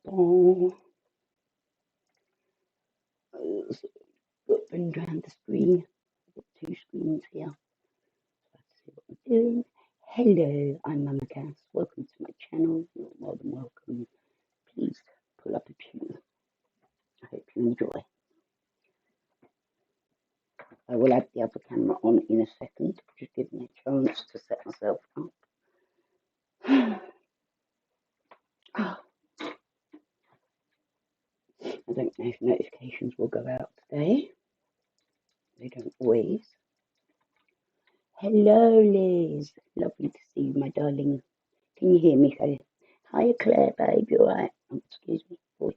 Oh, flipping around the screen. I've got two screens here. Let's see what I'm doing. Hello, I'm Mama Cass. Welcome to my channel. You're more than welcome. Please pull up a pew. I hope you enjoy. I will add the other camera on in a second. Just give me a chance to set myself up. I don't know if notifications will go out today. They don't always. Hello, Liz. Lovely to see you, my darling. Can you hear me? Say, hiya, Claire, babe. You alright? Oh, excuse me, voice.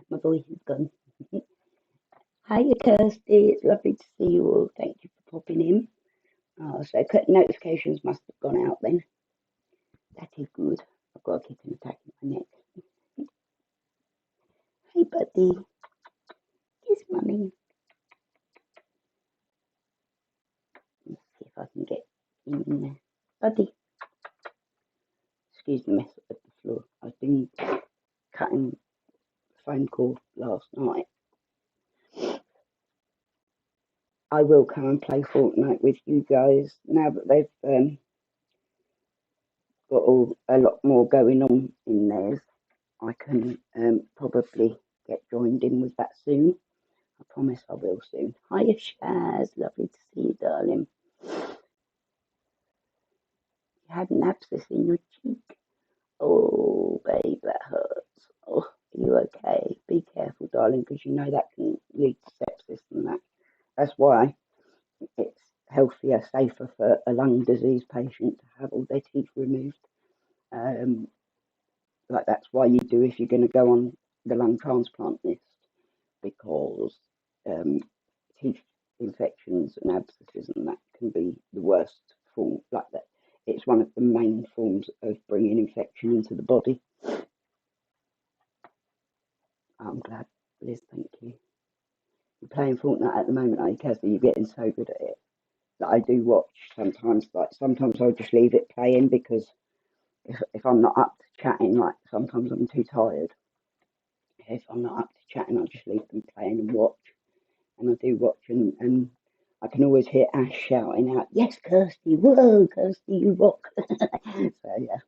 My voice is gone. Hiya, Kirsty. It's lovely to see you all. Thank you for popping in. Oh, so notifications must have gone out then. That is good. I've got a kitten attacking my neck. Hey, buddy. Kiss mummy. Let's see if I can get in there. Buddy. Excuse the mess of the floor. I've been cutting phone call last night. I will come and play Fortnite with you guys now that they've got a lot more going on in theirs. I can probably get joined in with that soon. I promise I will soon. Hiya, Shaz. Lovely to see you, darling. You had an abscess in your cheek. Oh, babe, that hurts. Oh, are you okay? Be careful, darling, because you know that can lead to sepsis and that. That's why it's healthier, safer for a lung disease patient to have all their teeth removed. Like that's why you do if you're going to go on the lung transplant list, because teeth infections and abscesses and that can be the worst form. Like that, it's one of the main forms of bringing infection into the body. I'm glad, Liz. Thank you. You're playing Fortnite at the moment, are you, Castor? You're getting so good at it. That I do watch sometimes. Like sometimes I'll just leave it playing because if I'm not up to chatting, like sometimes I'm too tired. If I'm not up to chatting, I'll just leave them playing and watch. And I do watch, and I can always hear Ash shouting out, "Yes, Kirsty! Whoa, Kirsty, you rock!" So yeah.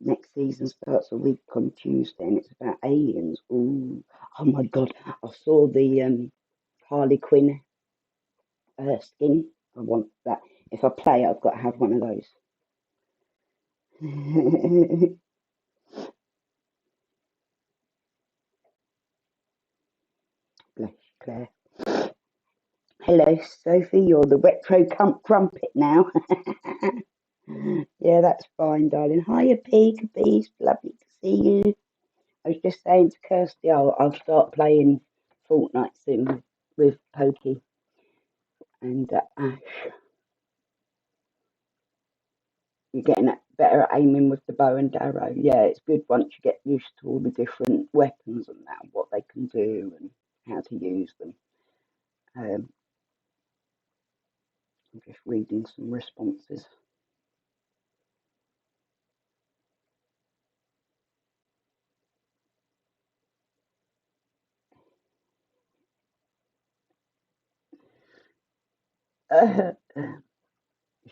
Next season starts a week on Tuesday, and it's about aliens. Ooh, oh my God! I saw the Harley Quinn skin. I want that. If I play, I've got to have one of those. Bless you, Claire. Hello, Sophie. You're the retro crumpet now. Yeah, that's fine, darling. Hiya, Pig Beast. Lovely to see you. I was just saying to Kirsty, I'll start playing Fortnite soon with Pokey and Ash. You're getting better at aiming with the bow and arrow. Yeah, it's good once you get used to all the different weapons and that, and what they can do and how to use them. I'm just reading some responses.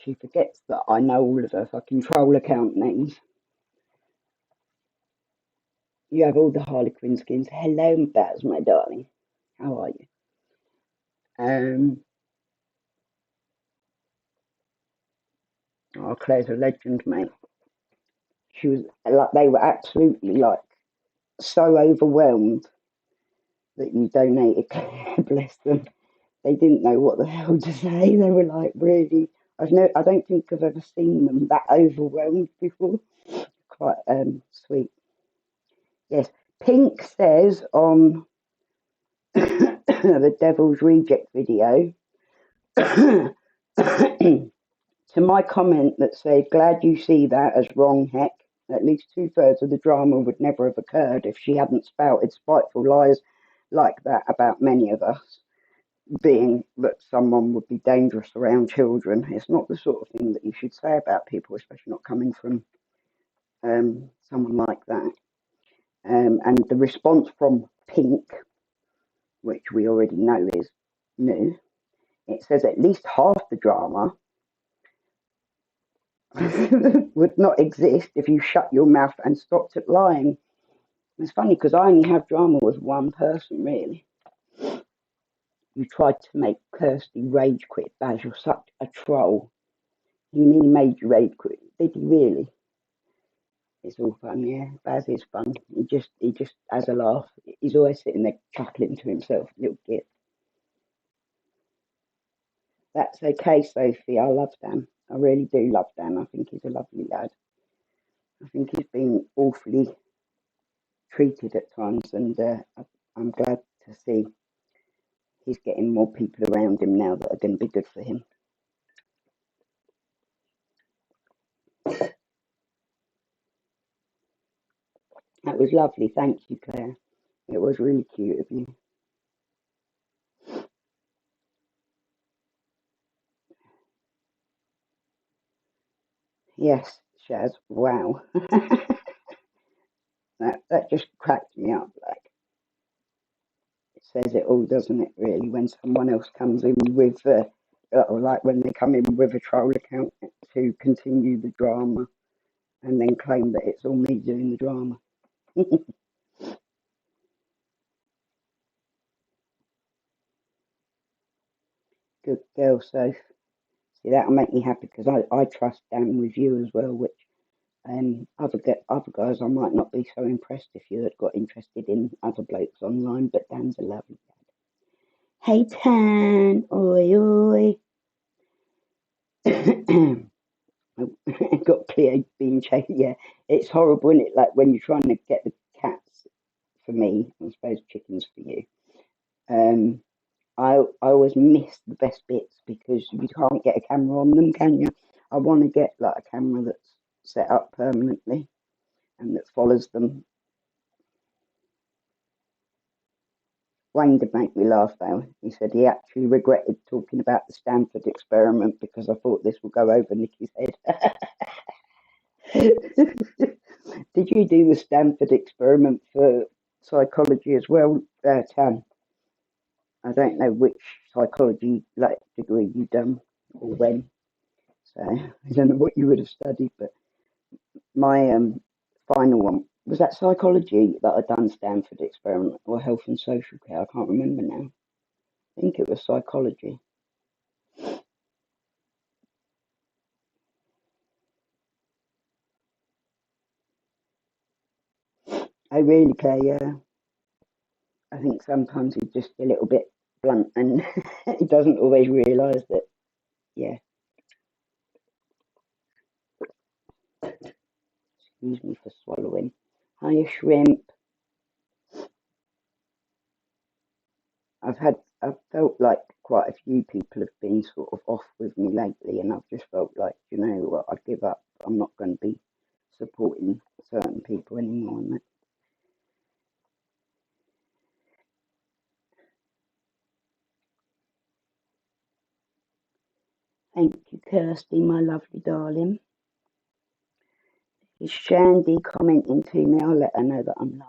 She forgets that I know all of her fucking troll account names. You have all the Harley Quinn skins. Hello, Baz, my darling. How are you? Oh, Claire's a legend, mate. She was like, they were absolutely like so overwhelmed that you donated. Bless them. They didn't know what the hell to say. They were like, really. I don't think I've ever seen them that overwhelmed before. Quite sweet. Yes. Pink says on the Devil's Reject video, to my comment that said, "Glad you see that as wrong, heck. At least 2/3 of the drama would never have occurred if she hadn't spouted spiteful lies like that about many of us." being that someone would be dangerous around children. It's not the sort of thing that you should say about people, especially not coming from someone like that. And the response from Pink, which we already know is new, it says at least half the drama would not exist if you shut your mouth and stopped at lying. It's funny because I only have drama with one person, really. You tried to make Kirsty rage quit, Baz. You're such a troll. He nearly made you rage quit. Did he really? It's all fun, yeah. Baz is fun. He just has a laugh. He's always sitting there chuckling to himself, little git. That's okay, Sophie. I love Dan. I really do love Dan. I think he's a lovely lad. I think he's been awfully treated at times, and I'm glad to see he's getting more people around him now that are going to be good for him. That was lovely. Thank you, Claire. It was really cute of you. Yes, Shaz. Wow. that just cracked me up. Like, it says it all, doesn't it? Really, when someone else comes in with, or like when they come in with a troll account to continue the drama, and then claim that it's all me doing the drama. Good girl, Soph. See, that'll make me happy because I trust Dan with you as well, which other guys I might not be so impressed if you had got interested in other blokes online, but Dan's a lovely dad. Hey Tan, oi oi. Got Cleo being chased. Yeah, it's horrible, isn't it? Like when you're trying to get the cats for me, I suppose chickens for you. Um, I always miss the best bits because you can't get a camera on them, can you? I want to get like a camera that's set up permanently and that follows them. Wayne did make me laugh though. He said he actually regretted talking about the Stanford experiment because I thought this would go over Nikki's head. Did you do the Stanford experiment for psychology as well, Tam? I don't know which psychology like degree you done or when, so I don't know what you would have studied. But my final one was that psychology that I done Stanford experiment or health and social care. I can't remember now. I think it was psychology. I really care, yeah. I think sometimes he's just a little bit blunt and he doesn't always realise that, yeah. Excuse me for swallowing. Hiya, shrimp. I've felt like quite a few people have been sort of off with me lately, and I've just felt like, you know what, I'd give up. I'm not going to be supporting certain people anymore. And that. Thank you, Kirsty, my lovely darling. Is Shandy commenting to me? I'll let her know that I'm live.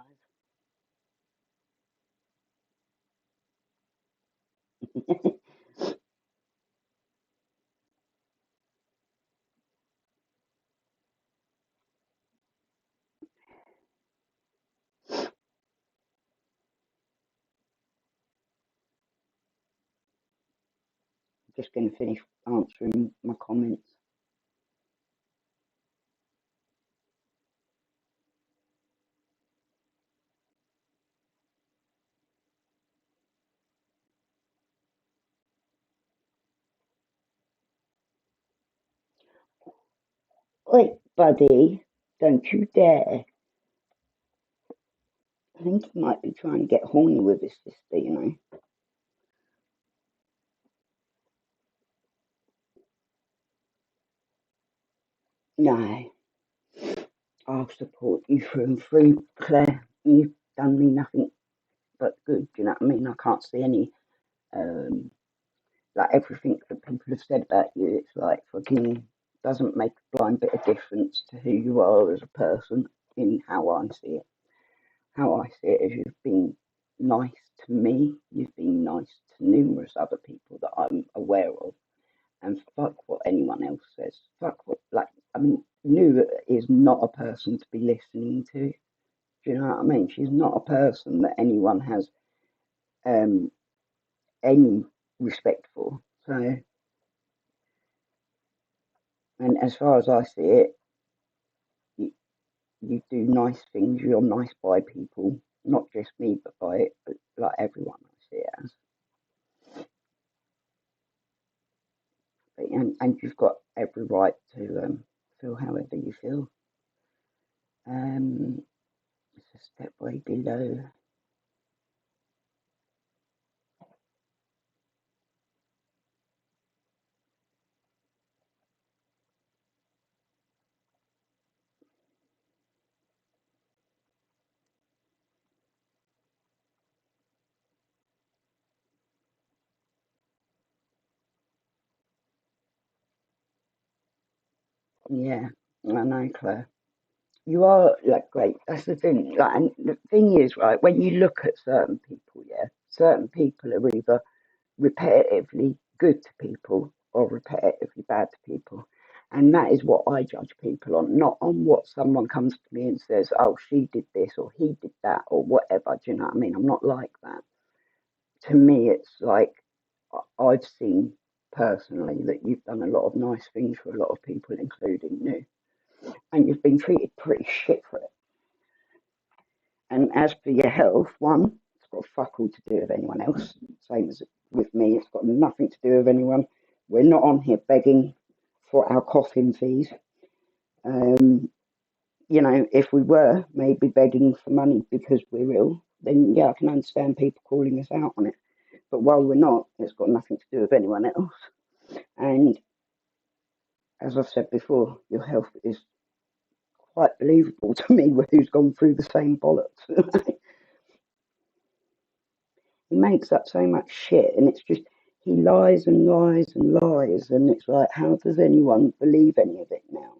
Just going to finish answering my comments. Wait, buddy, don't you dare. I think he might be trying to get horny with his sister, you know. No, I'll support you through and through, Claire. You've done me nothing but good, do you know what I mean? I can't see any like everything that people have said about you, it's like fucking doesn't make a blind bit of difference to who you are as a person in how I see it. How I see it is you've been nice to me, you've been nice to numerous other people that I'm aware of, and fuck what anyone else says. Fuck what, like, I mean, Nu is not a person to be listening to. Do you know what I mean? She's not a person that anyone has um, any respect for. So, and as far as I see it, you, you do nice things. You're nice by people, not just me, but by it, but like everyone I see it as. But, and you've got every right to feel however you feel. It's a step way below. Yeah, I know, Claire. You are like great. That's the thing. Like, and the thing is, right, when you look at certain people, yeah, certain people are either repetitively good to people or repetitively bad to people. And that is what I judge people on, not on what someone comes to me and says, oh, she did this or he did that or whatever. Do you know what I mean? I'm not like that. To me, it's like I've seen personally that you've done a lot of nice things for a lot of people, including you, and you've been treated pretty shit for it. And as for your health, one, it's got fuck all to do with anyone else. Same as with me, it's got nothing to do with anyone. We're not on here begging for our coffin fees. Um, you know, if we were maybe begging for money because we're ill, then yeah, I can understand people calling us out on it. But while we're not, it's got nothing to do with anyone else. And as I've said before, your health is quite believable to me, who's gone through the same bollocks. He makes up so much shit, and it's just he lies and lies and lies, and it's like, how does anyone believe any of it now?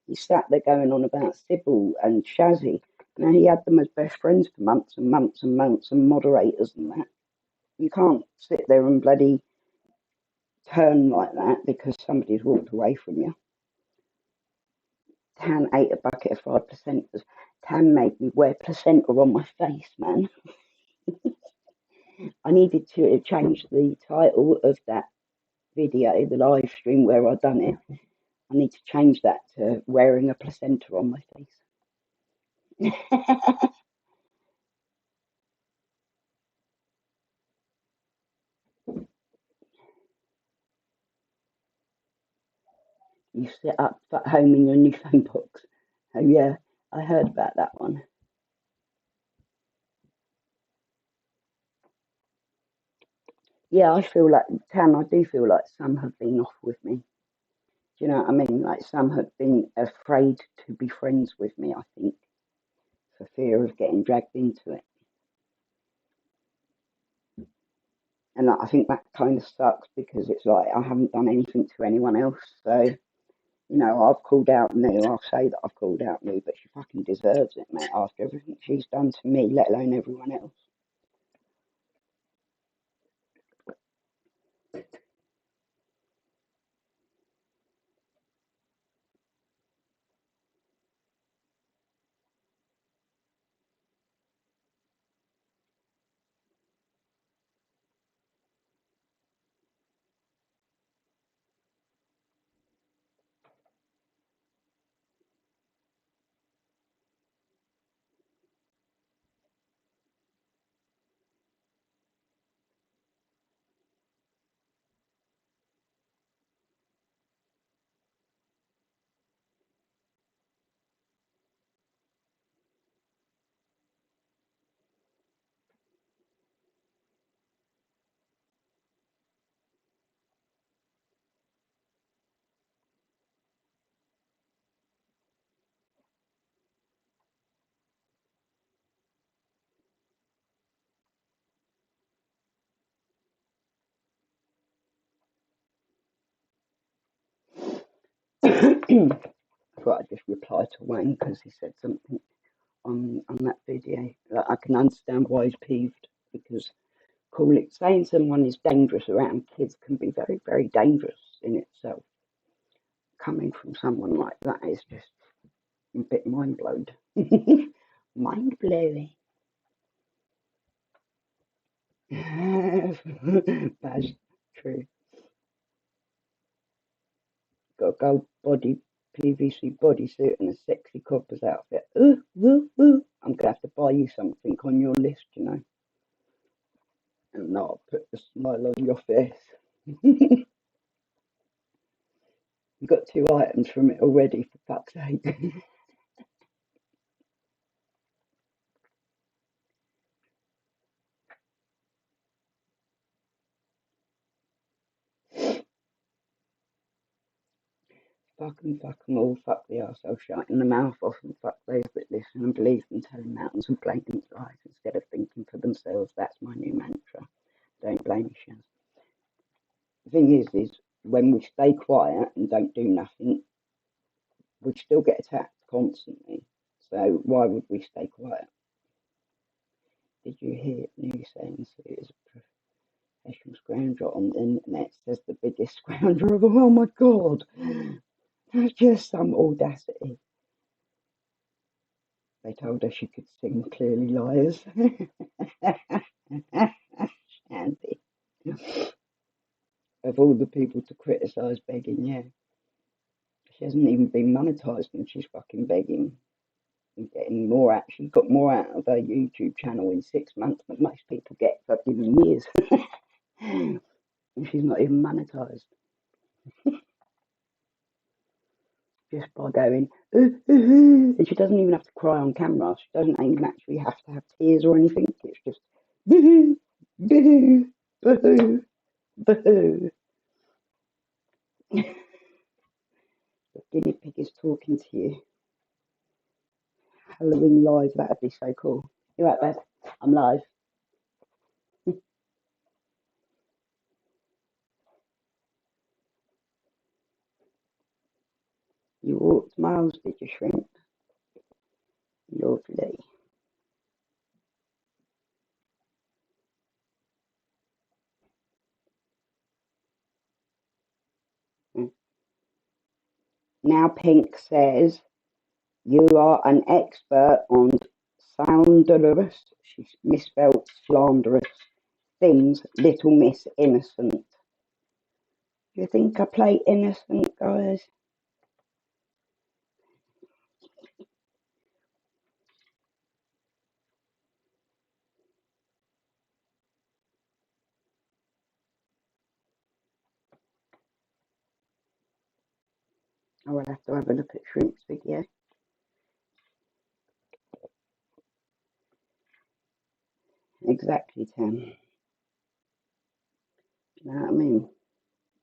He sat there going on about Sybil and Shazzy. Now he had them as best friends for months and months and months, and moderators and that. You can't sit there and bloody turn like that because somebody's walked away from you. Tan ate a bucket of 5%. Tan made me wear placenta on my face, man. I needed to change the title of that video, the live stream where I done it. I need to change that to wearing a placenta on my face. You sit up at home in your new phone box. Oh yeah, I heard about that one. Yeah, I feel like Tan. I do feel like some have been off with me. Do you know what I mean? Like some have been afraid to be friends with me. I think for fear of getting dragged into it. And I think that kind of sucks because it's like I haven't done anything to anyone else. So, you know, I've called out Nu. I'll say that I've called out Nu, but she fucking deserves it, mate, after everything she's done to me, let alone everyone else. I thought I'd just reply to Wayne because he said something on that video. Like, I can understand why he's peeved, because saying someone is dangerous around kids can be very, very dangerous in itself. Coming from someone like that is just a bit mind blown. Mind blowing. That's true. Got a gold body PVC bodysuit and a sexy coppers outfit. Ooh, woo, woo. I'm gonna have to buy you something on your list, you know. And not put the smile on your face. You've got 2 items from it already, for fuck's sake. Fuck them all, fuck the arsehole shutting the mouth off, and fuck those that listen and believe them telling mountains and blatant lies instead of thinking for themselves. That's my new mantra. Don't blame me, Shaz. The thing is when we stay quiet and don't do nothing, we still get attacked constantly. So why would we stay quiet? Did you hear news saying so it is a professional scrounger on the internet? Says the biggest scrounger of all. Oh my god! That's just some audacity. They told her she could sing Clearly Liars. Shandy. Of all the people to criticise begging, yeah. She hasn't even been monetised and she's fucking begging. And getting more out. She got more out of her YouTube channel in 6 months than most people get fucking years. And she's not even monetised. Just by going, and she doesn't even have to cry on camera. She doesn't even actually have to have tears or anything. It's just, boo, boo, boo, boo. The guinea pig is talking to you. Halloween live, that'd be so cool. You right, Beth? I'm live. You walked miles, did you, shrimp? Lovely. Now Pink says, you are an expert on slanderous, she misspelled slanderous, things, Little Miss Innocent. Do you think I play innocent, guys? I will have to have a look at Shrimp's video. Exactly, Tam. You know what I mean?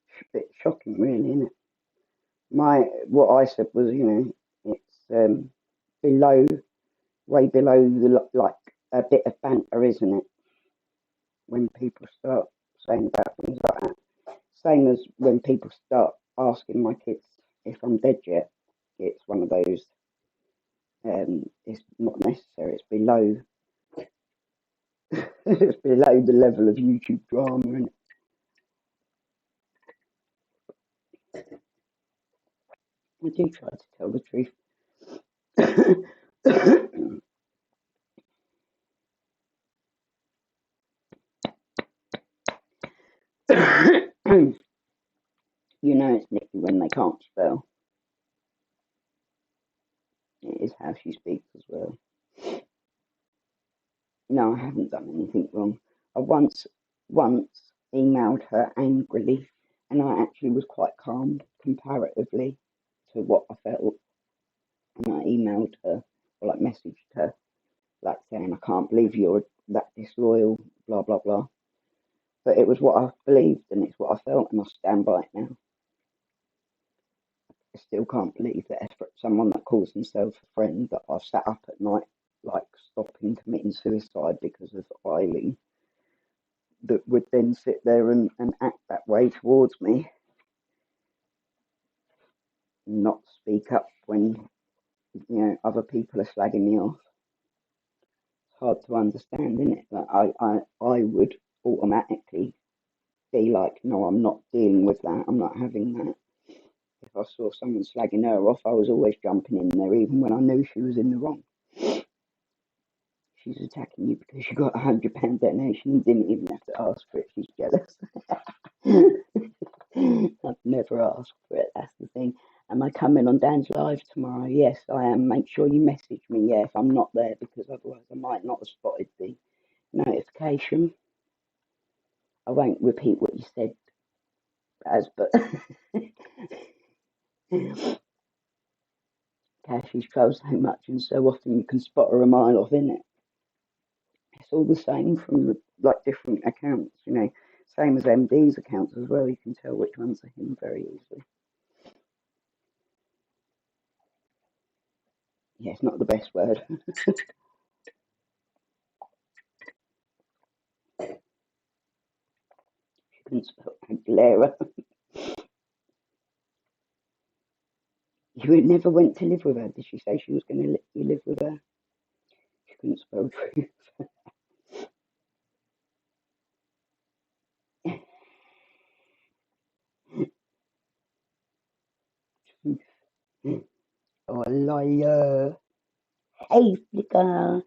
It's a bit shocking, really, isn't it? What I said was, it's below, way below the, like, a bit of banter, isn't it? When people start saying about things like that. Same as when people start asking my kids if I'm dead yet. It's one of those, it's not necessary, it's below it's below the level of YouTube drama, and I do try to tell the truth. You know it's Nikki when they can't spell. It is how she speaks as well. No, I haven't done anything wrong. I once emailed her angrily, and I actually was quite calm comparatively to what I felt. And I emailed her, or like messaged her, like saying, I can't believe you're that disloyal, blah, blah, blah. But it was what I believed and it's what I felt, and I stand by it now. I still can't believe that someone that calls themselves a friend that I've sat up at night, like stopping committing suicide because of Eileen, that would then sit there and act that way towards me, not speak up when, other people are slagging me off. It's hard to understand, isn't it? Like I would automatically be like, no, I'm not dealing with that. I'm not having that. If I saw someone slagging her off, I was always jumping in there, even when I knew she was in the wrong. She's attacking you because you got £100 donation and didn't even have to ask for it. She's jealous. I've never asked for it. That's the thing. Am I coming on Dan's live tomorrow? Yes, I am. Make sure you message me, if I'm not there, because otherwise I might not have spotted the notification. I won't repeat what you said, but Cashews trolls so much and so often you can spot her a mile off, in it. It's all the same from different accounts, Same as MD's accounts as well. You can tell which ones are him very easily. Yeah, it's not the best word. She couldn't spell Aguilera. You never went to live with her. Did she say she was going to let you live with her? She couldn't spell truth. Oh, a liar. Hey, Flicker.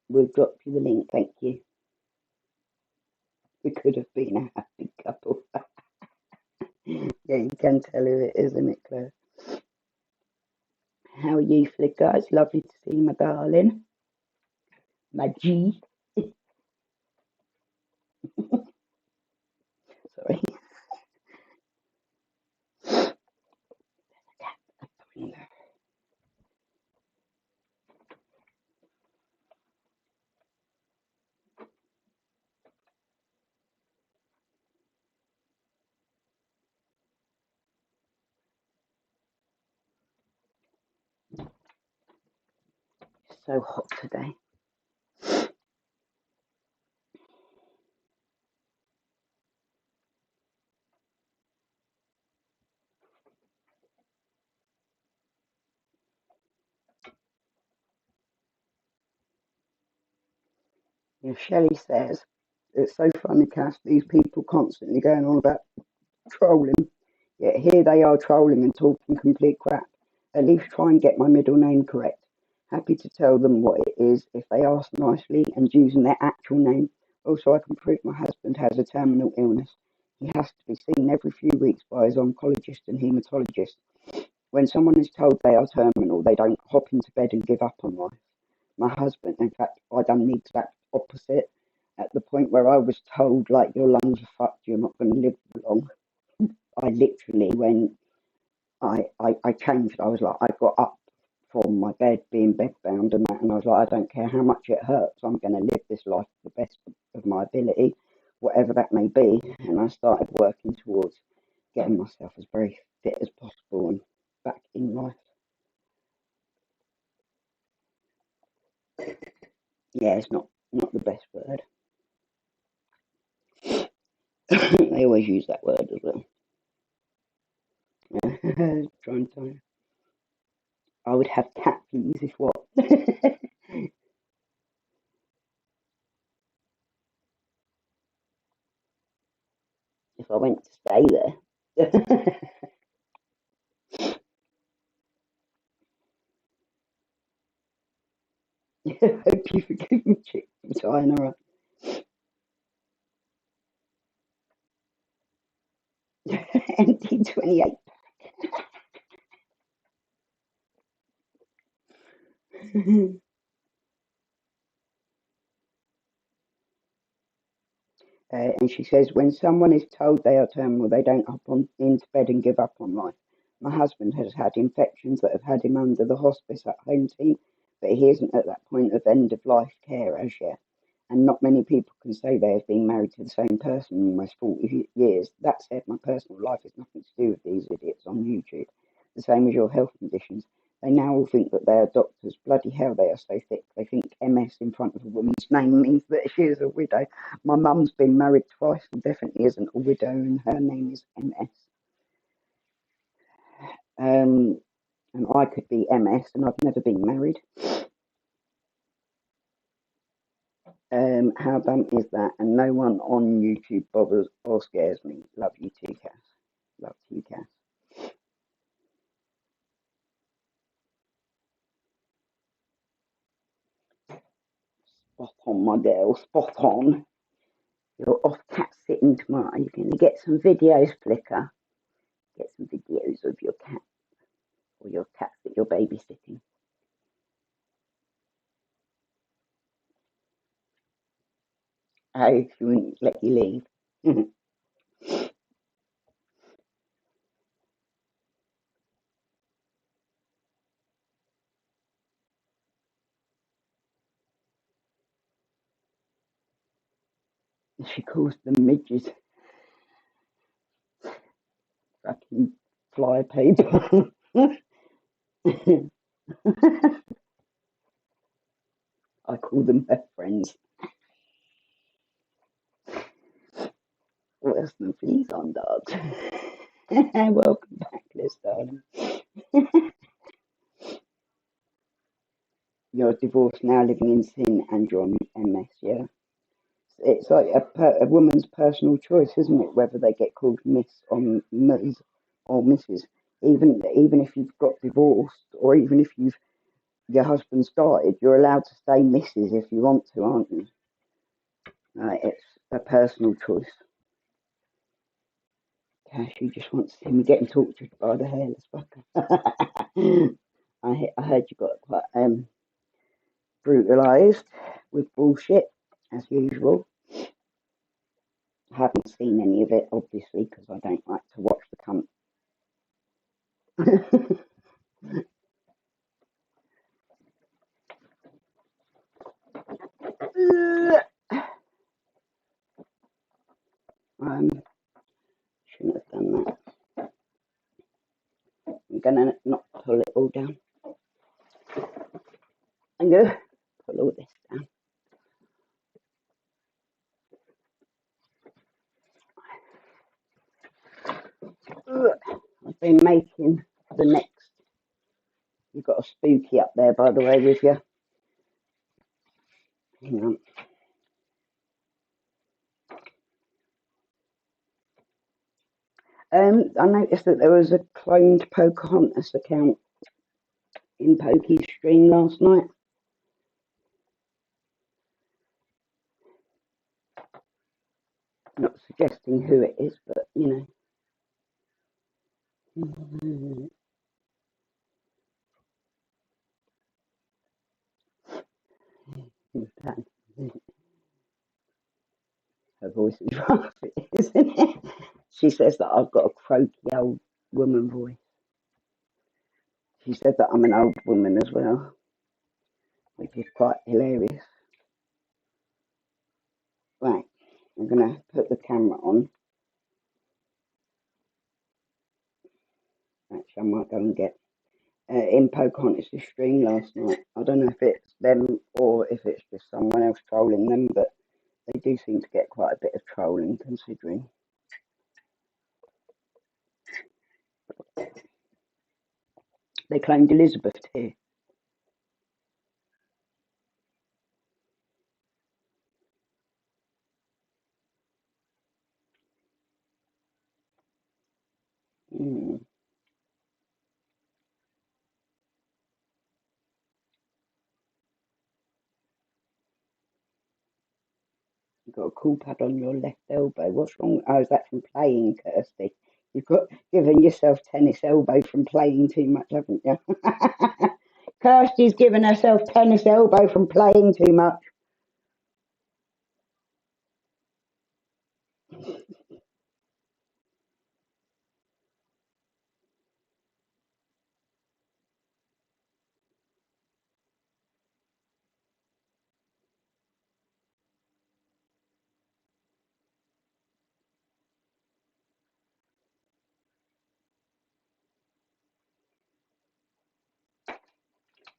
We'll drop you the link, thank you. We could have been a happy couple. Yeah, you can tell who it is, isn't it, Claire? How are you, Flicker? It's lovely to see you, my darling. My G. Sorry. It's so hot today. Shelley says, it's so funny, Cass, these people constantly going on about trolling, yet here they are trolling and talking complete crap. At least try and get my middle name correct. Happy to tell them what it is if they ask nicely and using their actual name. Also, I can prove my husband has a terminal illness. He has to be seen every few weeks by his oncologist and haematologist. When someone is told they are terminal, they don't hop into bed and give up on life. My husband, in fact, I done the exact opposite. At the point where I was told, your lungs are fucked, you're not going to live long, I literally, when I changed, I was like, I got up from my bed, being bedbound and that, and I was like, I don't care how much it hurts, I'm going to live this life to the best of my ability, whatever that may be. And I started working towards getting myself as very fit as possible and back in life. Yeah, it's not the best word. They always use that word as well. Trying to. I would have cat please if what? If I went to stay there. Hope you forgive me, chick, for tying her up. Empty 28. And she says, when someone is told they are terminal, they don't hop into bed and give up on life. My husband has had infections that have had him under the hospice at home team, but he isn't at that point of end of life care as yet. And not many people can say they have been married to the same person in almost 40 years. That said, my personal life has nothing to do with these idiots on YouTube. The same as your health conditions. They now all think that they are doctors. Bloody hell, they are so thick. They think MS in front of a woman's name means that she is a widow. My mum's been married twice and definitely isn't a widow, and her name is MS. And I could be MS, and I've never been married. How dumb is that? And no one on YouTube bothers or scares me. Love you too, Cass. Love you, Cass. Spot on, my girl. Spot on. You're off cat sitting tomorrow. You're going to get some videos, Flicker. Get some videos of your cat or your cat that you're babysitting. Oh, she wouldn't let you leave. She calls them midges. Fucking fly paper. I call them her friends. Worse than fleas on dogs. Welcome back, Liz, darling. You're divorced now, living in sin, and you're on MS, yeah? It's like a woman's personal choice, isn't it? Whether they get called Miss or Ms. or Mrs. Even if you've got divorced, or even if your husband's died, you're allowed to say Mrs. if you want to, aren't you? It's a personal choice. Cash, you just want to see me getting tortured by the hairless fucker. I heard you got quite brutalised with bullshit, as usual. I haven't seen any of it, obviously, because I don't like to watch the cunt. Shouldn't have done that. I'm gonna not pull it all down. I'm gonna pull all this down. I've been making the next. You've got a spooky up there, by the way, with you. Hang on. I noticed that there was a cloned Pocahontas account in Pokey's stream last night. Not suggesting who it is, but you know. Her voice is rough, isn't it? She says that I've got a croaky old woman voice. She said that I'm an old woman as well, which is quite hilarious. Right, I'm going to put the camera on. Actually, I might go and get in Pocahontas' stream last night. I don't know if it's them or if it's just someone else trolling them, but they do seem to get quite a bit of trolling considering. They claimed Elizabeth too. Mm. You've got a cool pad on your left elbow. What's wrong? Oh, is that from playing, Kirsty? You've got given yourself tennis elbow from playing too much, haven't you? Kirsty's given herself tennis elbow from playing too much.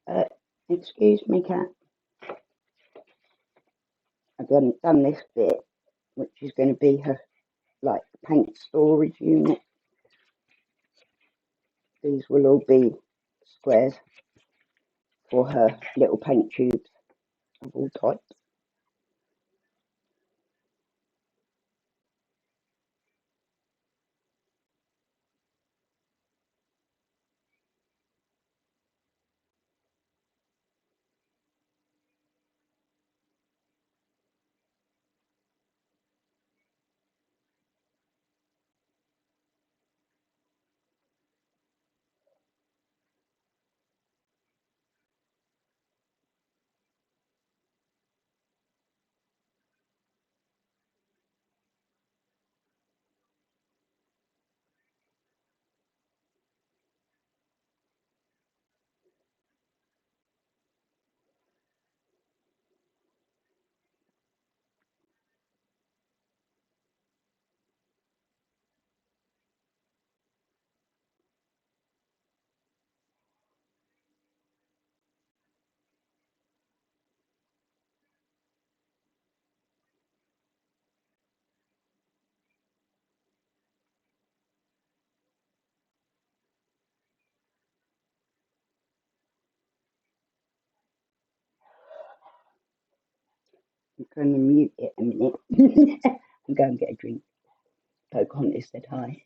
Uh, excuse me, cat. I've done this bit, which is going to be her like paint storage unit. These will all be squares for her little paint tubes of all types. I'm going to mute it a minute and go and get a drink. Pocahontas said hi.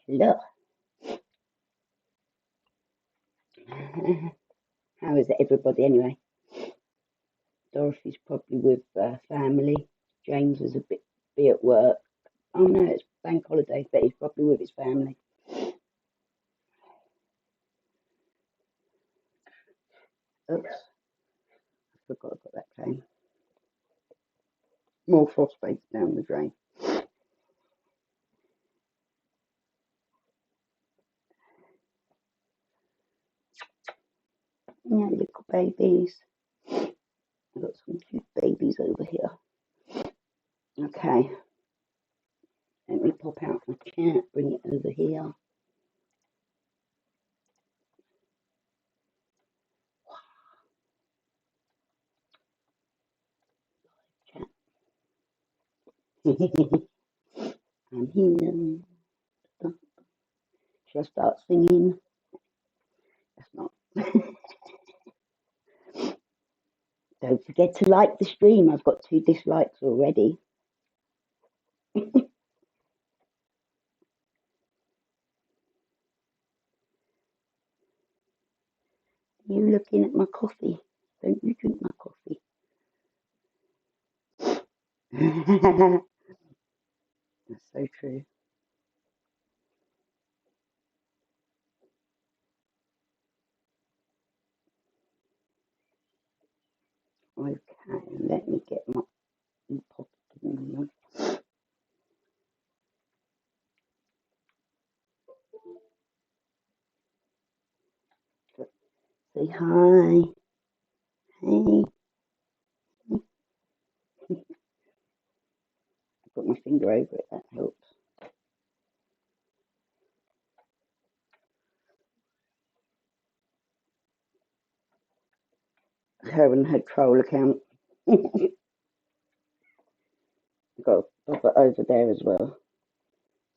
Look. How is it, everybody, anyway? Dorothy's probably with family. James is a bit be at work. Oh no, it's bank holiday, but he's probably with his family. Oops, I forgot about that drain. More phosphates down the drain. Yeah, little babies. I've got some cute babies over here. Okay, let me pop out my chat, bring it over here. Chat. I'm here. Should I start singing? That's not. Don't forget to like the stream. I've got 2 dislikes already. You looking at my coffee? Don't you drink my coffee? That's so true. Okay, let me get my pot in here. Say hi. Hey. I put my finger over it, that helps. Her and her troll account. I've got a bobber over there as well.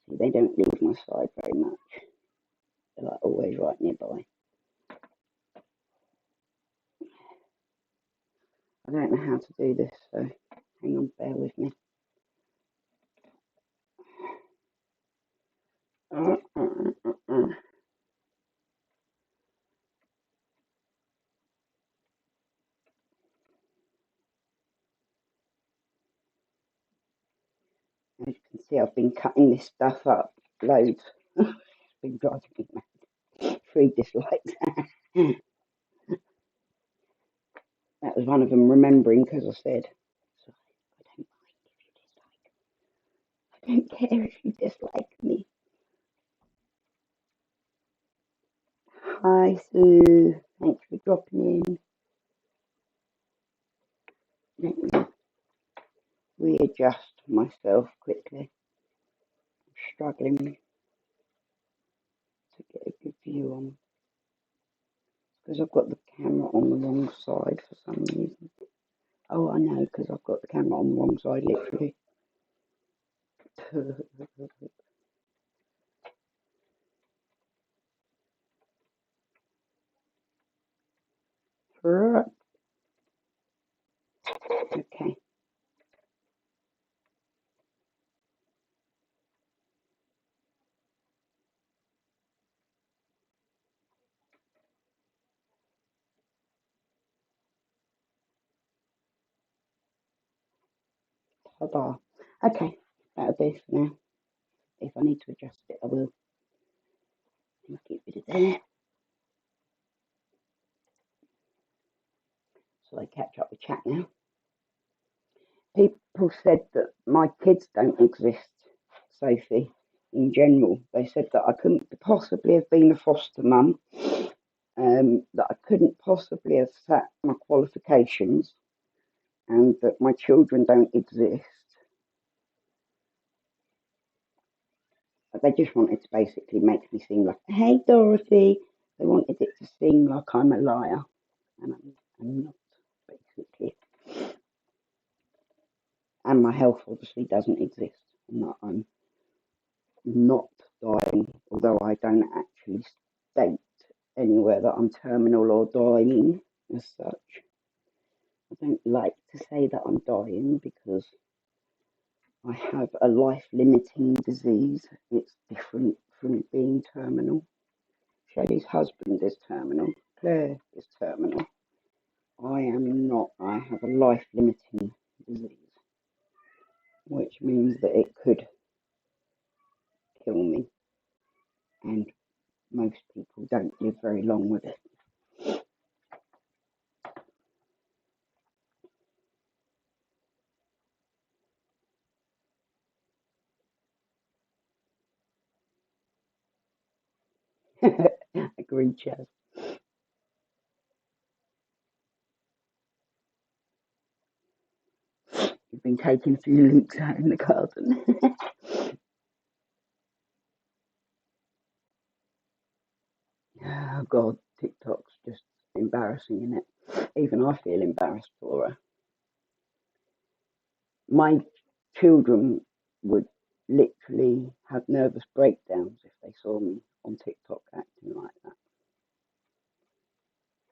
See, they don't leave my side very much. They're like always right nearby. I don't know how to do this, so hang on, bear with me. As you can see, I've been cutting this stuff up loads. It's been driving me mad. 3 dislikes. That was one of them, remembering, because I said, I don't care if you dislike me. Hi, Sue. Thanks for dropping in. Let me readjust myself quickly. I'm struggling to get a good view on, because I've got the camera on the wrong side for some reason. Oh, I know, because I've got the camera on the wrong side, literally. Okay. Ta-da. Okay, that'll do for now. If I need to adjust it, I will. Get rid of there. So I catch up with chat now. People said that my kids don't exist, Sophie, in general. They said that I couldn't possibly have been a foster mum, that I couldn't possibly have sat my qualifications, and that my children don't exist. But they just wanted to basically make me seem like, hey, Dorothy. They wanted it to seem like I'm a liar, and I'm not, basically. And my health obviously doesn't exist, and that I'm not dying, although I don't actually state anywhere that I'm terminal or dying as such. I don't like to say that I'm dying because I have a life-limiting disease. It's different from being terminal. Shelley's husband is terminal. Claire is terminal. I am not. I have a life-limiting disease, which means that it could kill me, and most people don't live very long with it. Agreed, Chaz. You've been taking a few leaks out in the garden. Oh God, TikTok's just embarrassing, isn't it? Even I feel embarrassed for her. My children would literally have nervous breakdowns if they saw me on TikTok acting like that.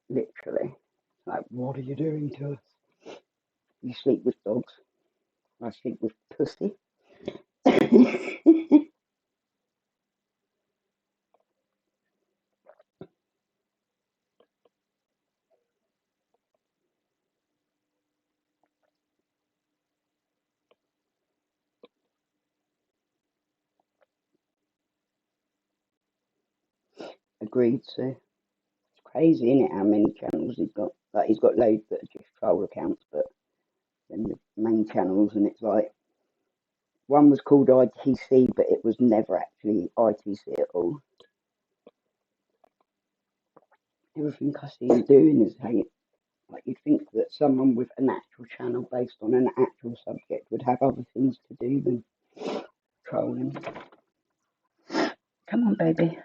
Literally. Like, what are you doing to us? You sleep with dogs. I sleep with pussy. Agreed, Sue. It's crazy, isn't it, how many channels he's got? Like, he's got loads that are just troll accounts, but then the main channels, and it's like, one was called ITC, but it was never actually ITC at all. Everything I see him doing is hate. Like, you'd think that someone with an actual channel based on an actual subject would have other things to do than trolling. Come on, baby.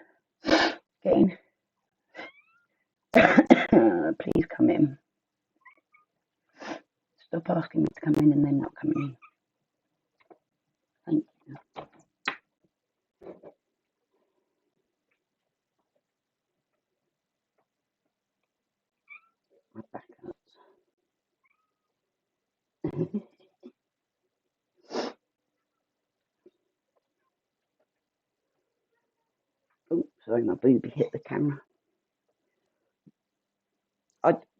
Get in. Please come in. Stop asking me to come in and then not coming in. Thank you. My back hurts. Oh, sorry, my booby hit the camera.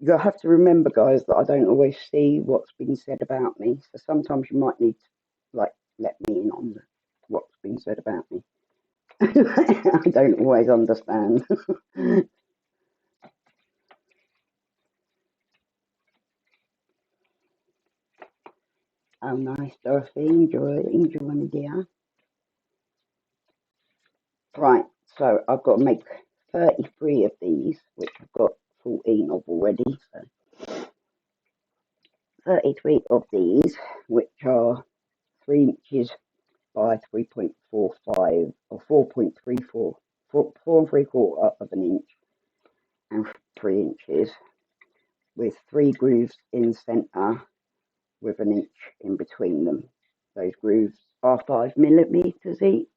You have to remember, guys, that I don't always see what's been said about me. So sometimes you might need to, like, let me in on what's been said about me. I don't always understand. Oh, nice, Dorothy. Enjoy, my dear. Right, so I've got to make 33 of these, which I've got 14 of already. So 33 of these, which are 3 inches by 3.45 or 4.34, 4 and 3/4 of an inch, and 3 inches, with 3 grooves in centre with an inch in between them. Those grooves are 5 millimeters each,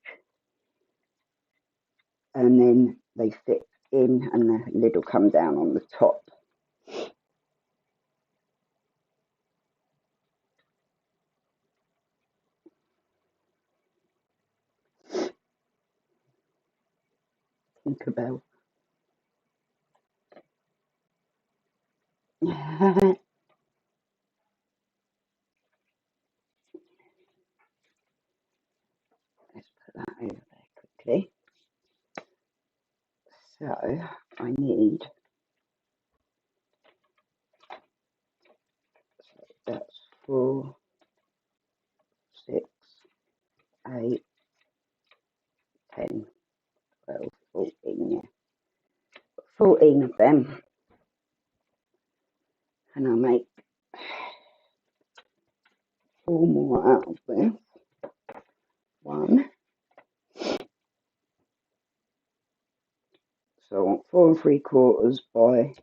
and then they fit in, and the lid will come down on the top. Tinkerbell. Let's put that over there quickly. So I need, that's 4, 6, 8, 10, 12, 14, yeah. 14 of them. And I'll make 4 more out of this. 1. So I want 4 3/4 by,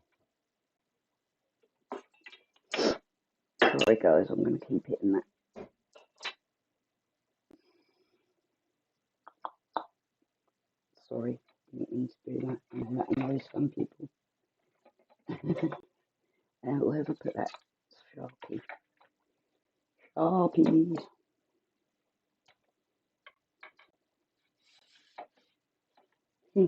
sorry guys, I'm going to keep hitting that. Sorry, didn't mean to do that. I know that annoys some people. Whoever put that Sharpie. Sharpies. Yeah,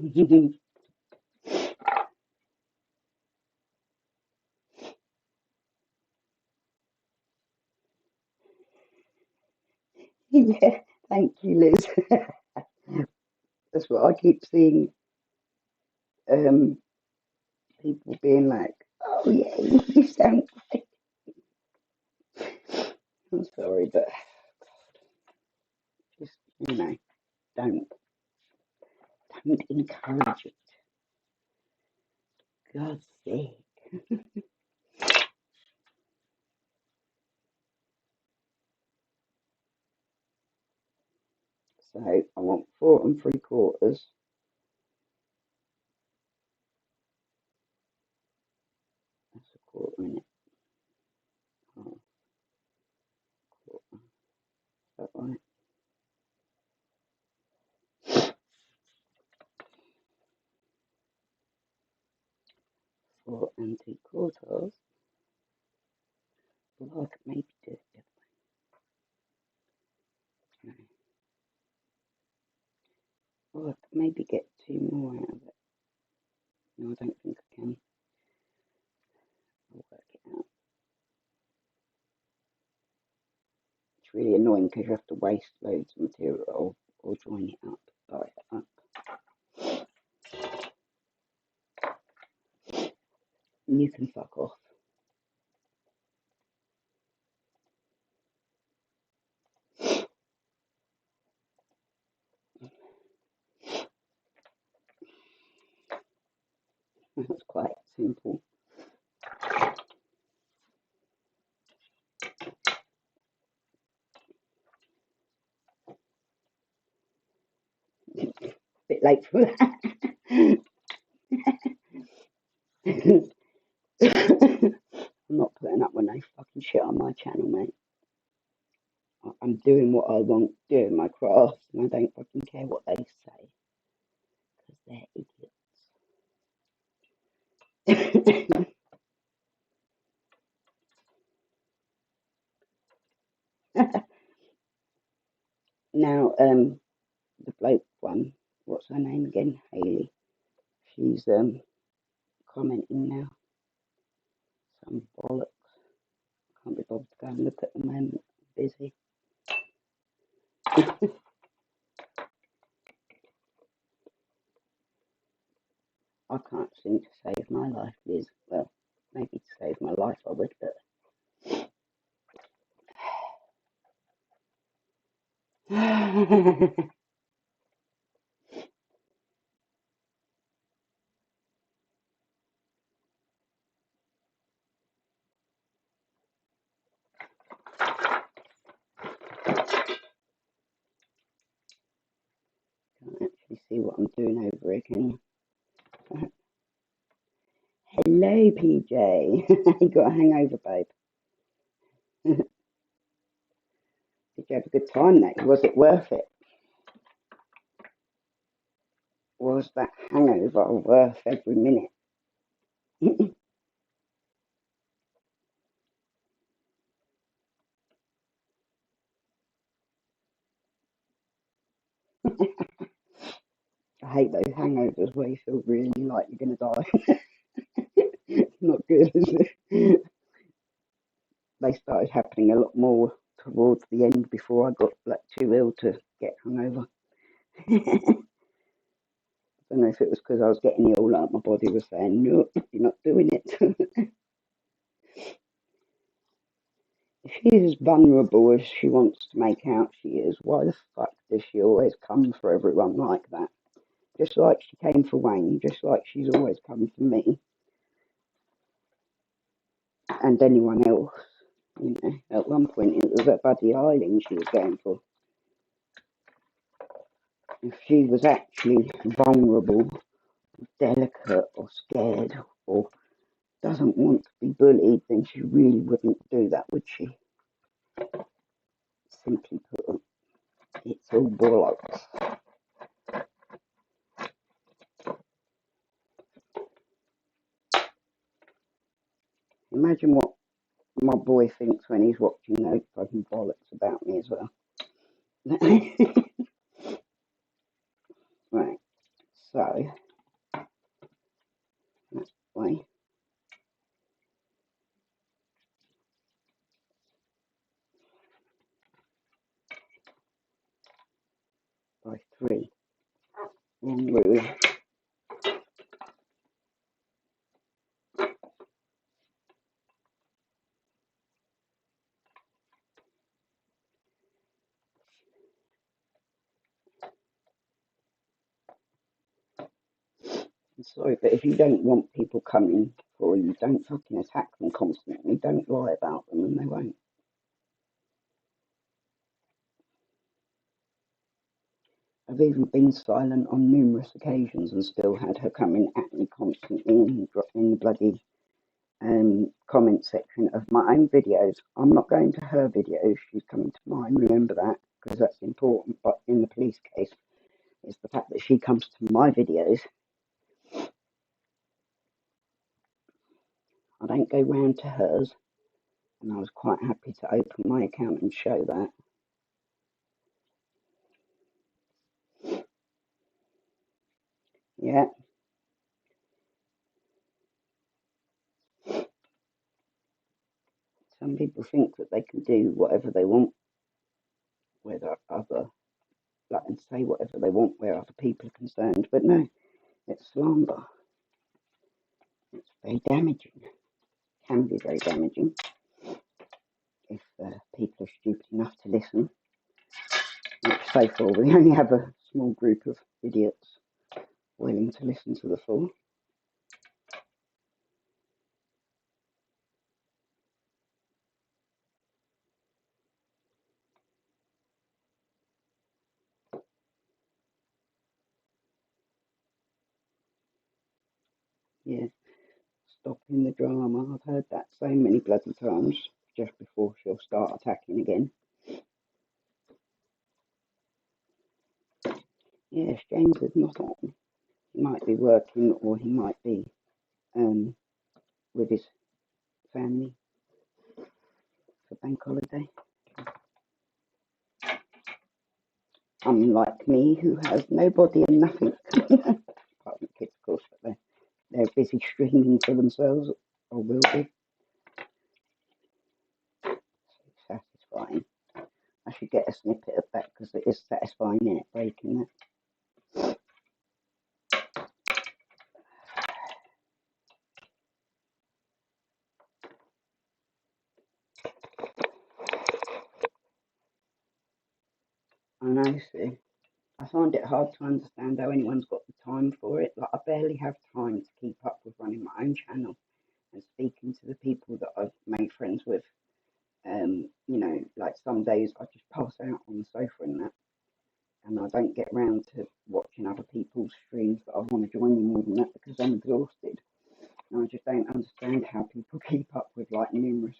thank you, Liz. That's what I keep seeing. People being like, "Oh yeah, you sound." I'm sorry, but just don't encourage it. God's sake. So I want 4 3/4. That's a quarter in it. Oh, quarter. Is that right? 4 3/4. Well, I could maybe do it the other way. Or I could maybe get 2 more out of it. No, I don't think I can. I'll work it out. It's really annoying because you have to waste loads of material or join it up, tie it up. You can fuck off. That's quite simple. Bit late for that. I'm not putting up with no fucking shit on my channel, mate. I'm doing what I want, doing my craft, and I don't fucking care what they say, because they're idiots. Now, the bloke one, what's her name again? Hayley. She's commenting now. Some bollocks. Can't be bothered to go and look at the moment. I'm busy. I can't seem to save my life, Liz. Well, maybe to save my life I would, but can't actually see what I'm doing over again. Hello, PJ. You got a hangover, babe? Did you have a good time there? Was it worth it? Was that hangover worth every minute? I hate those hangovers where you feel really like you're going to die. It's not good, is it? They started happening a lot more towards the end before I got like too ill to get hungover. I don't know if it was because I was getting ill, like my body was saying, no, you're not doing it. If she's as vulnerable as she wants to make out she is, why the fuck does she always come for everyone like that? Just like she came for Wayne, just like she's always come for me and anyone else. You know, at one point it was at Buddy Island she was going for. If she was actually vulnerable, delicate, or scared, or doesn't want to be bullied, then she really wouldn't do that, would she? Simply put, it's all bollocks. Imagine what my boy thinks when he's watching those fucking bollocks about me as well. Right, So that's why by 3. Wrong rule. I'm sorry, but if you don't want people coming for you, don't fucking attack them constantly. Don't lie about them and they won't. I've even been silent on numerous occasions and still had her coming at me constantly in the bloody comment section of my own videos. I'm not going to her videos, she's coming to mine, remember that, because that's important. But in the police case, it's the fact that she comes to my videos. I don't go round to hers, and I was quite happy to open my account and show that. Yeah. Some people think that they can do whatever they want with other, like, and say whatever they want where other people are concerned, but no, it's slander. It's very damaging. Can be very damaging if people are stupid enough to listen. Which, so far, we only have a small group of idiots willing to listen to the full. Yeah, stopping the drama. I've heard that so many bloody times just before she'll start attacking again. Yes, James is not on. He might be working or he might be with his family for bank holiday. Unlike me, who has nobody and nothing. Apart from the kids, of course, but they're busy streaming for themselves, or will be. So satisfying. I should get a snippet of that because it is satisfying, isn't it, breaking it. I know, see. I find it hard to understand how anyone's got the time for it. Like, I barely have time to keep up with running my own channel and speaking to the people that I've made friends with. You know, like some days I just pass out on the sofa and that, and I don't get round to watching other people's streams that I want to join in more than that because I'm exhausted. And I just don't understand how people keep up with like numerous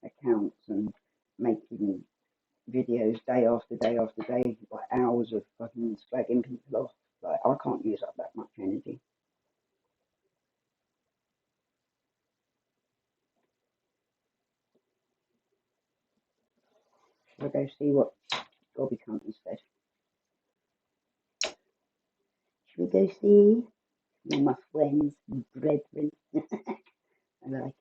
accounts and making videos day after day after day, like hours of fucking slagging people off. Like, I can't use up that much energy. Should I go see what Bobby Compton said? Should we go see all my friends and brethren? I like,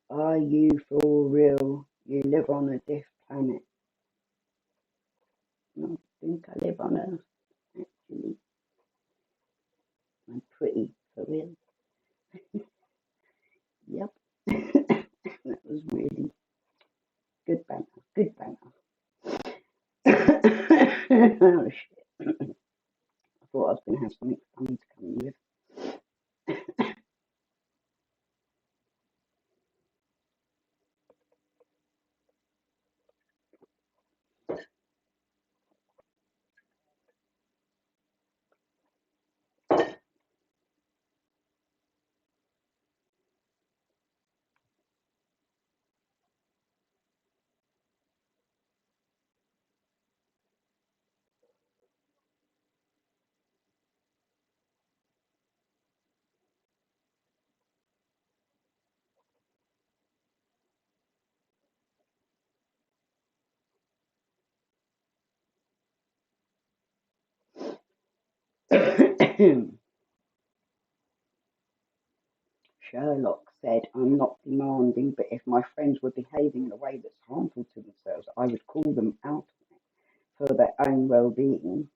are you for real? You live on a different planet. I think I live on Earth, actually. I'm pretty, for real. Yep. That was really good banter. Good banter. Oh, shit. I thought I was going to have something funny to come with. Sherlock said, I'm not demanding, but if my friends were behaving in a way that's harmful to themselves, I would call them out for their own well-being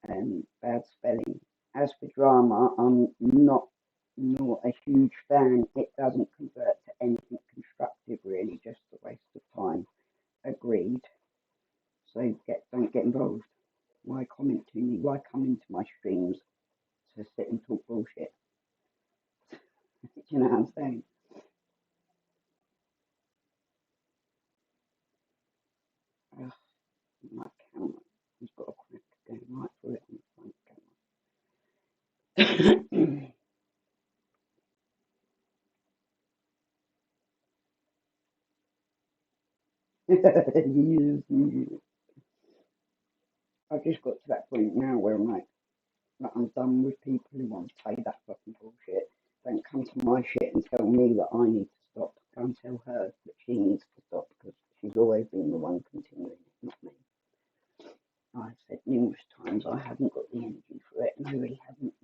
and bad spelling. As for drama, I'm not a huge fan. It doesn't convert to anything constructive, really, just a waste of time. Agreed. So don't get involved. Why comment to me? Why come into my streams to sit and talk bullshit? Do you know what I'm saying? Ugh, my camera has got a crack going right through it on the front camera. Yes. I've just got to that point now where I'm like, I'm done with people who want to play that fucking bullshit. Don't come to my shit and tell me that I need to stop. Go and tell her that she needs to stop because she's always been the one continuing it, not me. I've said numerous times I haven't got the energy for it, and I really haven't.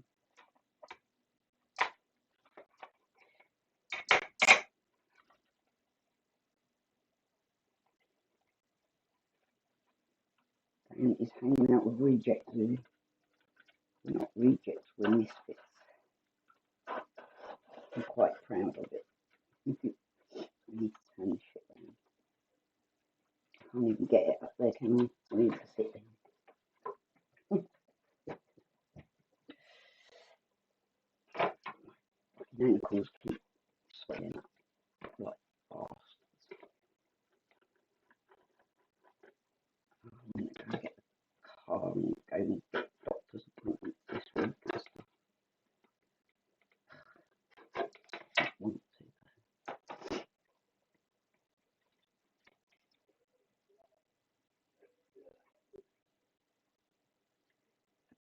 And is hanging out with rejects, really. We're not rejects, we're misfits. I'm quite proud of it. I need to turn this shit down. I can't even get it up there, can I? I need to sit down. Ankles keep swelling up like fast. I'm going to go get the car and go and get doctor's appointment this week and stuff. I want to.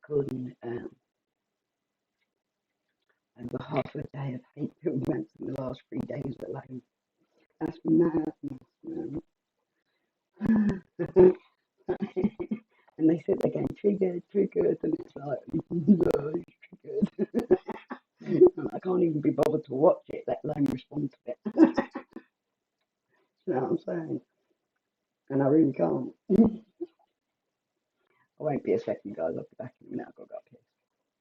According over half a day of hate-filled rants in the last 3 days alone. That's madness, man. And they said they're getting triggered, and it's like, no, it's triggered. And I can't even be bothered to watch it, let alone respond to it. You know what I'm saying? And I really can't. I won't be a second, guys. I'll be back in a minute. I've got to go up here.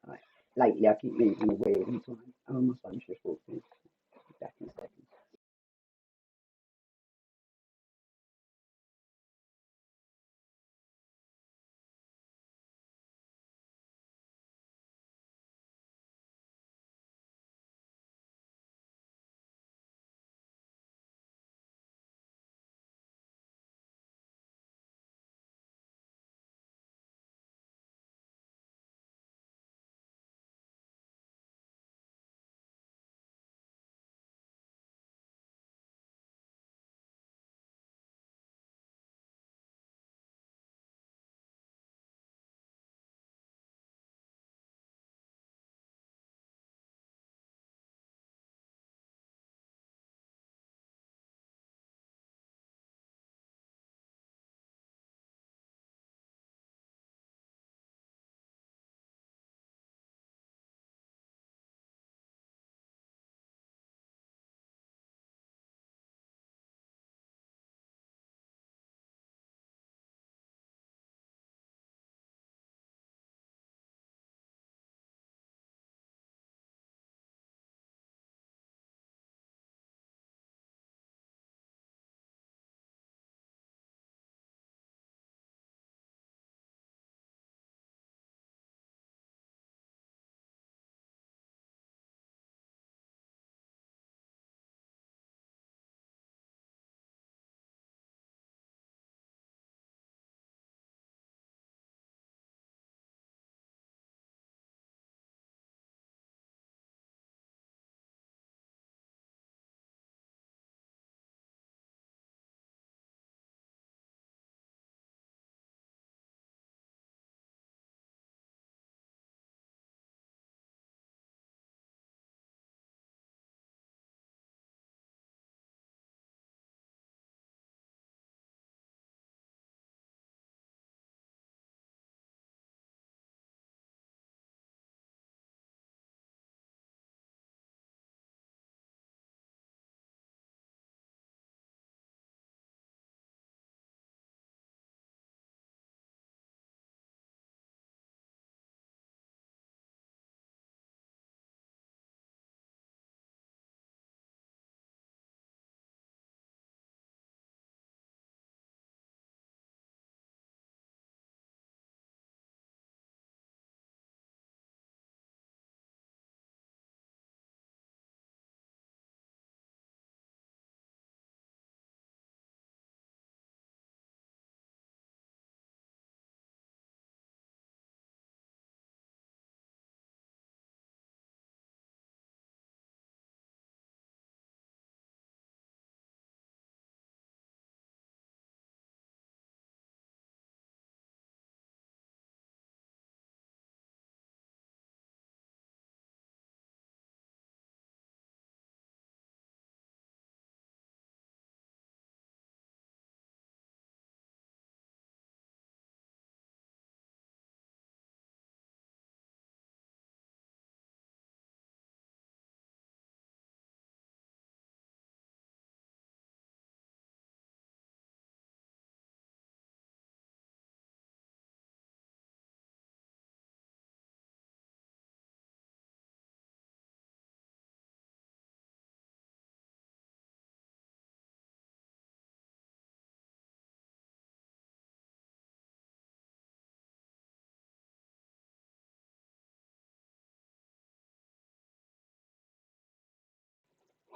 Right. Lately, I keep moving the wheel all the time. Oh, my son's just walked in. Back in a second.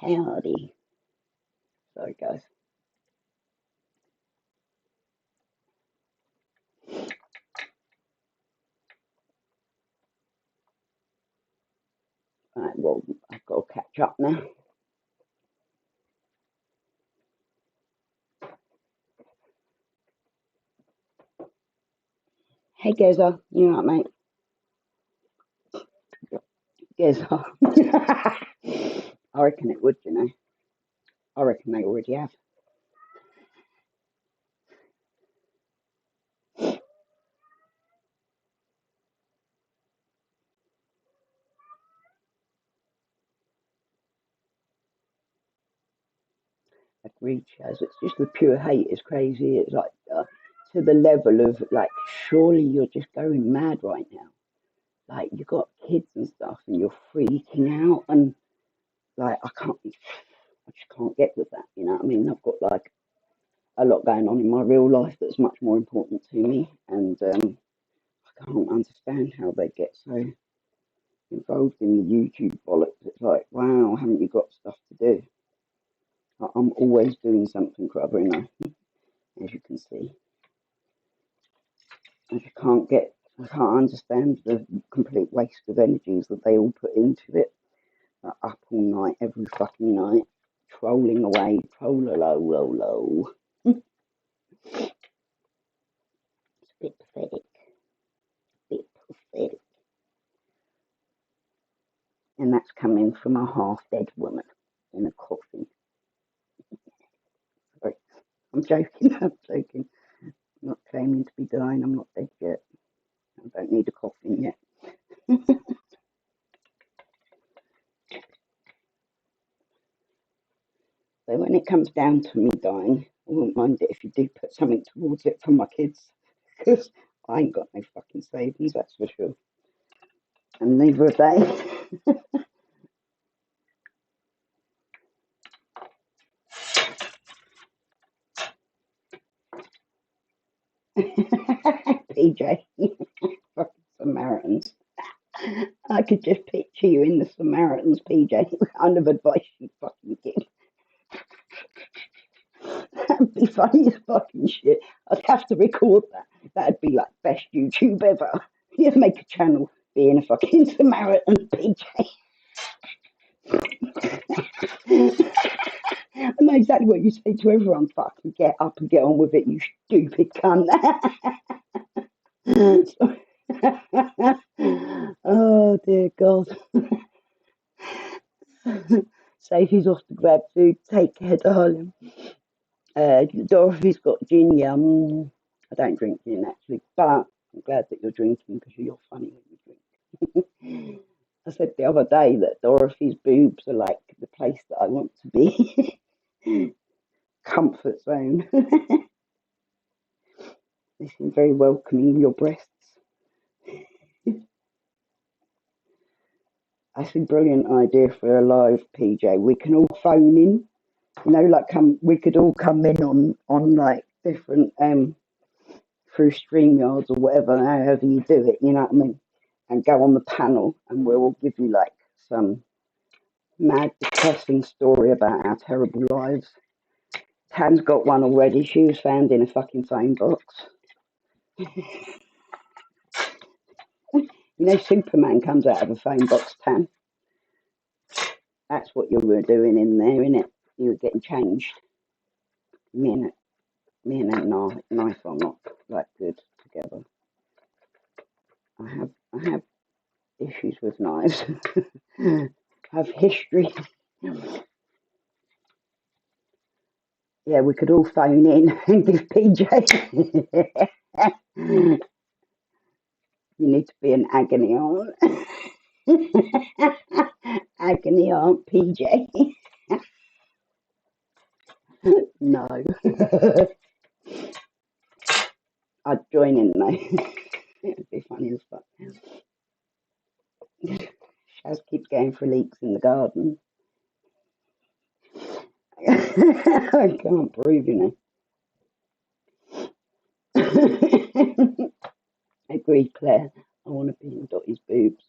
Howdy. Sorry, guys. Right, well, I've got to catch up now. Hey, Geza. You all right, mate? Geza. I reckon it would, you know. I reckon they already have. Agreed, Chaz. It's just the pure hate is crazy. It's like to the level of like, surely you're just going mad right now. Like you got kids and stuff, and you're freaking out, and like I just can't get with that. You know what I mean? I've got like a lot going on in my real life that's much more important to me, and I can't understand how they get so involved in the YouTube bollocks. It's like, wow, haven't you got stuff to do? I'm always doing something or other, you know, as you can see. I can't understand the complete waste of energies that they all put into it. Like, up all night, every fucking night, trolling away, low. It's a bit pathetic. And that's coming from a half-dead woman in a coffin. Sorry, I'm joking. I'm not claiming to be dying. I'm not dead yet. I don't need a coffin yet. So when it comes down to me dying, I won't mind it if you do put something towards it for my kids, because I ain't got no fucking savings, that's for sure. And neither have they. PJ, fucking Samaritans. I could just picture you in the Samaritans, PJ. What kind of advice you fucking give? That'd be funny as fucking shit. I'd have to record that. That'd be like best YouTube ever. You'd make a channel being a fucking Samaritan, PJ. I know exactly what you say to everyone. Fucking get up and get on with it, you stupid cunt. Oh dear God. Sophie's off to grab food. Take care, darling. Dorothy's got gin. Yum. I don't drink gin actually, but I'm glad that you're drinking because you're funny when you drink. I said the other day that Dorothy's boobs are like the place that I want to be. Comfort zone. They seem very welcoming, your breasts. That's a brilliant idea for a live, PJ. We can all phone in, you know, like we could all come in on like different through StreamYards or whatever, however you do it, you know what I mean? And go on the panel and we'll all give you like some mad depressing story about our terrible lives. Tan's got one already. She was found in a fucking phone box. You know, Superman comes out of a phone box, Tan. That's what you were doing in there, innit? You were getting changed. Me and that knife are not that good together. I have issues with knives. I have history. Yeah, we could all phone in and give PJ. You need to be an agony aunt. Agony aunt PJ. No. I'd join in though. It'd be funny as fuck. Shaz keeps going for leaks in the garden. I can't breathe, you know. Agreed, Claire. I want to be in Dottie's boobs.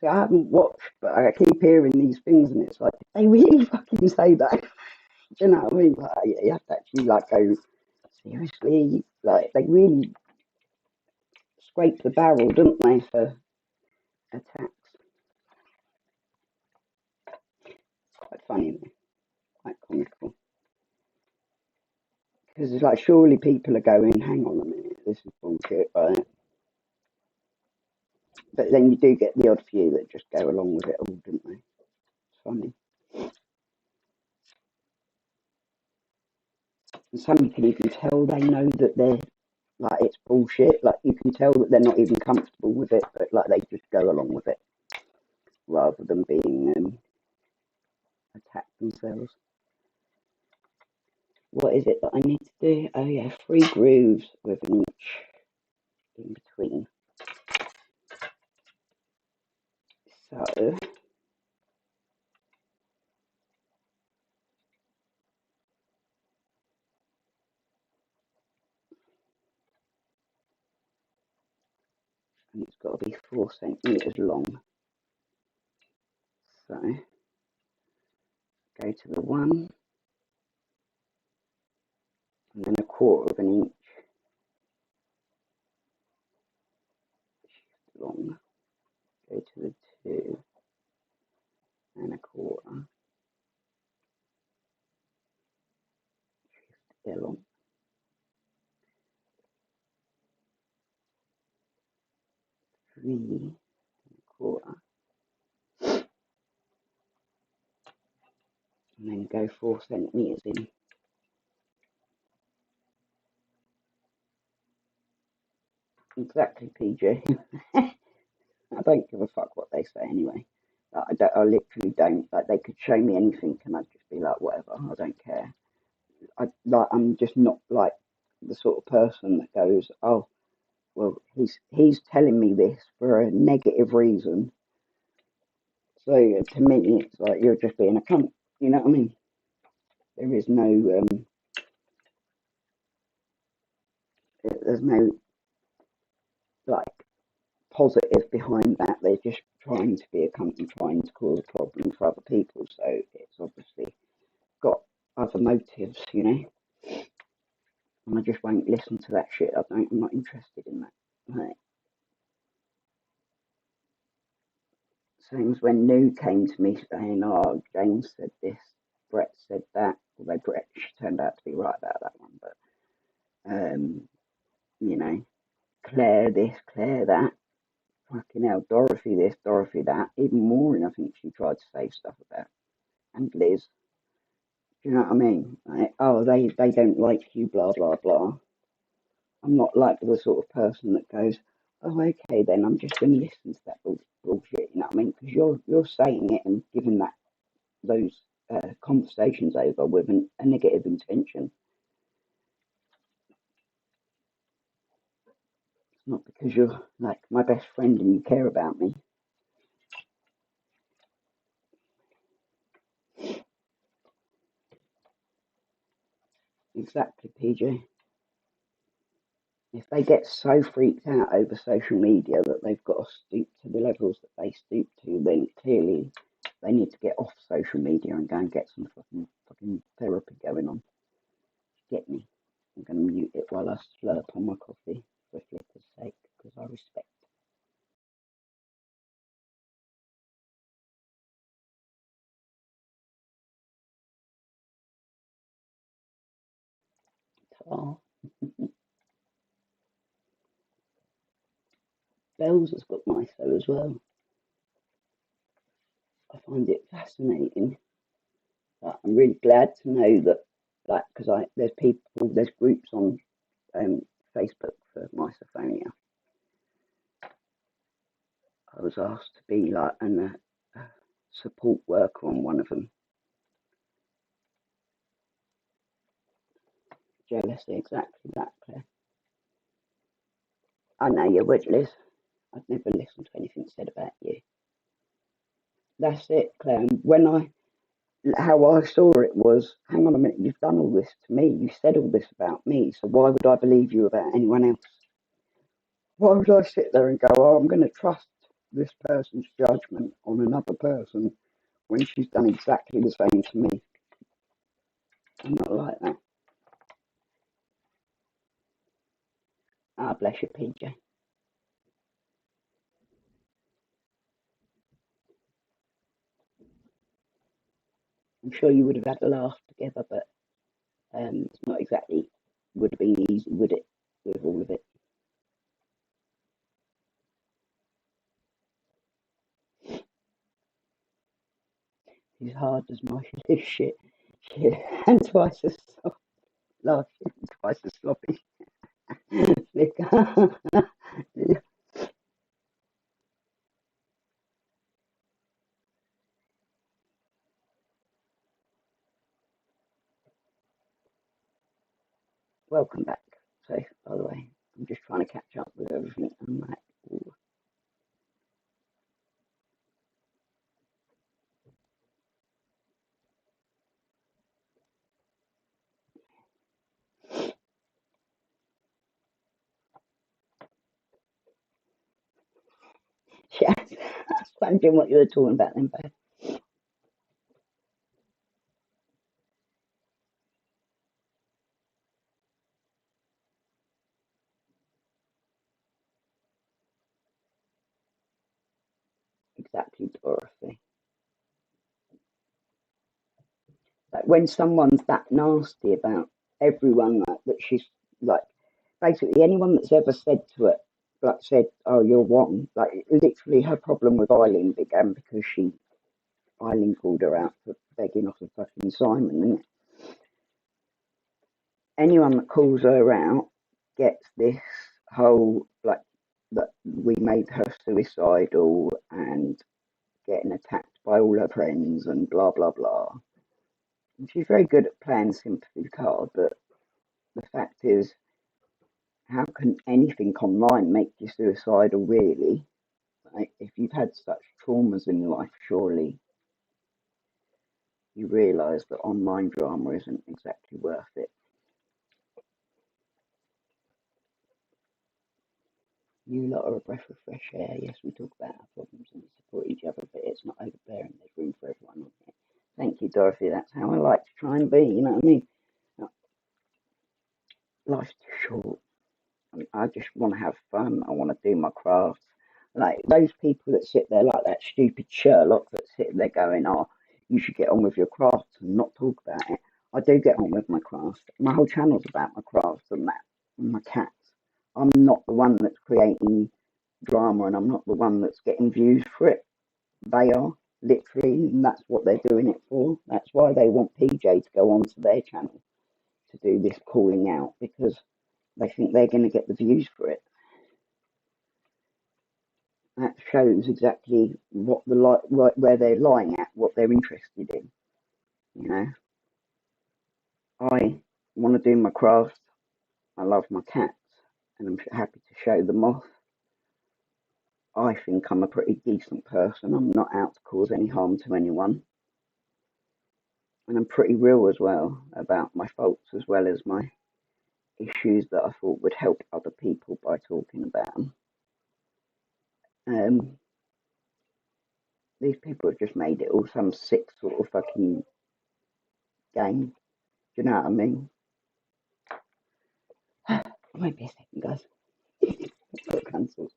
See, I haven't watched, but I keep hearing these things, and it's like, they really fucking say that. Do you know what I mean? Like, you have to actually like go seriously. Like they really scrape the barrel, don't they, for attacks? It's quite funny, quite comical. Because it's like, surely people are going, hang on a minute, this is bullshit, right? But then you do get the odd few that just go along with it all, don't they? It's funny. And some you can even tell they know that they're like it's bullshit. Like you can tell that they're not even comfortable with it, but like they just go along with it rather than being attacked themselves. What is it that I need to do? Oh yeah, 3 grooves with an inch in between. So and it's got to be 4 centimeters long. So go to the 1 and then 1/4 of an inch long. Go to the 2 and 1/4 long. 3 and 1/4 and then go 4 centimeters in. Exactly, PJ. I don't give a fuck what they say anyway. Like, I literally don't. Like they could show me anything, and I'd just be like, whatever. I don't care. I'm just not like the sort of person that goes, oh, well, he's telling me this for a negative reason. So to me, it's like you're just being a cunt. You know what I mean? There is no there's no like positive behind that. They're just trying to be a cunt and trying to cause a problem for other people. So it's obviously got other motives, you know. And I just won't listen to that shit. I'm not interested in that. Like, same as when New came to me saying, "Oh, James said this, Brett said that." Although Brett turned out to be right about that one, but you know, Claire this, Claire that, fucking hell, Dorothy this, Dorothy that. Even Maureen, I think she tried to say stuff about, and Liz. Do you know what I mean? Like, oh, they don't like you, blah blah blah. I'm not like the sort of person that goes, oh, okay, then I'm just going to listen to that bullshit. You know what I mean? Because you're saying it and giving those conversations over with a negative intention. It's not because you're like my best friend and you care about me. Exactly, PJ. If they get so freaked out over social media that they've got to stoop to the levels that they stoop to, then clearly they need to get off social media and go and get some fucking therapy going on. Get me? I'm going to mute it while I slurp on my coffee for flipper's sake, because I respect. Oh, Bells has got MISO as well. I find it fascinating. I'm really glad to know that, like, because there's groups on Facebook for misophonia. I was asked to be like a support worker on one of them. Jealousy, exactly that, Claire. I know you would, Liz. I'd never listen to anything said about you. That's it, Claire. And how I saw it was, hang on a minute, you've done all this to me. You said all this about me. So why would I believe you about anyone else? Why would I sit there and go, oh, I'm going to trust this person's judgment on another person when she's done exactly the same to me. I'm not like that. Ah, bless you, PJ. I'm sure you would have had a laugh together, but it's not exactly would have been easy, would it, with all of it? He's hard as my shit, shit, and twice as soft, last shit, and twice as sloppy. Welcome back. So, by the way, I'm just trying to catch up with everything. I'm like, ooh. Yeah, I was wondering what you were talking about then, babe. Exactly, Dorothy. Like when someone's that nasty about everyone, like that, she's like basically anyone that's ever said to it, like said, "Oh, you're one." Like literally, her problem with Eileen began because Eileen called her out for begging off of fucking Simon. And anyone that calls her out gets this whole like that we made her suicidal and getting attacked by all her friends and blah blah blah. And she's very good at playing sympathy card, but the fact is, how can anything online make you suicidal, really? Like, if you've had such traumas in your life, surely you realise that online drama isn't exactly worth it. You lot are a breath of fresh air. Yes, we talk about our problems and support each other, but it's not overbearing. There's room for everyone on here. Thank you, Dorothy. That's how I like to try and be. You know what I mean? Life's too short. I just want to have fun. I want to do my crafts. Like those people that sit there like that stupid Sherlock that sit there going, "Oh, you should get on with your crafts and not talk about it." I do get on with my crafts. My whole channel's about my crafts and that, and my cats. I'm not the one that's creating drama, and I'm not the one that's getting views for it. They are literally, and that's what they're doing it for. That's why they want PJ to go onto their channel to do this calling out because they think they're going to get the views for it. That shows exactly what where they're lying at, what they're interested in. You know, I want to do my craft. I love my cats, and I'm happy to show them off. I think I'm a pretty decent person. I'm not out to cause any harm to anyone, and I'm pretty real as well about my faults as well as my issues that I thought would help other people by talking about them. These people have just made it all some sick sort of fucking game. Do you know what I mean? Wait a second, guys. Got cancelled.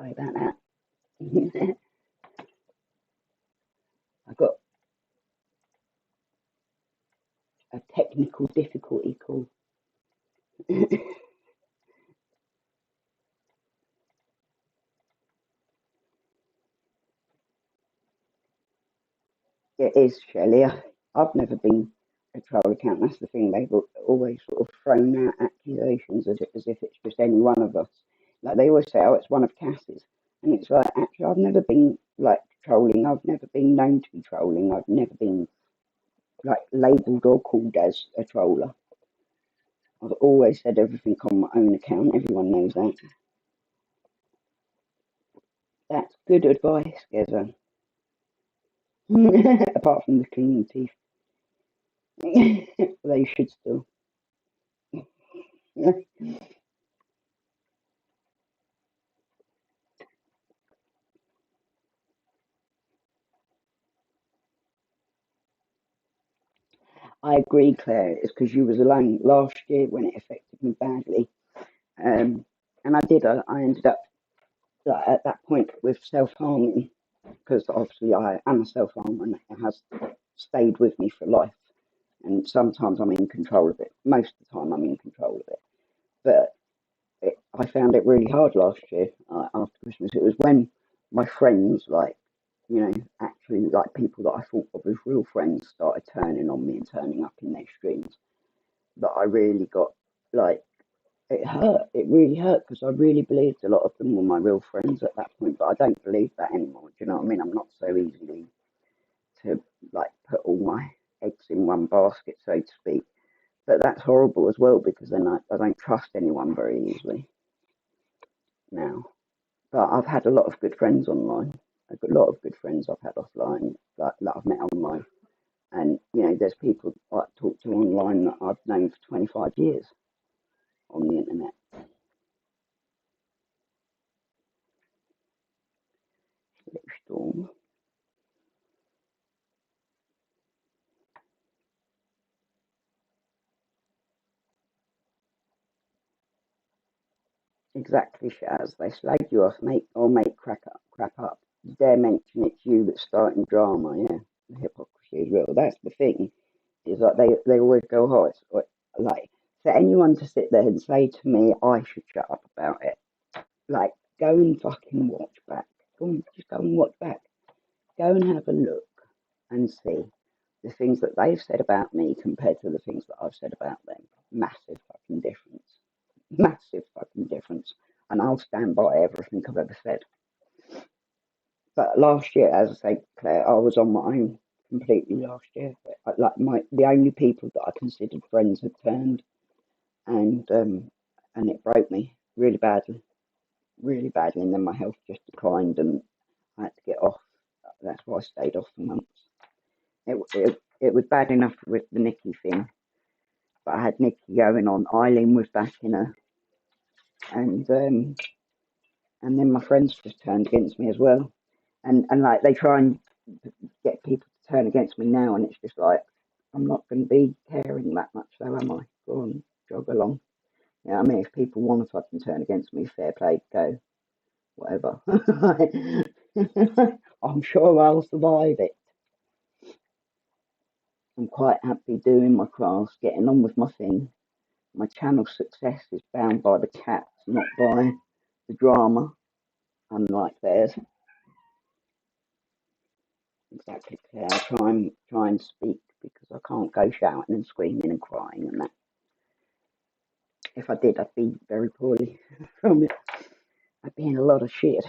Sorry about that. I got a technical difficulty call. It is, Shelley. I've never been a troll account. That's the thing. They've always sort of thrown out accusations as if it's just any one of us. Like they always say, oh, it's one of Cass's. And it's like, actually, I've never been like trolling. I've never been known to be trolling. I've never been like labelled or called as a troller. I've always said everything on my own account. Everyone knows that. That's good advice, Geza. Apart from the cleaning teeth. They should still. I agree, Claire. It's because you was alone last year when it affected me badly. And I did. I ended up like, at that point with self-harming because obviously I am a self-harmer and it has stayed with me for life. And sometimes I'm in control of it. Most of the time I'm in control of it. But I found it really hard last year after Christmas. It was when my friends, like, you know, actually like people that I thought of as real friends started turning on me and turning up in their streams that I really got like it hurt. It really hurt because I really believed a lot of them were my real friends at that point, but I don't believe that anymore. Do you know what I mean? I'm not so easily to like put all my eggs in one basket, so to speak. But that's horrible as well because then I don't trust anyone very easily now. But I've had a lot of good friends online. I've got a lot of good friends I've had offline that I've met online. And, you know, there's people I talk to online that I've known for 25 years on the internet. Storm. Exactly, Shaz. They slag you off, make crap up. You dare mention it's you that's starting drama, yeah. The hypocrisy is real. That's the thing. Is like they always go, oh, it's like for anyone to sit there and say to me, I should shut up about it. Like, go and fucking watch back. Just go and watch back. Go and have a look and see the things that they've said about me compared to the things that I've said about them. Massive fucking difference. Massive fucking difference. And I'll stand by everything I've ever said. But last year, as I say, Claire, I was on my own completely last year. Like the only people that I considered friends had turned, and it broke me really badly, really badly. And then my health just declined, and I had to get off. That's why I stayed off for months. It was bad enough with the Nikki thing, but I had Nikki going on. Eileen was backing her, and then my friends just turned against me as well. And like they try and get people to turn against me now, and it's just like I'm not going to be caring that much, though, am I? Go on, jog along. Yeah, I mean, if people want to fucking turn against me, fair play, go, whatever. I'm sure I'll survive it. I'm quite happy doing my crafts, getting on with my thing. My channel success is bound by the cats, not by the drama, unlike theirs. Exactly, Claire. I try and speak because I can't go shouting and screaming and crying and that. If I did, I'd be very poorly from it. I'd be in a lot of shit.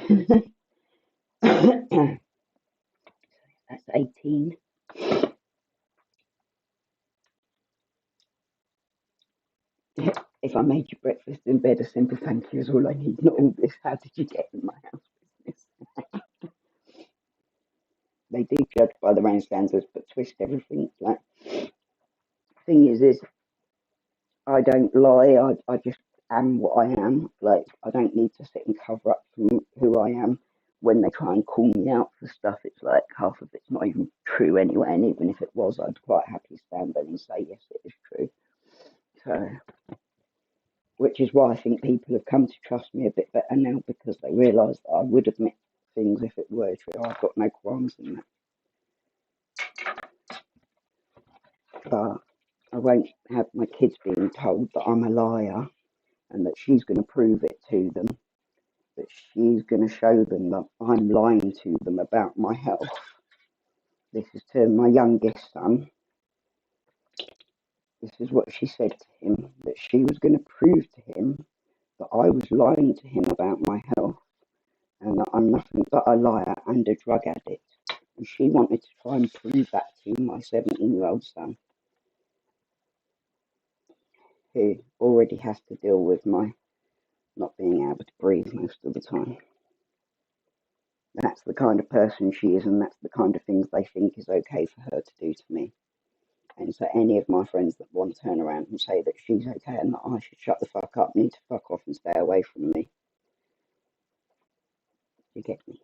That's 18. If I made you breakfast in bed, a simple thank you is all I need. Not all this. How did you get in my house business? They do judge by their own standards, but twist everything. Like, thing is I don't lie. I just am what I am. Like, I don't need to sit and cover up from who I am. When they try and call me out for stuff, it's like half of it's not even true anyway. And even if it was, I'd quite happily stand there and say, yes, it is true. So, which is why I think people have come to trust me a bit better now, because they realise that I would admit things if it were true. I've got no qualms in that. But I won't have my kids being told that I'm a liar and that she's going to prove it to them, that she's going to show them that I'm lying to them about my health. This is to my youngest son. This is what she said to him, that she was going to prove to him that I was lying to him about my health and that I'm nothing but a liar and a drug addict. And she wanted to try and prove that to my 17-year-old son, who already has to deal with my not being able to breathe most of the time. That's the kind of person she is, and that's the kind of things they think is okay for her to do to me. And so any of my friends that want to turn around and say that she's okay and that I should shut the fuck up need to fuck off and stay away from me. You get me?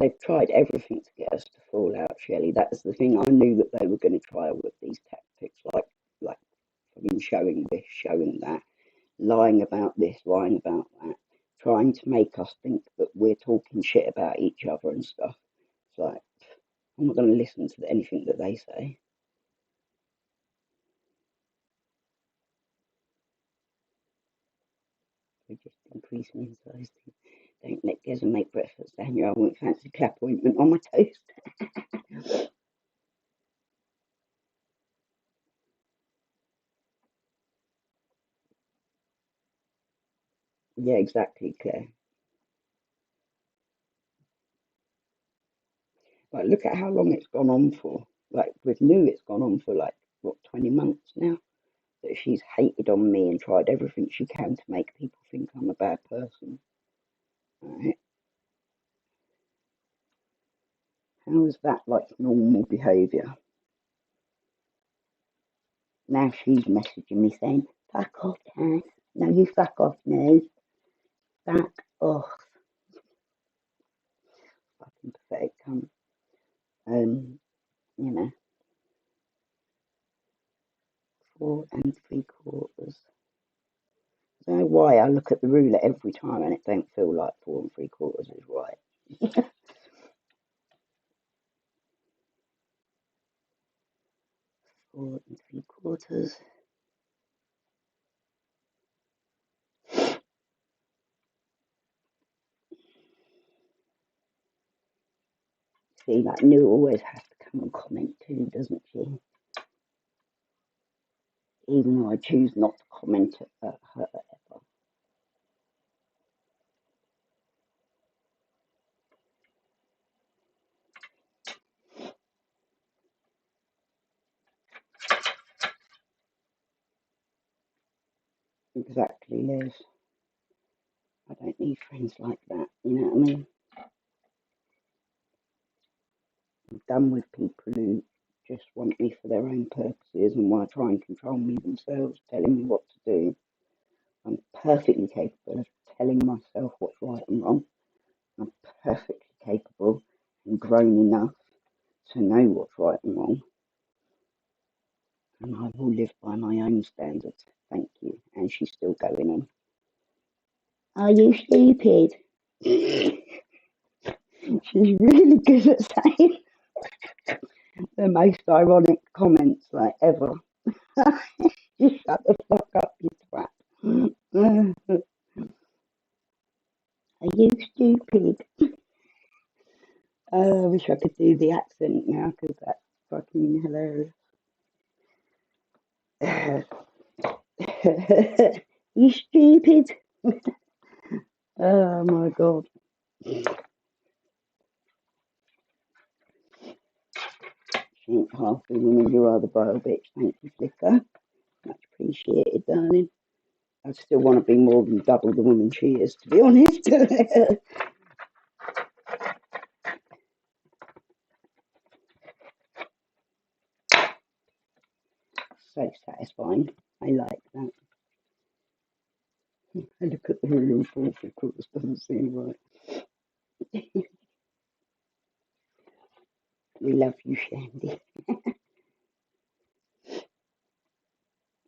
They've tried everything to get us to fall out, Shelley. That's the thing. I knew that they were going to try with these tactics, like showing this, showing that, lying about this, lying about that, trying to make us think that we're talking shit about each other and stuff. It's like, I'm not going to listen to anything that they say. We're just increasing in size. Don't let Geza make breakfast, Daniel. I won't fancy clap ointment on my toast. Yeah, exactly, Claire. Like, look at how long it's gone on for. Like, with Lou, it's gone on for like, what, 20 months now? That she's hated on me and tried everything she can to make people think I'm a bad person. Right? How is that like normal behaviour? Now she's messaging me saying, fuck off, Cass. No, you fuck off now. Fuck off. Fucking pathetic cunt. You know, 4 3/4. I don't know why I look at the ruler every time and it don't feel like 4 3/4 is right. 4 3/4. See, like, New always has to come and comment too, doesn't she? Even though I choose not to comment at her ever. Exactly, Liz. I don't need friends like that, you know what I mean? I'm done with people who just want me for their own purposes and want to try and control me themselves, telling me what to do. I'm perfectly capable of telling myself what's right and wrong. I'm perfectly capable and grown enough to know what's right and wrong. And I will live by my own standards. Thank you. And she's still going on. Are you stupid? She's really good at saying the most ironic comments like ever. Just shut the fuck up, you twat. Are you stupid? I wish I could do the accent now because that's fucking hilarious. You stupid. Oh my god. She ain't half the woman you are, the vile bitch. Thank you, Flicker. Much appreciated, darling. I still want to be more than double the woman she is, to be honest. so satisfying. I like that. I look at the real fourth, of course, doesn't seem right. We love you, Shandy.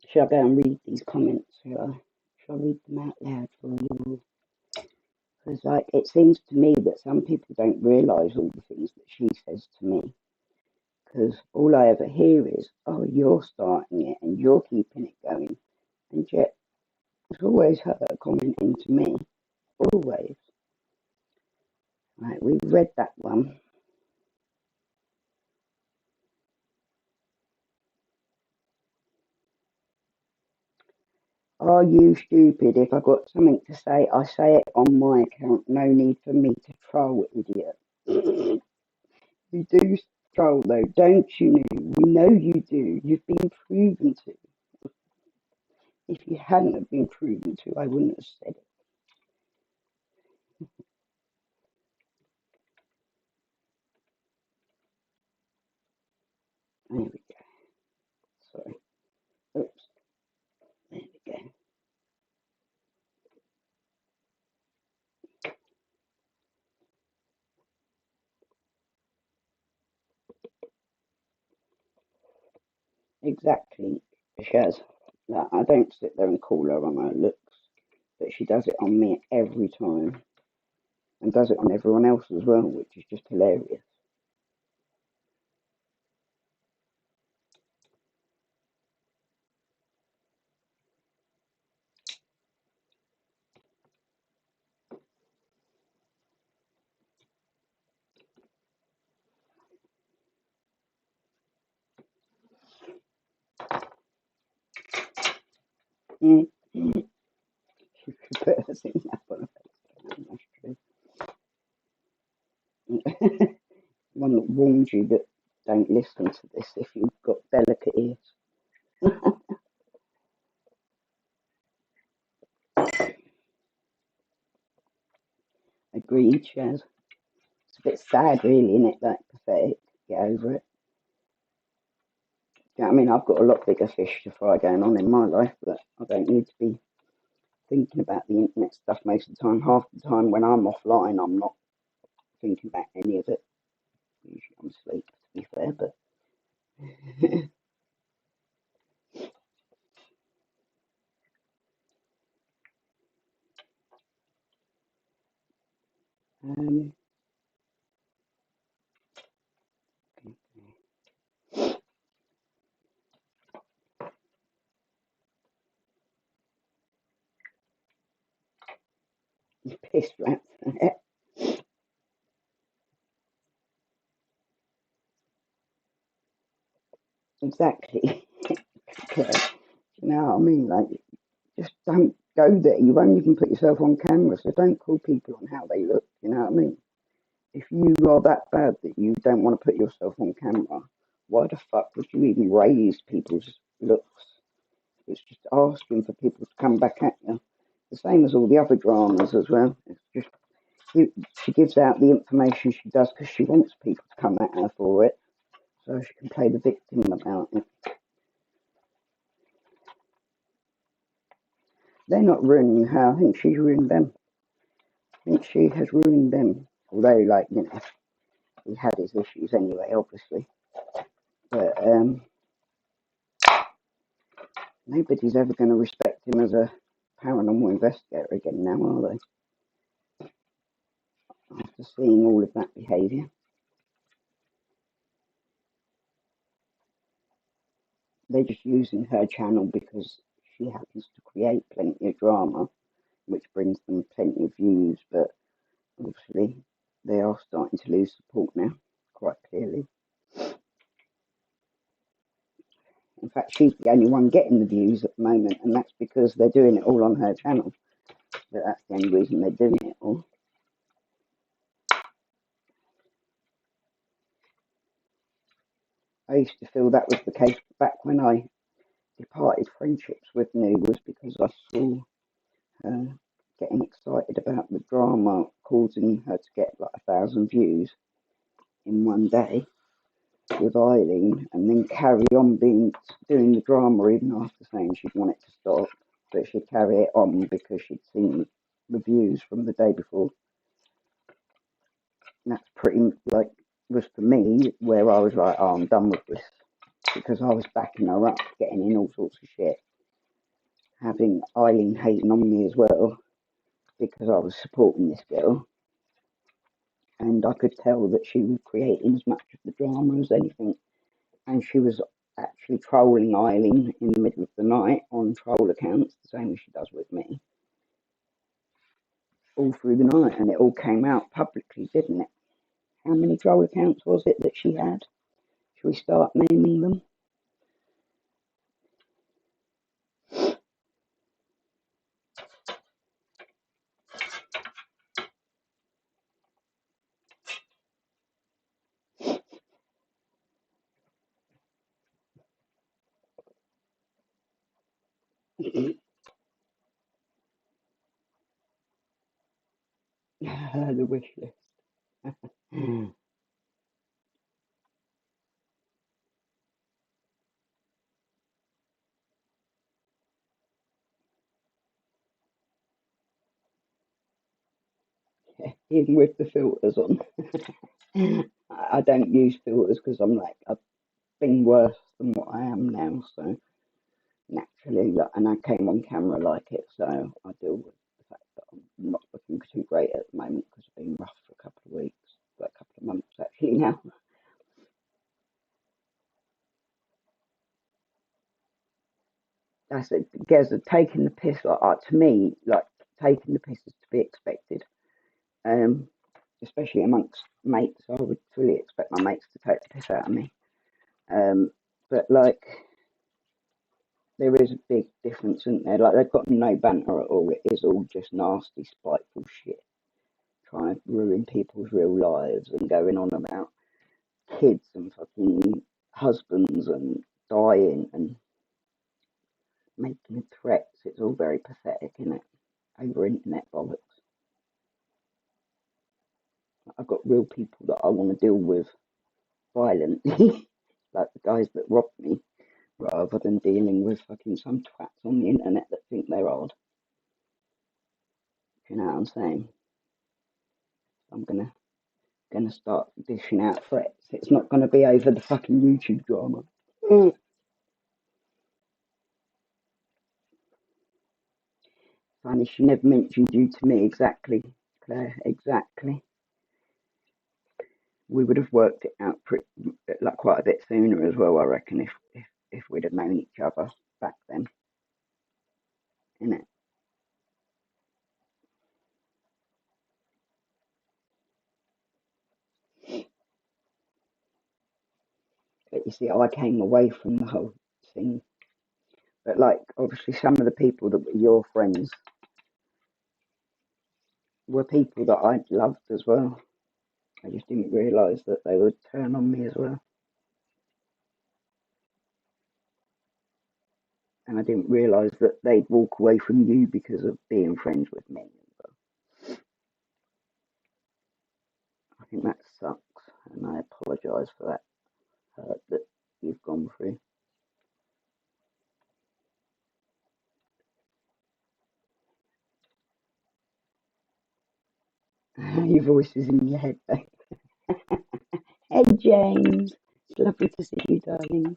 Shall I go and read these comments? Shall I read them out loud for you? Because like, it seems to me that some people don't realise all the things that she says to me. Because all I ever hear is, oh, you're starting it and you're keeping it going. And yet, it's always her commenting to me. Always. Right, we've read that one. Are you stupid? If I got something to say, I say it on my account. No need for me to troll, idiot. You do troll, though, don't you? We know you do. You've been proven to. If you hadn't have been proven to, I wouldn't have said it. There we go. Sorry. Oops. There we go. Exactly, Shaz. Like, I don't sit there and call her on her looks, but she does it on me every time, and does it on everyone else as well, which is just hilarious. Mm. She could put her thing up on her face. That's true. One that warns you that don't listen to this if you've got delicate ears. Agreed, Shaz. It's a bit sad, really, isn't it? Like, pathetic. Get over it. Yeah, I mean, I've got a lot bigger fish to fry going on in my life, but I don't need to be thinking about the internet stuff most of the time. Half the time when I'm offline, I'm not thinking about any of it. Usually I'm asleep, to be fair, but um, piss rats. Exactly. You know what I mean? Like, just don't go there. You won't even put yourself on camera, so don't call people on how they look. You know what I mean? If you are that bad that you don't want to put yourself on camera, why the fuck would you even raise people's looks? It's just asking for people to come back at you. The same as all the other dramas as well. It's just she gives out the information she does because she wants people to come at her for it, so she can play the victim about it. They're not ruining her. I think she's ruined them. I think she has ruined them. Although, like, you know, he had his issues anyway, obviously. But nobody's ever going to respect him as a paranormal investigator again now, are they? After seeing all of that behaviour. They're just using her channel because she happens to create plenty of drama, which brings them plenty of views, but obviously they are starting to lose support now, quite clearly. In fact, she's the only one getting the views at the moment, and that's because they're doing it all on her channel. But that's the only reason they're doing it all. I used to feel that was the case back when I departed friendships with New, was because I saw her getting excited about the drama, causing her to get like 1,000 views in one day. with Eileen and then carry on doing the drama even after saying she'd want it to stop, but she'd carry it on because she'd seen reviews from the day before. And that's pretty like was for me where I was like, oh, I'm done with this, because I was backing her up, getting in all sorts of shit, having Eileen hating on me as well because I was supporting this girl, and I could tell that she was creating as much of the drama as anything. And she was actually trolling Eileen in the middle of the night on troll accounts, the same as she does with me, all through the night, and it all came out publicly, didn't it? How many troll accounts was it that she had? Should we start naming them? The wish list. Even with the filters on. I don't use filters because I'm like, I've been worse than what I am now, so naturally, and I came on camera like it, so I deal with the fact that I'm not looking too great at the moment because I've been rough for a couple of weeks, like a couple of months actually now. That's it. Gez are taking the piss. To me, like taking the piss is to be expected. Especially amongst mates, I would fully expect my mates to take the piss out of me. But like, there is a big difference, isn't there? Like, they've got no banter at all. It is all just nasty, spiteful shit, trying to ruin people's real lives and going on about kids and fucking husbands and dying and making threats. It's all very pathetic, isn't it? Over internet bollocks. I've got real people that I want to deal with violently, like the guys that robbed me, rather than dealing with fucking some twats on the internet that think they're odd. You know what I'm saying? I'm gonna start dishing out threats. It's not gonna be over the fucking YouTube drama. Funny, she never mentioned you to me. Exactly, Claire. Exactly. We would have worked it out like quite a bit sooner as well, I reckon, if we'd have known each other back then. Innit? But you see, I came away from the whole thing. But like, obviously, some of the people that were your friends were people that I'd loved as well. I just didn't realise that they would turn on me as well. And I didn't realise that they'd walk away from you because of being friends with me. I think that sucks, and I apologise for that hurt that you've gone through. Your voice is in your head, though. Hey, James. It's lovely to see you, darling.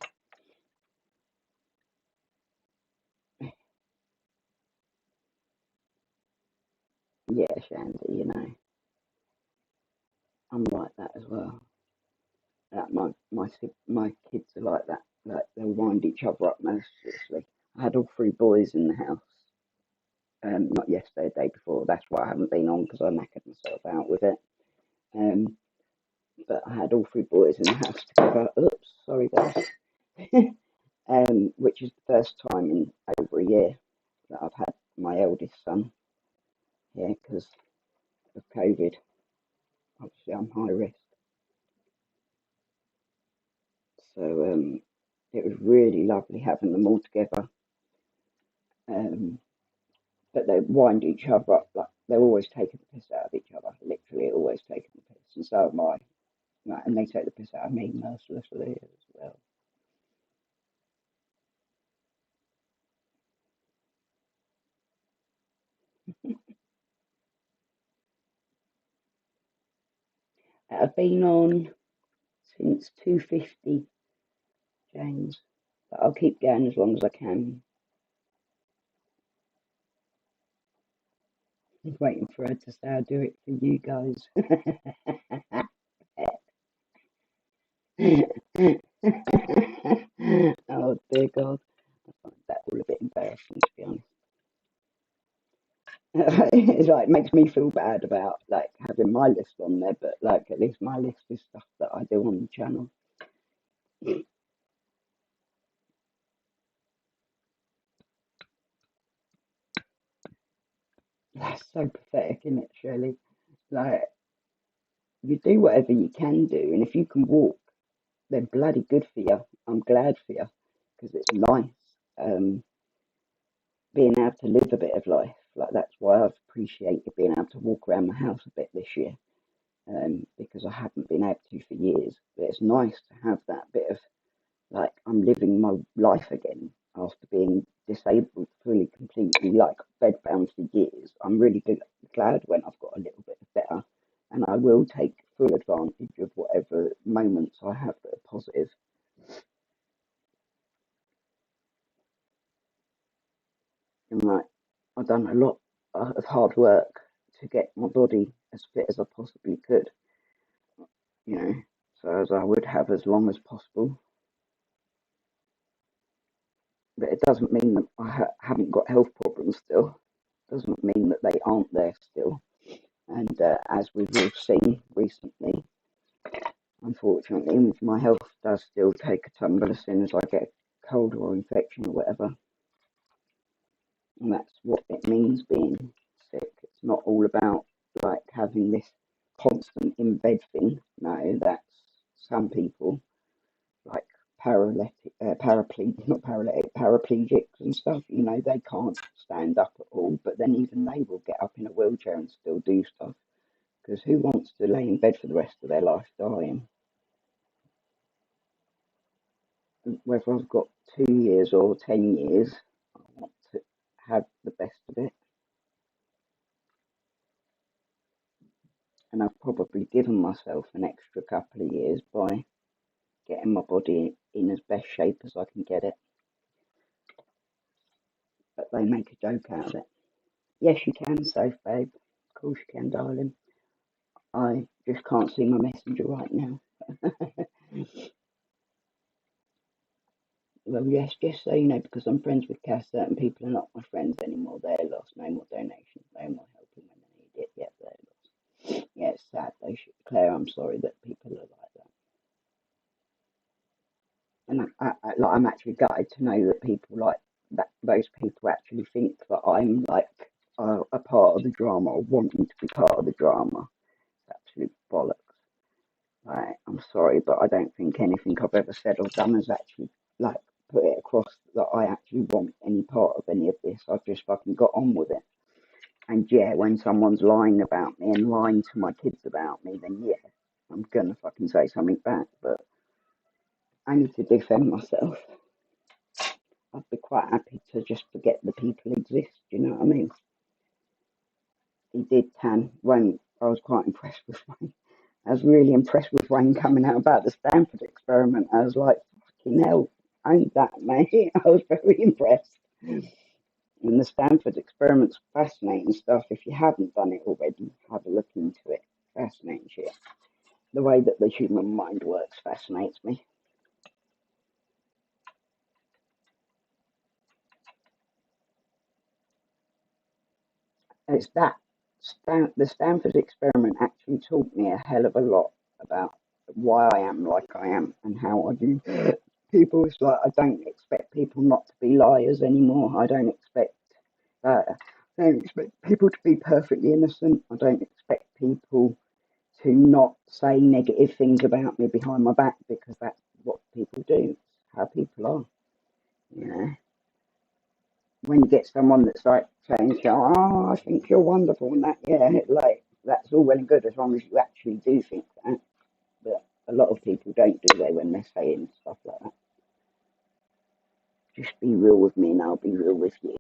Yeah, Shandy, you know, I'm like that as well. My kids are like that. Like, they'll wind each other up mercilessly. I had all three boys in the house. Not yesterday, the day before. That's why I haven't been on, because I knackered myself out with it. But I had all three boys in the house together. Oops, sorry guys. Which is the first time in over a year that I've had my eldest son here because of COVID. Obviously, I'm high risk. So it was really lovely having them all together. But they wind each other up, like they're always taking the piss out of each other, literally always taking the piss, and so am I. Like, and they take the piss out of me mercilessly as well. I've been on since 250, James, but I'll keep going as long as I can. I'm waiting for her to say I'll do it for you guys. Oh dear God, I find that all a bit embarrassing, to be honest. It's like, it makes me feel bad about like having my list on there, but like at least my list is stuff that I do on the channel. That's so pathetic, isn't it, Shirley? Like, you do whatever you can do, and if you can walk, they're bloody good for you. I'm glad for you because it's nice being able to live a bit of life. Like, that's why I've appreciated being able to walk around my house a bit this year, because I haven't been able to for years. But it's nice to have that bit of like I'm living my life again after being disabled fully, completely, like bedbound for years. I'm really glad when I've got a little bit better, and I will take full advantage of whatever moments I have that are positive. And like, I've done a lot of hard work to get my body as fit as I possibly could, you know, so as I would have as long as possible. But it doesn't mean that I haven't got health problems still. It doesn't mean that they aren't there still. And as we've all seen recently, unfortunately, my health does still take a tumble as soon as I get a cold or infection or whatever. And that's what it means being sick. It's not all about like having this constant in bed thing. No, that's some people like paraplegics and stuff. You know, they can't stand up at all, but then even they will get up in a wheelchair and still do stuff. Because who wants to lay in bed for the rest of their life dying? Whether I've got 2 years or 10 years, I want to have the best of it. And I've probably given myself an extra couple of years by getting my body in as best shape as I can get it. But they make a joke out of it. Yes, you can, safe babe. Of course you can, darling. I just can't see my messenger right now. Well, yes, just so you know, because I'm friends with Cass, certain people are not my friends anymore. They're lost. No more donations. No more helping when they need it. Yep, they're lost. Yeah, it's sad. They should. Claire, I'm sorry that people are like that. And like, I'm actually gutted to know that people like that. Those people actually think that I'm like a part of the drama or wanting to be part of the drama. It's absolute bollocks. Like, I'm sorry, but I don't think anything I've ever said or done has actually like put it across that I actually want any part of any of this. I've just fucking got on with it. And yeah, when someone's lying about me and lying to my kids about me, then yeah, I'm gonna fucking say something back. But I need to defend myself. I'd be quite happy to just forget the people exist. You know what I mean? He did tan. Wayne, I was quite impressed with Wayne. I was really impressed with Wayne coming out about the Stanford experiment. I was like, fucking hell, ain't that, mate? I was very impressed. And the Stanford experiment's fascinating stuff. If you haven't done it already, have a look into it. Fascinating shit. The way that the human mind works fascinates me. And it's that the Stanford experiment actually taught me a hell of a lot about why I am like I am and how I do people. It's like I don't expect people not to be liars anymore. Uh, I don't expect people to be perfectly innocent. I don't expect people to not say negative things about me behind my back because that's what people do. It's how people are. You know, when you get someone that's like saying, "Oh, I think you're wonderful," and that, yeah, like that's all well and good as long as you actually do think that. But lot of people don't, do they, when they're saying stuff like that? Just be real with me and I'll be real with you.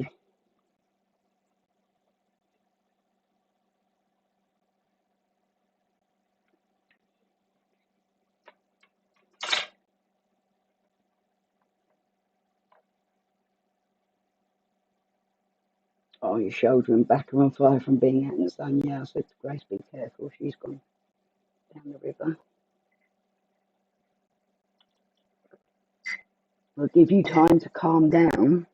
Oh, your shoulder and back are on fire from being out in the sun. Yeah, I said to Grace, be careful. She's gone down the river. I'll give you time to calm down.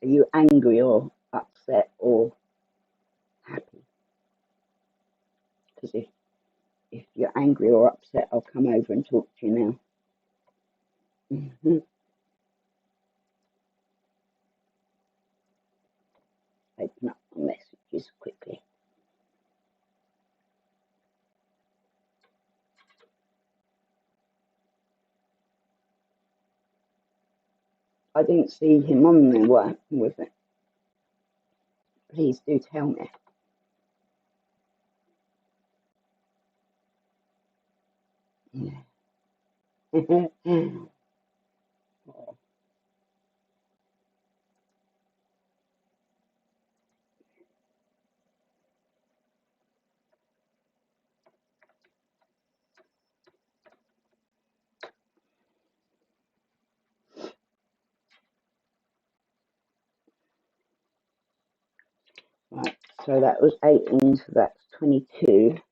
Are you angry or upset or happy? Because if you're angry or upset, I'll come over and talk to you now. Open up my messages quickly. I didn't see him on there. What happened with it? Please do tell me. Yeah. Right, so that was 18, so that's 22. I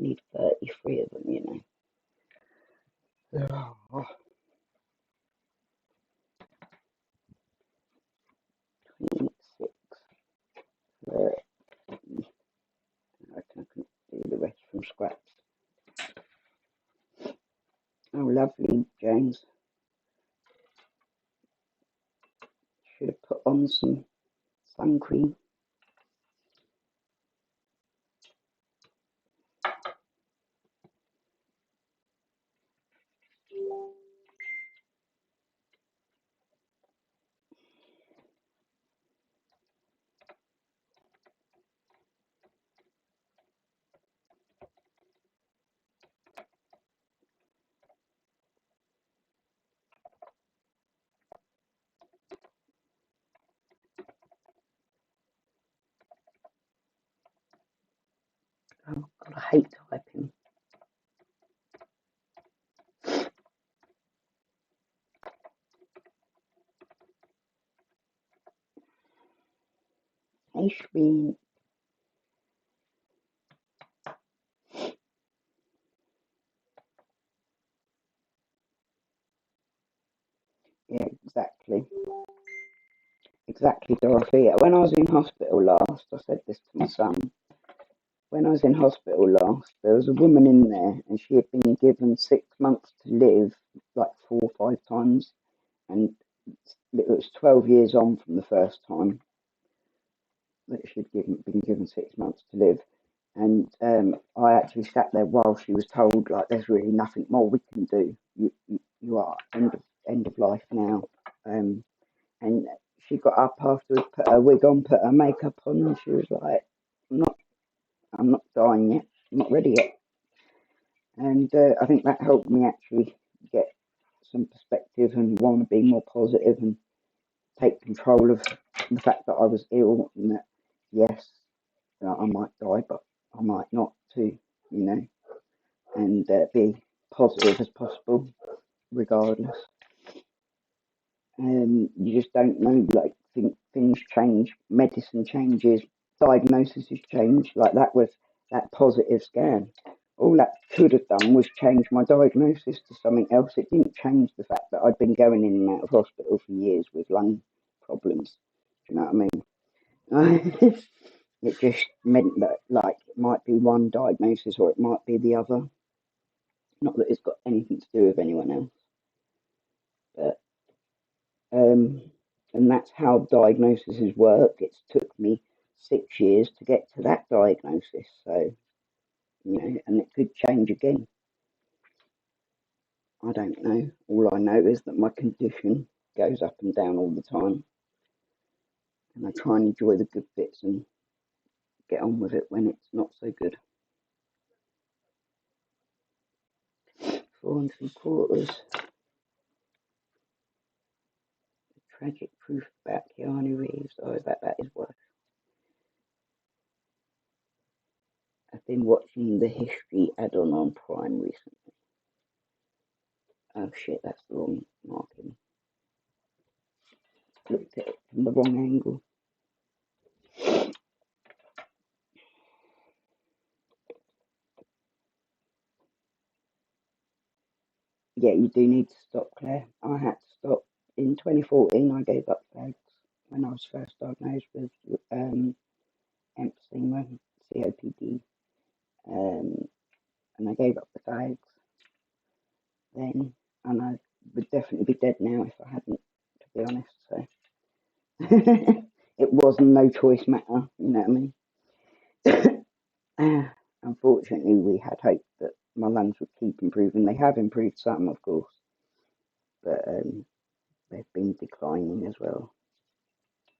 need 33 of them, you know. Oh, 26. I can do the rest from scratch. Oh, lovely, James. Should have put on some sun cream. Oh, God, I hate typing. Hey, Shreen. Yeah, exactly. Exactly, Dorothea. When I was in hospital last, I said this to my son. When I was in hospital last, there was a woman in there and she had been given 6 months to live like 4 or 5 times. And it was 12 years on from the first time that she'd been given 6 months to live. And I actually sat there while she was told, like, there's really nothing more we can do. You are end of life now. And she got up afterwards, put her wig on, put her makeup on, and she was like, I'm not dying yet. I'm not ready yet. And I think that helped me actually get some perspective and want to be more positive and take control of the fact that I was ill and that, yes, I might die, but I might not too, you know, and be positive as possible regardless. You just don't know, like, things change, medicine changes, diagnoses change, like that with that positive scan. All that could have done was change my diagnosis to something else. It didn't change the fact that I'd been going in and out of hospital for years with lung problems. Do you know what I mean? It just meant that, like, it might be one diagnosis or it might be the other. Not that it's got anything to do with anyone else, but and that's how diagnoses work. It's took me 6 years to get to that diagnosis, so, you know, and it could change again. I don't know. All I know is that my condition goes up and down all the time, and I try and enjoy the good bits and get on with it when it's not so good. 4 3/4. Tragic proof about Keanu Reeves. Oh, that is worse. I've been watching the History add-on on Prime recently. Oh shit, that's the wrong marking. Looked at it from the wrong angle. Yeah, you do need to stop, Claire. I had to stop. In 2014, I gave up fags when I was first diagnosed with emphysema, COPD, and I gave up the fags then, and I would definitely be dead now if I hadn't, to be honest. So it was no choice matter, you know what I mean? Unfortunately, we had hope that my lungs would keep improving. They have improved some, of course, but they've been declining as well,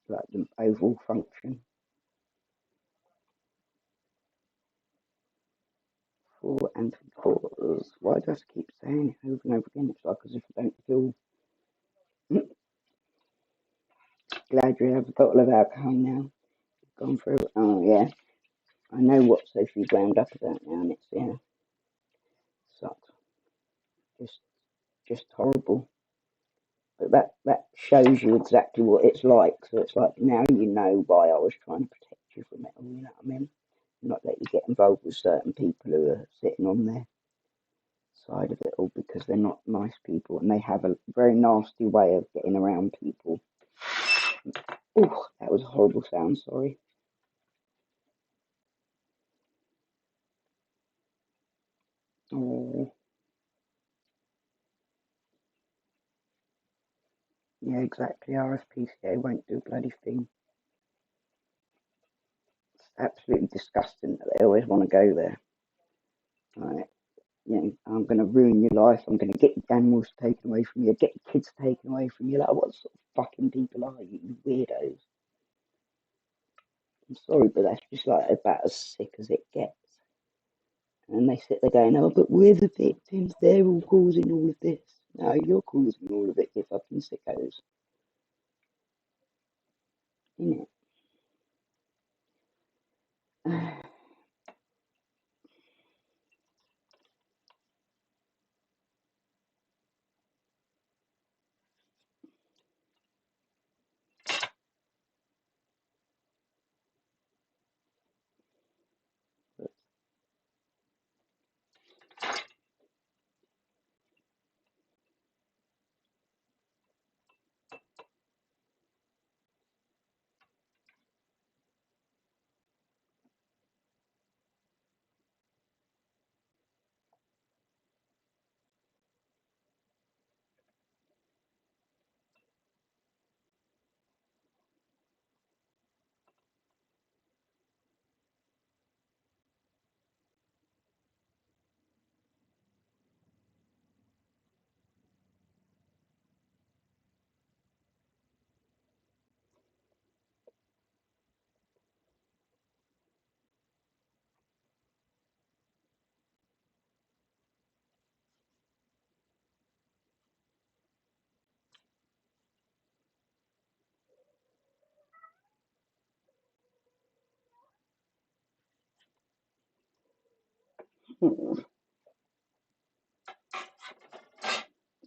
like the overall function. 4 3/4. Why do I have to keep saying it over and over again? It's like as if I don't feel. Glad you have a bottle of alcohol now. Gone through. Oh yeah, I know what Sophie wound up about now, and it's sucks. Just horrible. But that shows you exactly what it's like. So it's like now you know why I was trying to protect you from it all. You know what I mean? Not let you get involved with certain people who are sitting on their side of it all because they're not nice people and they have a very nasty way of getting around people. Oh, that was a horrible sound. Sorry. Oh, yeah, exactly. RSPCA won't do a bloody thing. It's absolutely disgusting that they always want to go there. Right. You know, I'm going to ruin your life. I'm going to get your animals taken away from you, get your kids taken away from you. Like, what sort of fucking people are you, you weirdos? I'm sorry, but that's just like about as sick as it gets. And they sit there going, oh, but we're the victims. They're all causing all of this. No, you're causing all of it, you fucking sickos. Isn't it?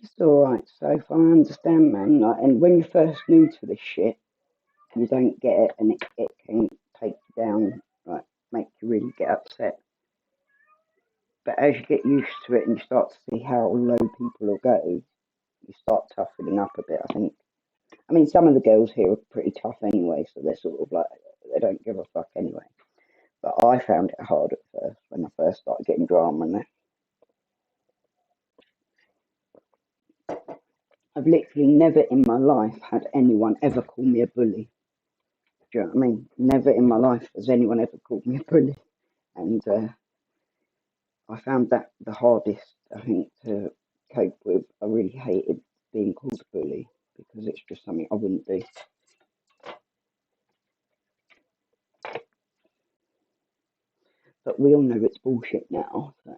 It's alright, so if I understand, man, like, and when you're first new to this shit, you don't get it, and it can take you down, like, make you really get upset. But as you get used to it and you start to see how low people will go, you start toughening up a bit, I think. I mean, some of the girls here are pretty tough anyway, so they're sort of like, they don't give a fuck anyway. But I found it hard at first when I first started getting drama and that. I've literally never in my life had anyone ever call me a bully. Do you know what I mean? Never in my life has anyone ever called me a bully. And I found that the hardest, I think, to cope with. I really hated being called a bully because it's just something I wouldn't do. But we all know it's bullshit now. So.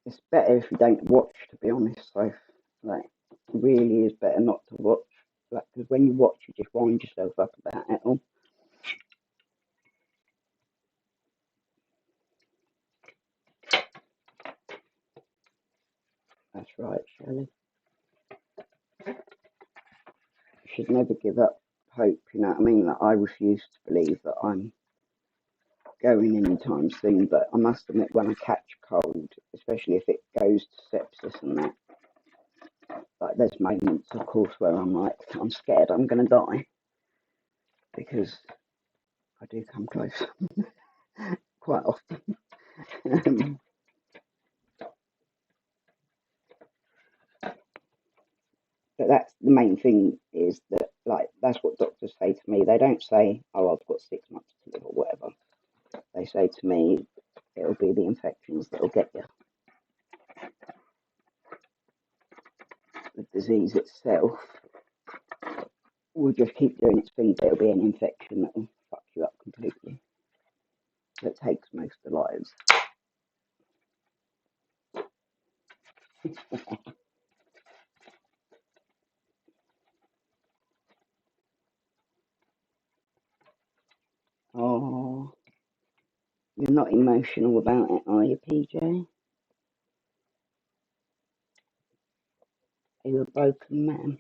it's better if you don't watch, to be honest. So, like, it really is better not to watch. Like, because when you watch, you just wind yourself up about it all. That's right, Shelley. You should never give up hope, you know what I mean? Like, I refuse to believe that I'm going anytime soon, but I must admit, when I catch cold, especially if it goes to sepsis and that, like, there's moments, of course, where I'm like, I'm scared I'm going to die, because I do come close quite often. But that's the main thing, is that, like, that's what doctors say to me. They don't say, oh, I've got 6 months to live or whatever. They say to me, it'll be the infections that'll get you. The disease itself will just keep doing its thing, but it'll be an infection that will fuck you up completely. That takes most of lives. Oh, you're not emotional about it, are you, PJ? Are you a broken man?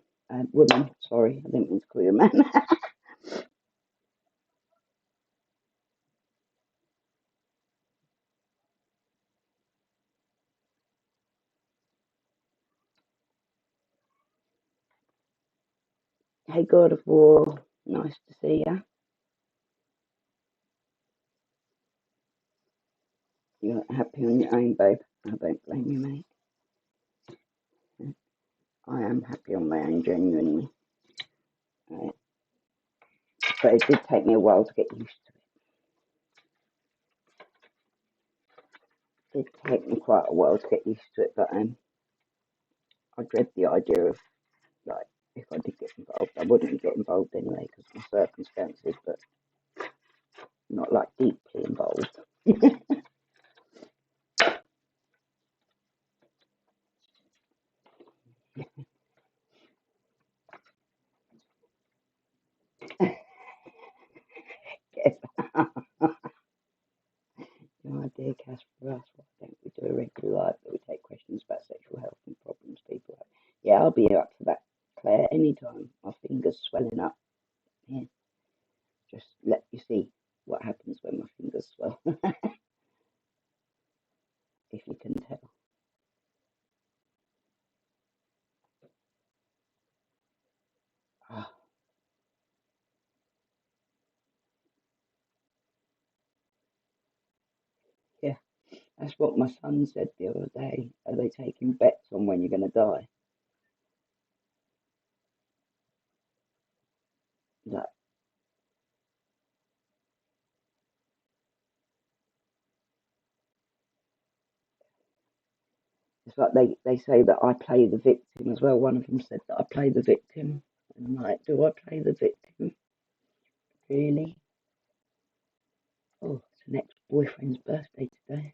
Woman, sorry, I didn't mean to call you a man. Hey, God of War, nice to see ya. You're happy on your own, babe. I don't blame you, mate. I am happy on my own, genuinely. But it did take me a while to get used to it. It did take me quite a while to get used to it, but I dread the idea of, like, if I did get involved, I wouldn't get involved anyway because of my circumstances, but not like deeply involved. My dear Castor, why don't we do a regular live where we take questions about sexual health and problems people have? Yeah, I'll be up for that, Claire, anytime. My finger's swelling up. Yeah, just let you see what happens when my fingers swell, if you can tell. Oh, yeah, that's what my son said the other day. Are they taking bets on when you're going to die? Like, it's like they say that I play the victim as well. One of them said that I play the victim. And I'm like, do I play the victim? Really? Oh, it's an ex-boyfriend's birthday today.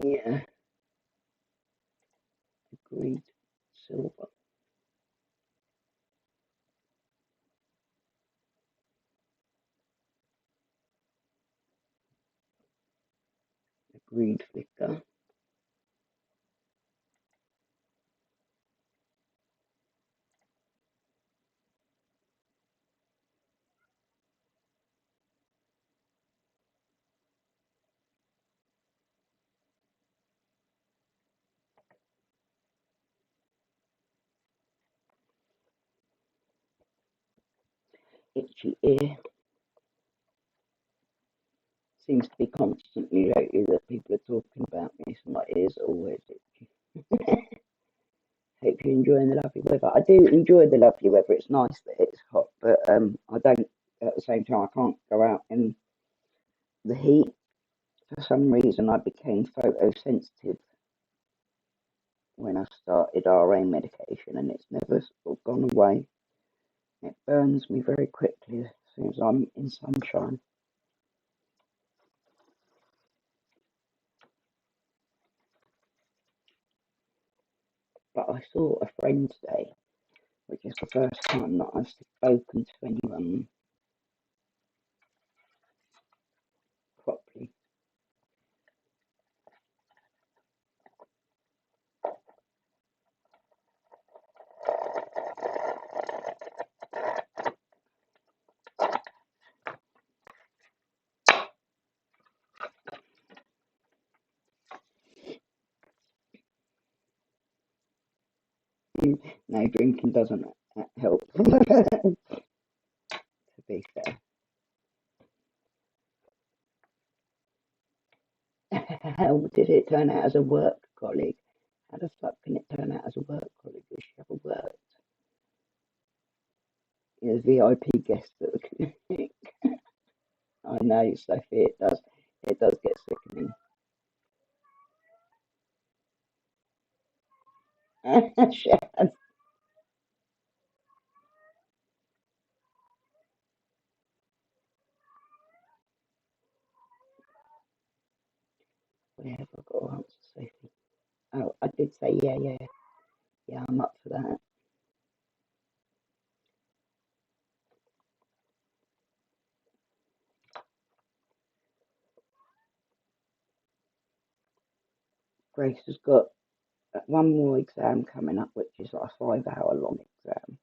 Yeah, agreed. Silver, agreed, flicker. Itchy ear. Seems to be constantly lately that people are talking about me, so my ears are always itchy. Hope you're enjoying the lovely weather. I do enjoy the lovely weather. It's nice that it's hot, but I don't. At the same time, I can't go out in the heat. For some reason, I became photosensitive when I started RA medication, and it's never sort of gone away. It burns me very quickly as soon as I'm in sunshine. but I saw a friend today, which is the first time that I've spoken to anyone properly. No, drinking doesn't help, to be fair. How did it turn out as a work colleague? How the fuck can it turn out as a work colleague if she ever worked? There's VIP guests at the clinic. I know, Sophie, it does. It does get sickening. Shan, where have I got to answer, Sophie? Oh, I did say yeah, I'm up for that. Grace has got one more exam coming up, which is like a 5 hour long exam.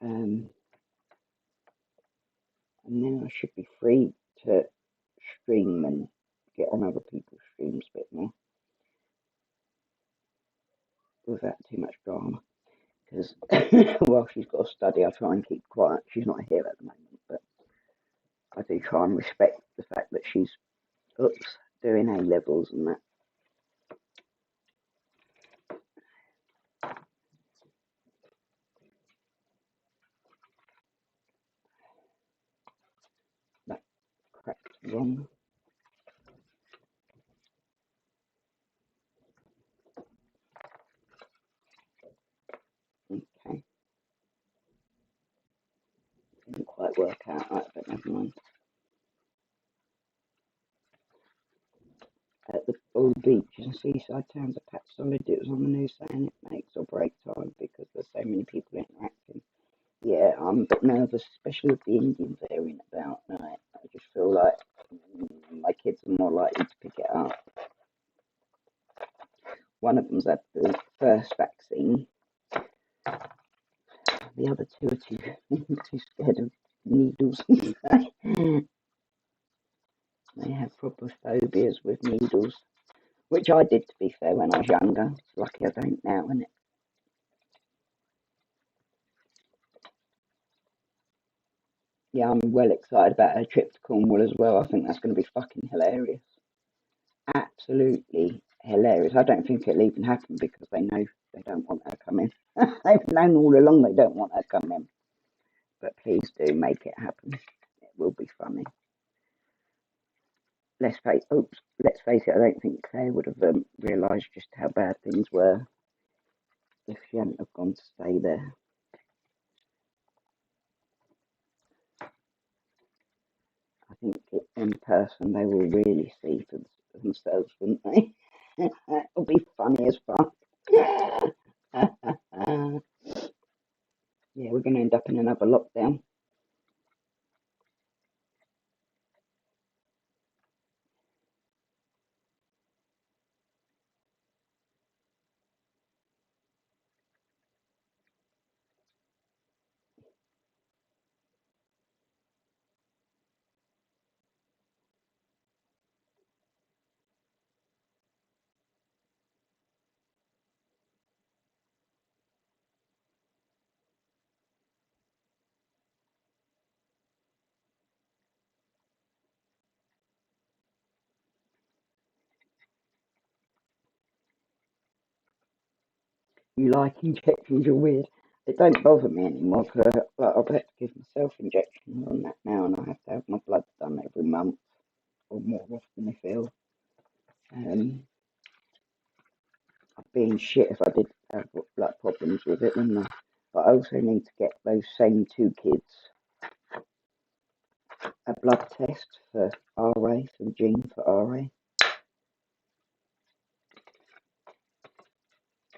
And then I should be free to stream and get on other people's streams a bit more without too much drama. Because while she's got to study, I try and keep quiet. She's not here at the moment, but I do try and respect the fact that she's doing A levels and that. That cracked wrong. Okay. Didn't quite work out right, but never mind. At the Bull Beach and seaside towns of packed solid, it was on the news saying it makes or break time because there's so many people interacting. Yeah, I'm a bit nervous, especially with the Indian variant about now. I just feel like my kids are more likely to pick it up. One of them's had the first vaccine. The other two are too scared of needles. They have proper phobias with needles, which I did, to be fair, when I was younger. It's lucky I don't now, isn't it? Yeah, I'm well excited about her trip to Cornwall as well. I think that's going to be fucking hilarious. Absolutely hilarious. I don't think it'll even happen because they know they don't want her coming. They've known all along they don't want her coming. But please do make it happen. It will be funny. Let's face it, I don't think Claire would have realised just how bad things were if she hadn't have gone to stay there. I think in person they will really see for themselves, wouldn't they? It'll be funny as fuck. Yeah, we're going to end up in another lockdown. You like injections, you're weird. It don't bother me anymore. Like, I've had to give myself injections on that now, and I have to have my blood done every month or more often if ill. I'd be in shit if I did have blood problems with it, wouldn't I? But I also need to get those same two kids a blood test for RA, for the gene for RA.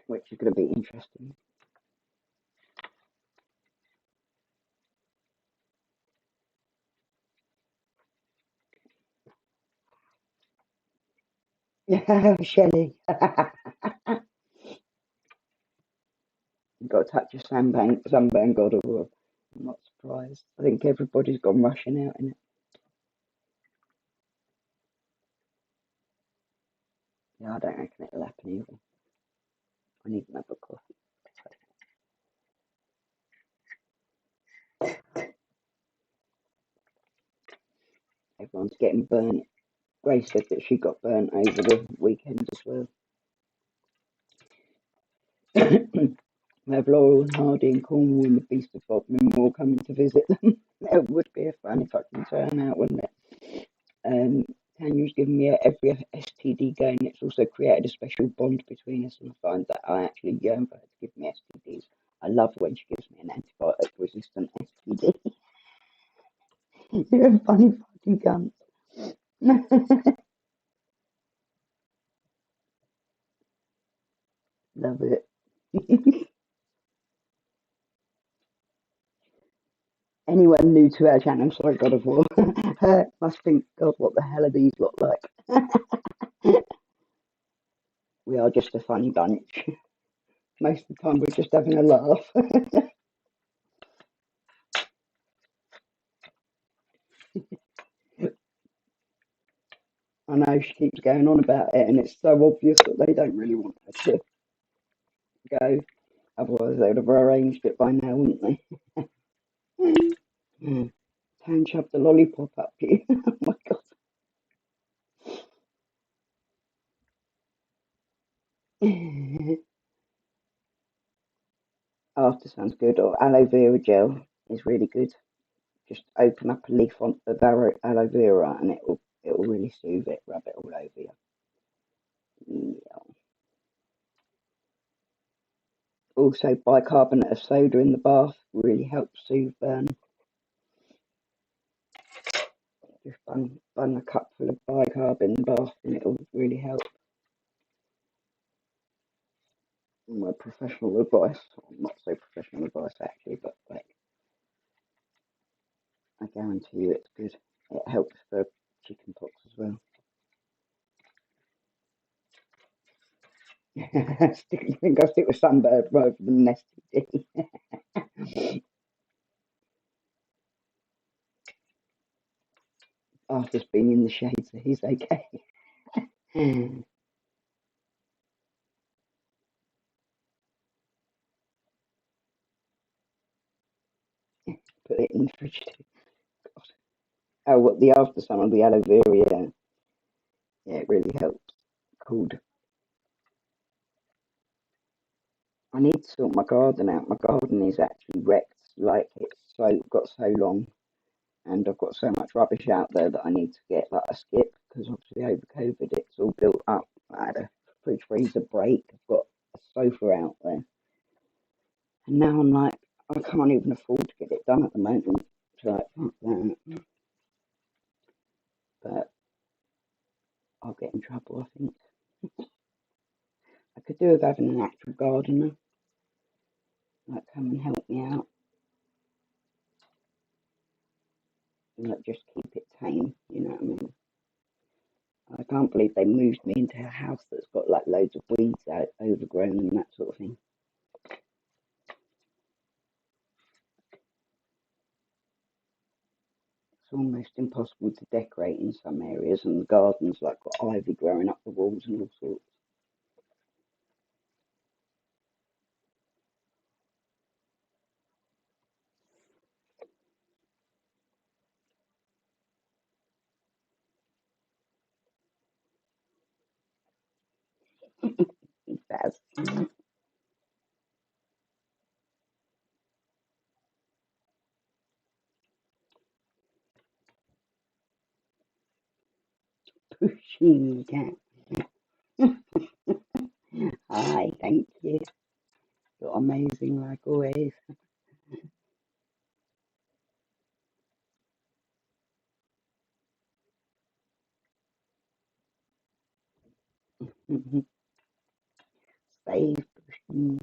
which is going to be interesting. Shelley. You've got a touch of sunburn, God of War. I'm not surprised. I think everybody's gone rushing out in it. Yeah, I don't reckon it'll happen either. I need another coffee. Everyone's getting burnt. Grace said that she got burnt over the weekend as well. We have Laurel and Hardy in Cornwall and the Beast of Bodmin all coming to visit them. It would be a fun fucking turnout, wouldn't it? Tanya's given me every STD going. It's also created a special bond between us, and I find that I actually yearn for her to give me STDs. I love when she gives me an antibiotic resistant STD. You're a funny fucking cunt. Love it. Anyone new to our channel, sorry, God of War, must think, God, what the hell are these look like? We are just a funny bunch. Most of the time, we're just having a laugh. I know she keeps going on about it, and it's so obvious that they don't really want her to go. Otherwise, they would have arranged it by now, wouldn't they? Tan shoved the lollipop up you. Oh my God. After sounds good, or aloe vera gel is really good. Just open up a leaf of aloe vera, and it'll really soothe it. Rub it all over you. Yeah. Also, bicarbonate of soda in the bath really helps soothe burn. Just bung a cupful of bicarb in the bath, and it'll really help. My professional advice, not so professional advice actually, but like I guarantee you it's good. It helps for chicken pox as well. I think I'll stick with sunbird rather than STD. Arthur's been in the shade, so he's okay. Put it in the fridge too. God. Oh, what the after sun of the aloe vera? Yeah, yeah, it really helps. Called. I need to sort my garden out. My garden is actually wrecked. Like it's got so long, and I've got so much rubbish out there that I need to get like a skip because obviously over COVID it's all built up. I had a fridge freezer break. I've got a sofa out there, and now I'm like, I can't even afford to get it done at the moment. So like, fuck that. But I'll get in trouble, I think. I could do with having an actual gardener, like come and help me out, and like just keep it tame. You know what I mean? I can't believe they moved me into a house that's got like loads of weeds out, overgrown and that sort of thing. It's almost impossible to decorate in some areas, and the garden's like got ivy growing up the walls and all sorts. That's pushing cat. Hi, thank you. You're amazing like always. Save Mm.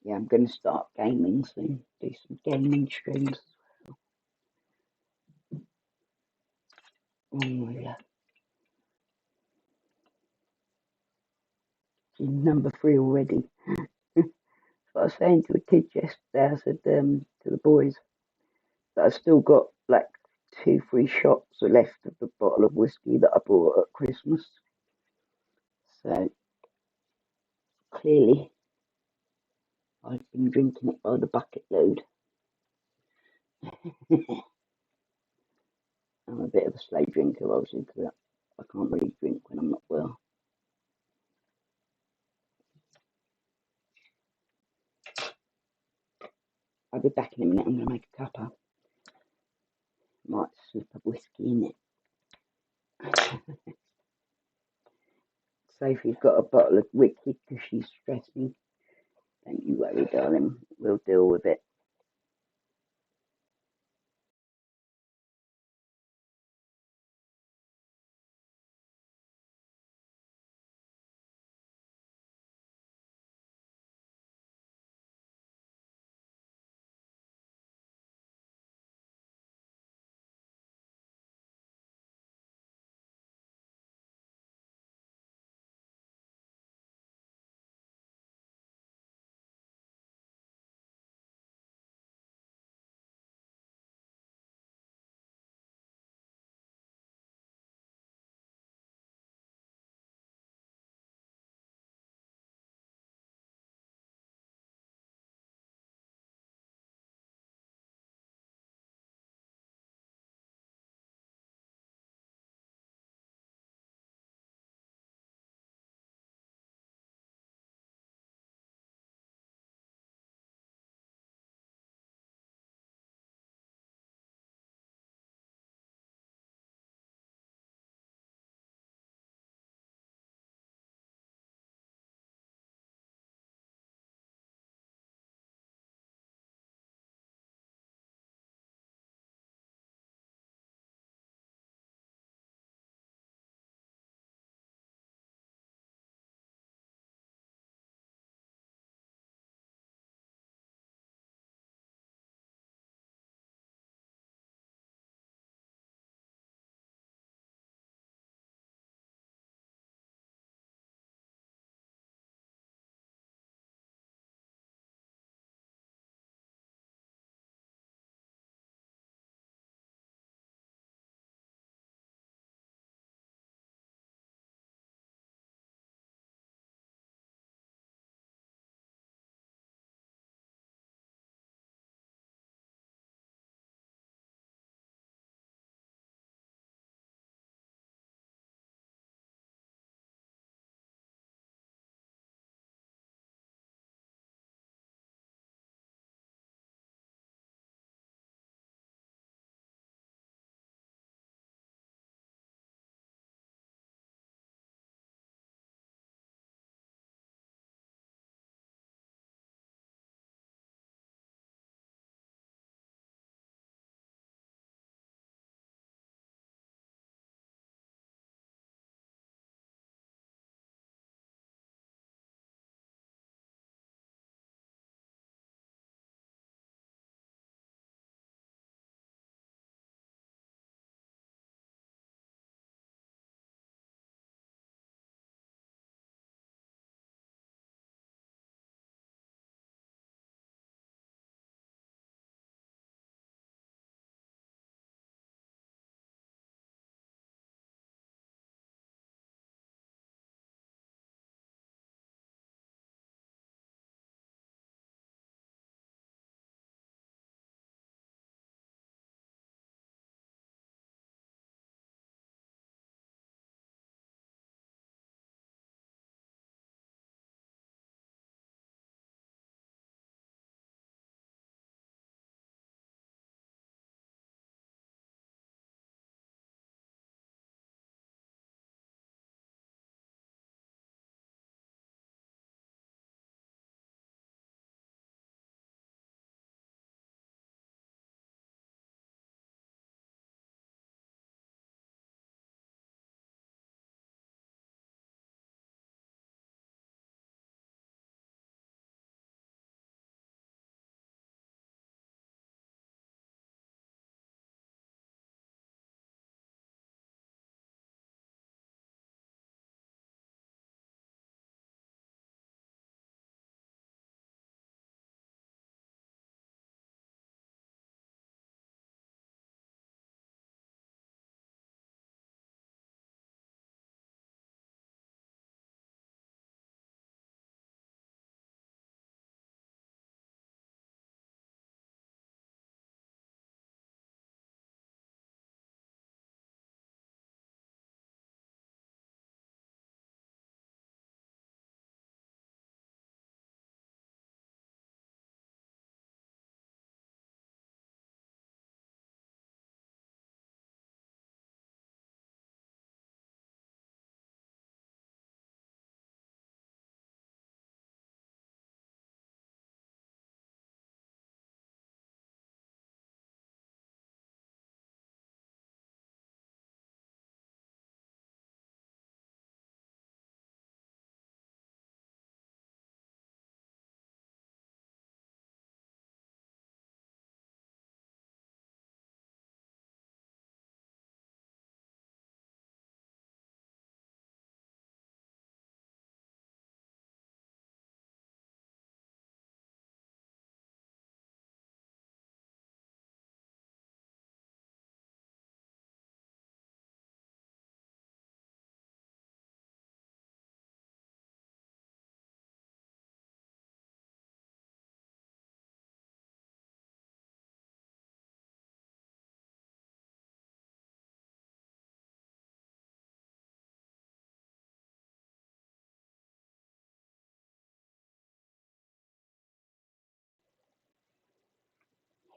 Yeah, I'm going to start gaming soon. Do some gaming streams. Oh yeah, number 3 already. I was saying to the kids yesterday, I said to the boys that I've still got like 2, 3 shots left of the bottle of whiskey that I bought at Christmas. So clearly, I've been drinking it by the bucket load. I'm a bit of a slow drinker, obviously, because I can't really drink when I'm not well. I'll be back in a minute. I'm going to make a cuppa. Might slip a whiskey in it. Sophie's got a bottle of whiskey because she's stressing. Don't you worry, darling. We'll deal with it.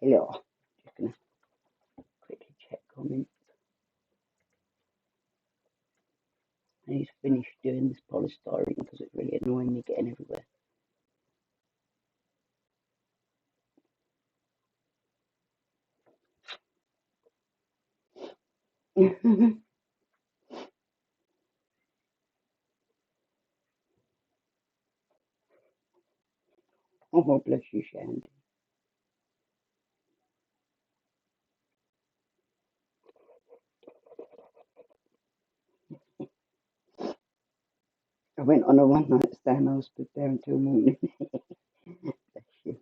Hello. Just gonna quickly check comments. I need to finish doing this polystyrene because it's really annoying me getting everywhere. Oh, bless you, Shandy. I went on a one night stand. I was stood there until morning. Bless you.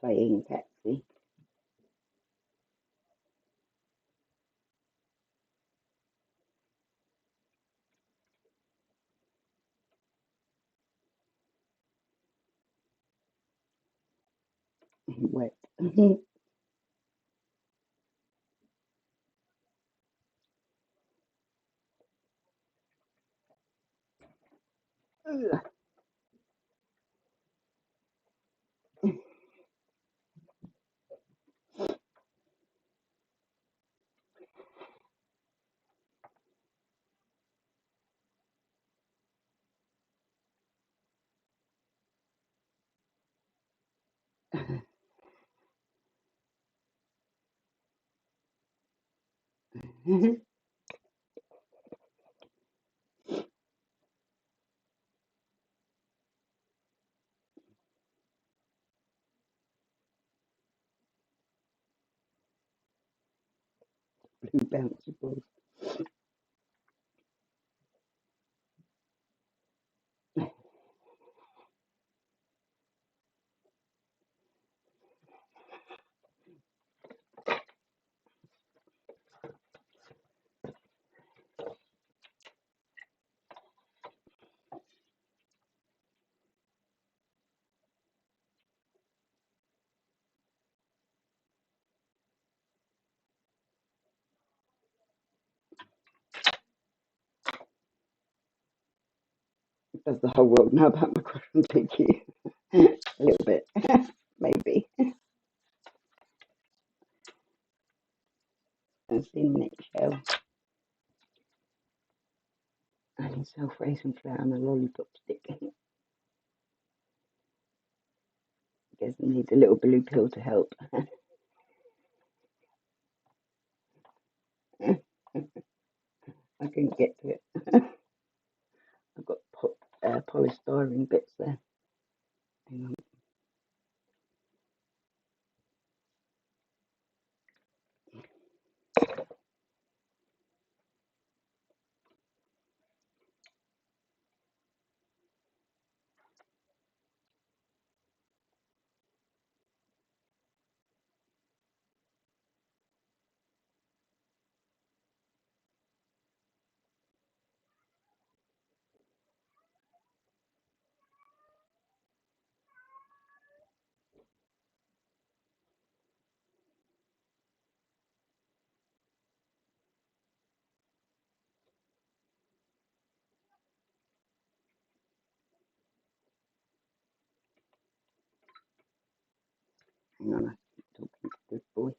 Playing Pepsi. Wet. Blue bouncy balls. Does the whole world know about my crush on PQ? A little bit, maybe. I've seen Nick Shell and his self-raising flour and a lollipop stick. Guess he needs a little blue pill to help. I couldn't get to it. I've got polystyrene bits there. Hang on. Hang on, I keep talking to good boy.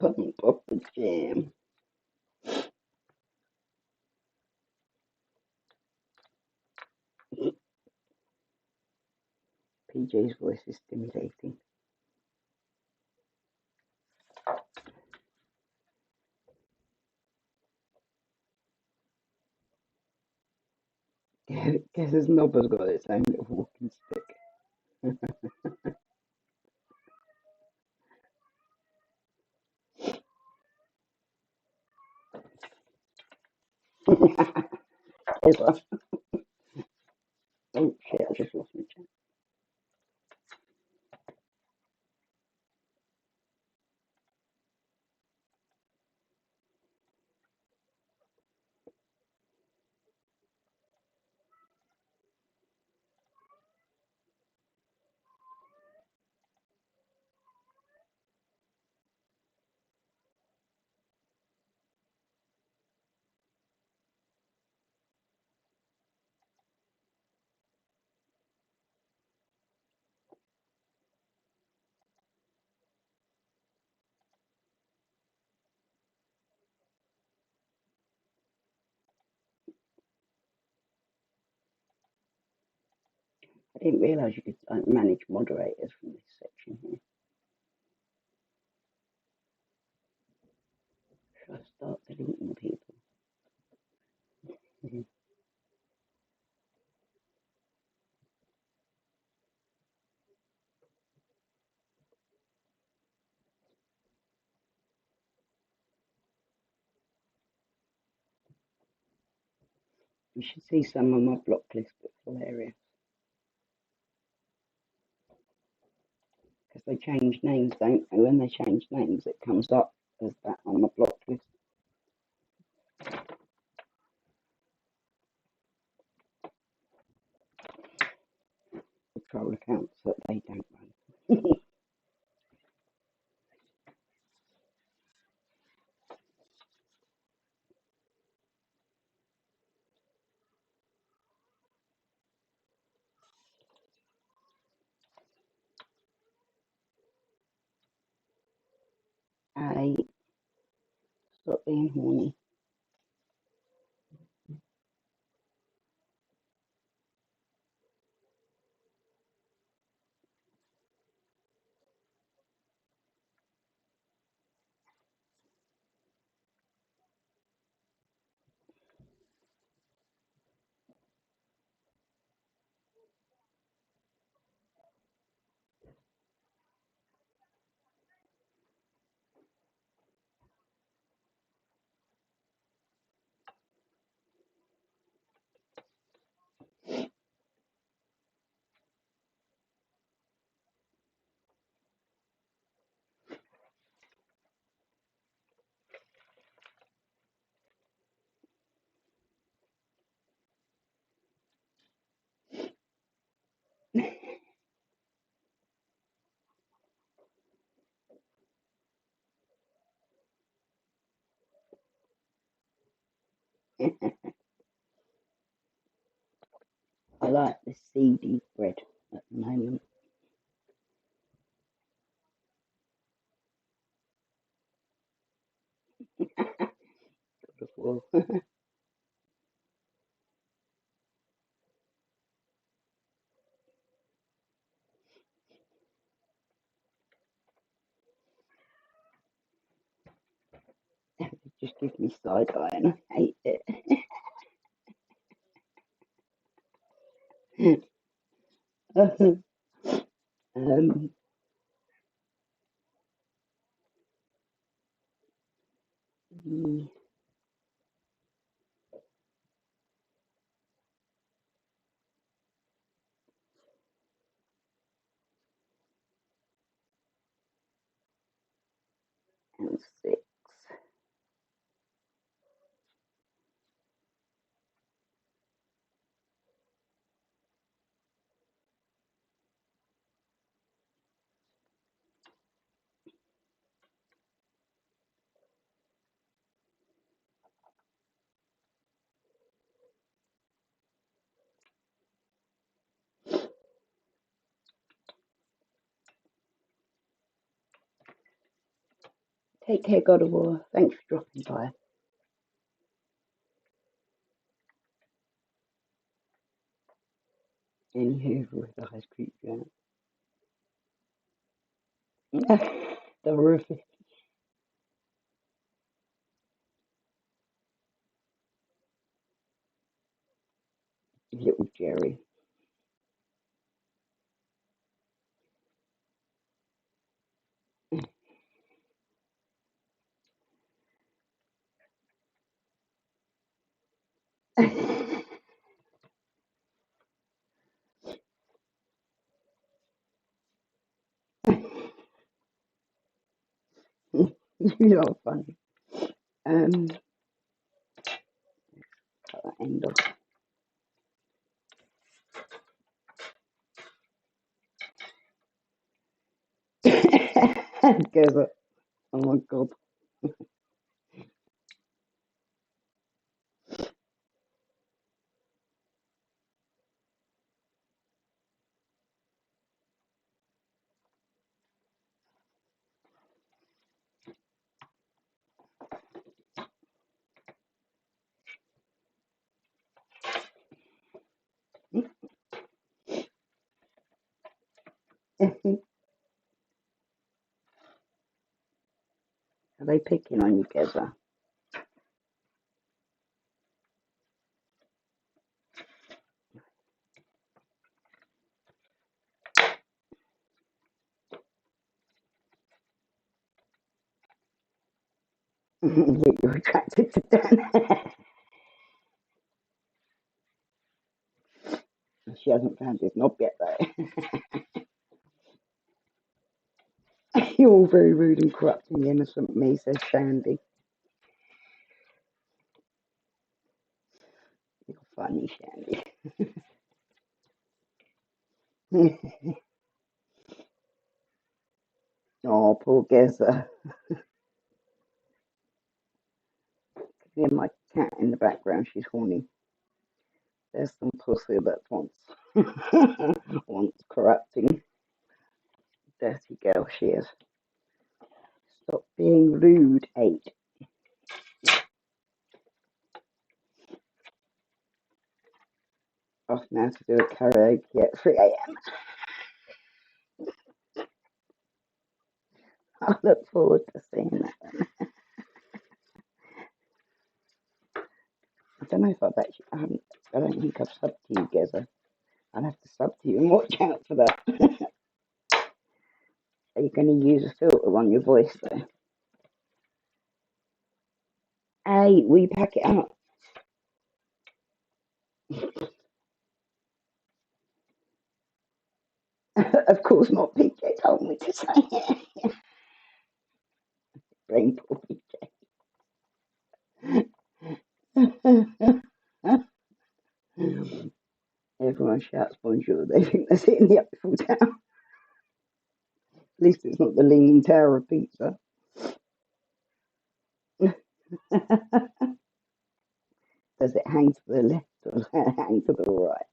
Pop the jam. PJ's voice is stimulating. Guess his knob has got its own little walking stick. Here's one. Oh shit, I just lost my jam. I didn't realise you could manage moderators from this section here. Should I start deleting people? You should see some on my block list, but hilarious. Because they change names, don't they? When they change names, it comes up as that on my block list. The troll accounts that they don't run. Hey, stop being horny. I like the seedy bread at the moment. Just gives me side eye and I hate it. um, and 6. Take care, God of War. Thanks for dropping by. Anywho, with the ice cream jam. The horrific little Jerry. You are funny. Cut that end off. Together. Oh my god. Are they picking on you, Geza? You're attracted to Dan. She hasn't found his knob yet, though. You're all very rude and corrupting the innocent me, says Shandy. You're funny, Shandy. Oh, poor Geza. Hear my cat in the background. She's horny. There's some pussy that wants corrupting. Dirty girl she is. Stop being rude, 8. Off now to do a karaoke at 3 a.m. I look forward to seeing that. I don't know if I've actually, I don't think I've subbed to you, Geza. I'll have to sub to you and watch out for that. Are you going to use a filter on your voice, though? Hey, will you pack it up? Of course not, PJ told me to say it. Brain poor PJ. Everyone shouts bonjour. They think they're sitting the Eiffel Tower. At least it's not the Leaning Tower of Pizza. Does it hang to the left or does it hang to the right?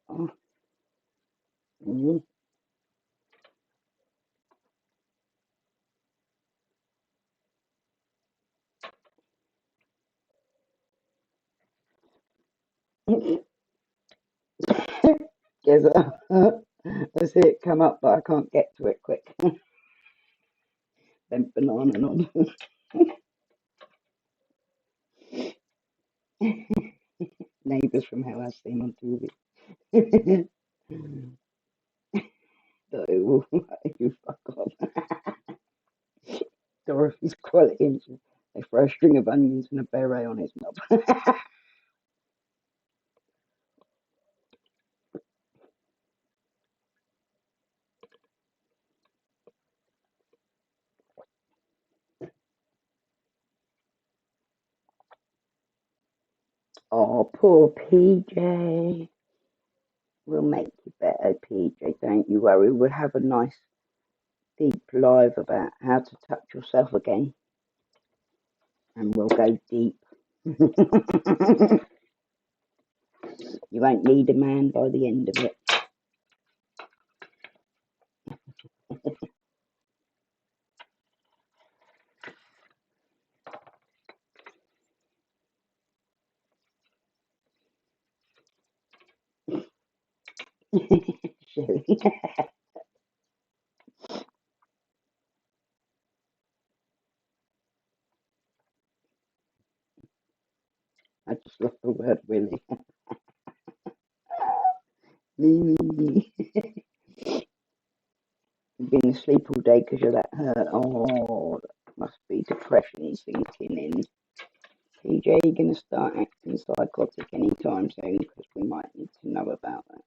Oh, mm. Yes, I see it come up, but I can't get to it quick. Then banana on. Neighbours from how I've seen on TV. So, you fuck off. Dorothy's quality inches. They throw a string of onions and a beret on his knob. Oh, poor PJ. We'll make you better, PJ. Don't you worry. We'll have a nice deep live about how to touch yourself again. And we'll go deep. You won't need a man by the end of it. Silly. I just love the word Willie. Me. You've been asleep all day because you're that hurt. Oh, that must be depression sinking in. PJ, you're going to start acting psychotic anytime soon because we might need to know about that.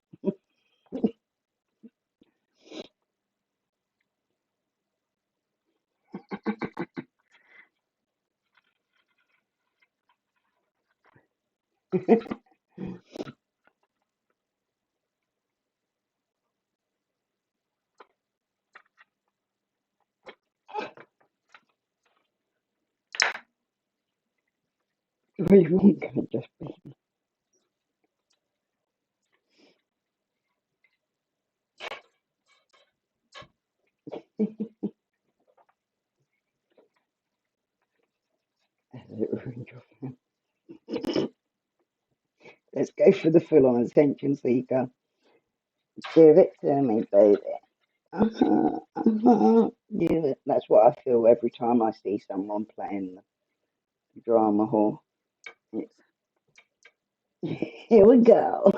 We won't go just be. Let's go for the full on attention seeker. Give it to me, baby. Yeah, that's what I feel every time I see someone playing the drama hall. It's, here we go.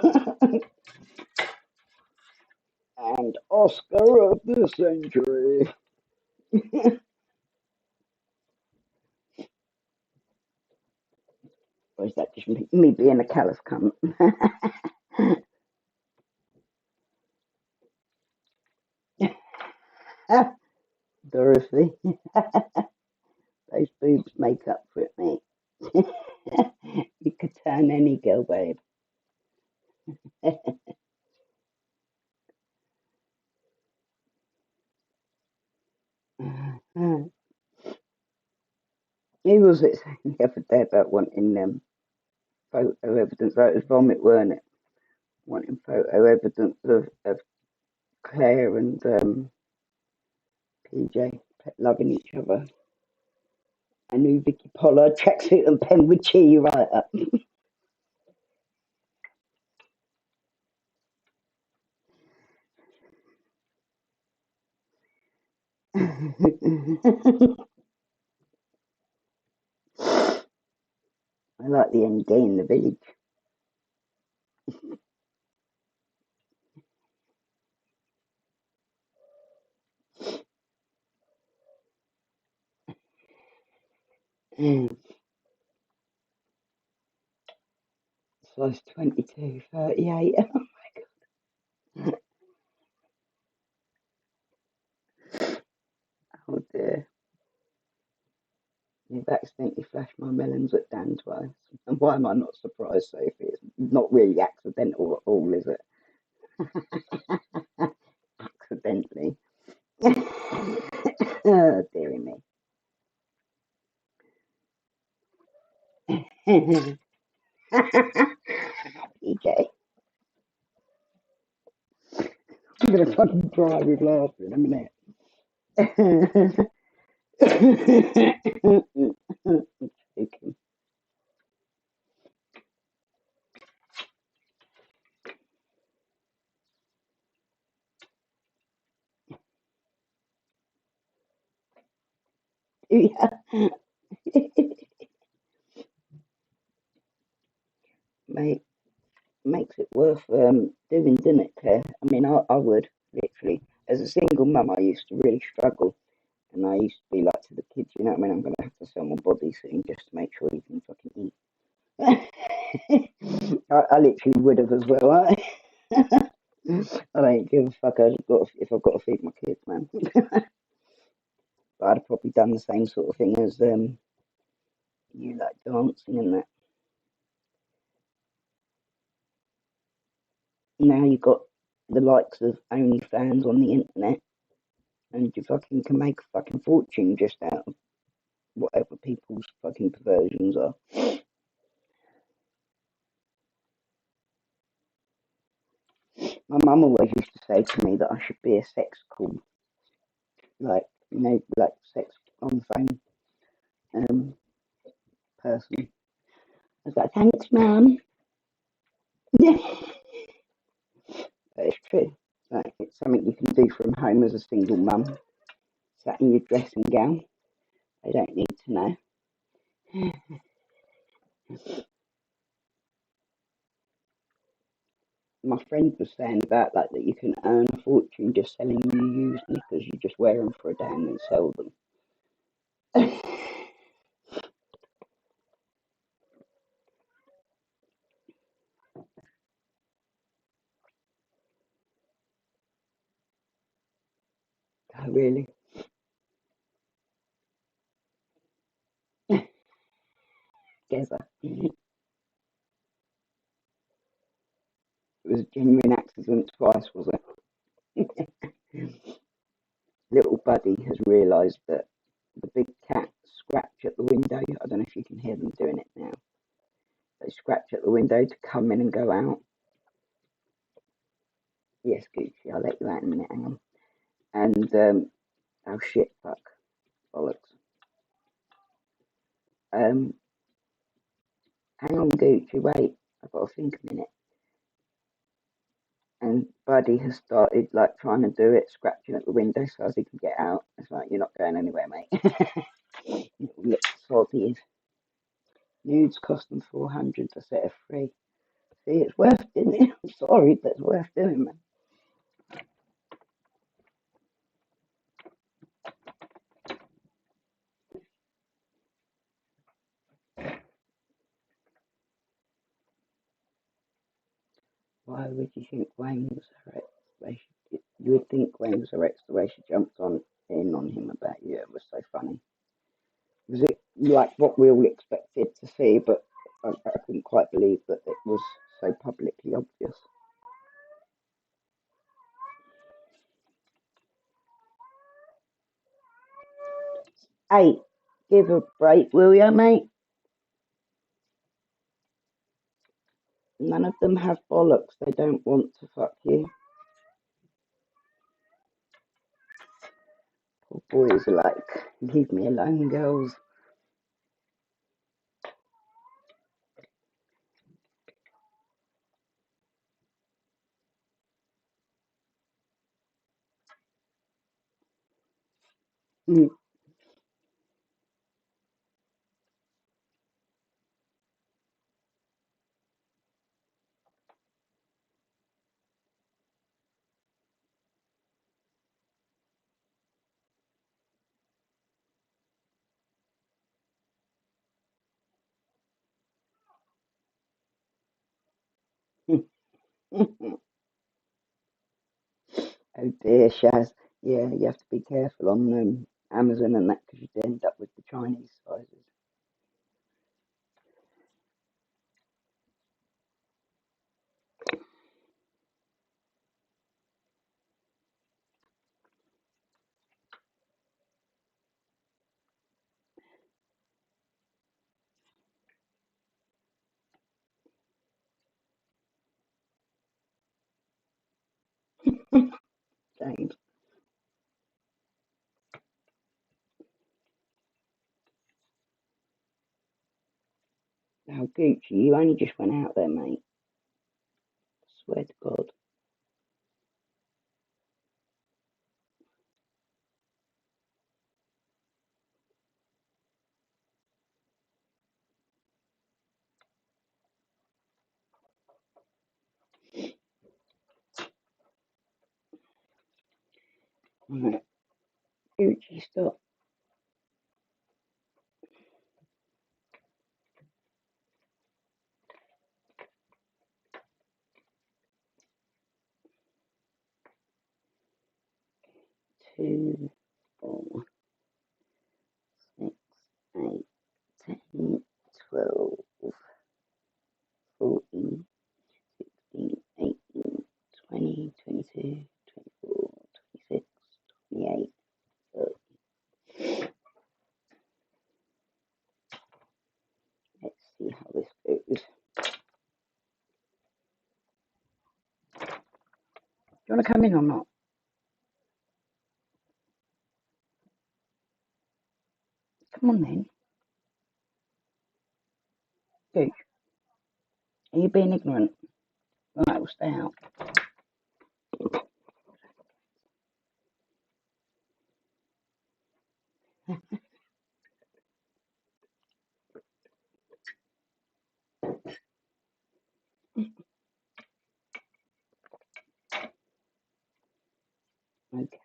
And Oscar of the century. Or is that just me being a callous cunt? Dorothy, those boobs make up for it, mate. You could turn any girl, babe. He was it saying the other day about wanting photo evidence. That was vomit, weren't it? Wanting photo evidence of Claire and PJ loving each other. I knew Vicky Pollard, tracksuit and pen would cheer you right up. I like the end gay in the village. size 22, 38. Oh dear. You've accidentally flashed my melons at Dan twice. And why am I not surprised, Sophie? It's not really accidental at all, is it? Accidentally. Oh, dearie me. PJ. I'm going to fucking cry with laughter in a minute. Okay. Yeah. Mate, makes it worth doing, doesn't it, Claire? I mean, I would, literally. As a single mum, I used to really struggle. And I used to be like to the kids, you know what I mean? I'm going to have to sell my body soon just to make sure you can fucking eat. I literally would have as well. I don't give a fuck. If I've got to feed my kids, man. But I'd have probably done the same sort of thing as you, like dancing and that. Now you've got the likes of OnlyFans on the internet, and you fucking can make a fucking fortune just out of whatever people's fucking perversions are. My mum always used to say to me that I should be a sex call, like, you know, like sex on the phone person. I was like, thanks, mum. Yeah, but it's true. Like, it's something you can do from home as a single mum, sat in your dressing gown. They don't need to know. My friend was saying about like that you can earn a fortune just selling you used knickers. You just wear them for a day and then sell them. Oh, really? Guess it was a genuine accident twice, was it? Little Buddy has realised that the big cats scratch at the window. I don't know if you can hear them doing it now. They scratch at the window to come in and go out. Yes, Gucci, I'll let you out in a minute. Hang on. And oh shit, fuck, bollocks. Um, hang on, Gucci, wait. I've got to think a minute. And Buddy has started like trying to do it, scratching at the window so as he can get out. It's like, you're not going anywhere, mate. Look, salty. Nudes cost them 400 to set her free. See, it's worth doing it. I'm sorry, but it's worth doing, man. Why would you think Wayne was her ex? You would think Wayne was her ex the way she jumped in on him about you. It was so funny. Was it like what we all expected to see? But I couldn't quite believe that it was so publicly obvious. Hey, give a break, will ya, mate? None of them have bollocks. They don't want to fuck you. Poor boys are like, leave me alone, girls. Mm. Oh dear, Shaz. Yeah, you have to be careful on Amazon and that because you'd end up with the Chinese sizes. James. Oh, Gucci, you only just went out there, mate. Swear to God. Right. Gucci, stop. 2, 4, 6, 8, 10, 12, 14, 16, 18, 20, 22, 24, 26, 28, 30. Let's see how this goes. Do you want to come in or not? Come on then. Gooch, are you being ignorant? Right, we'll stay out. Okay.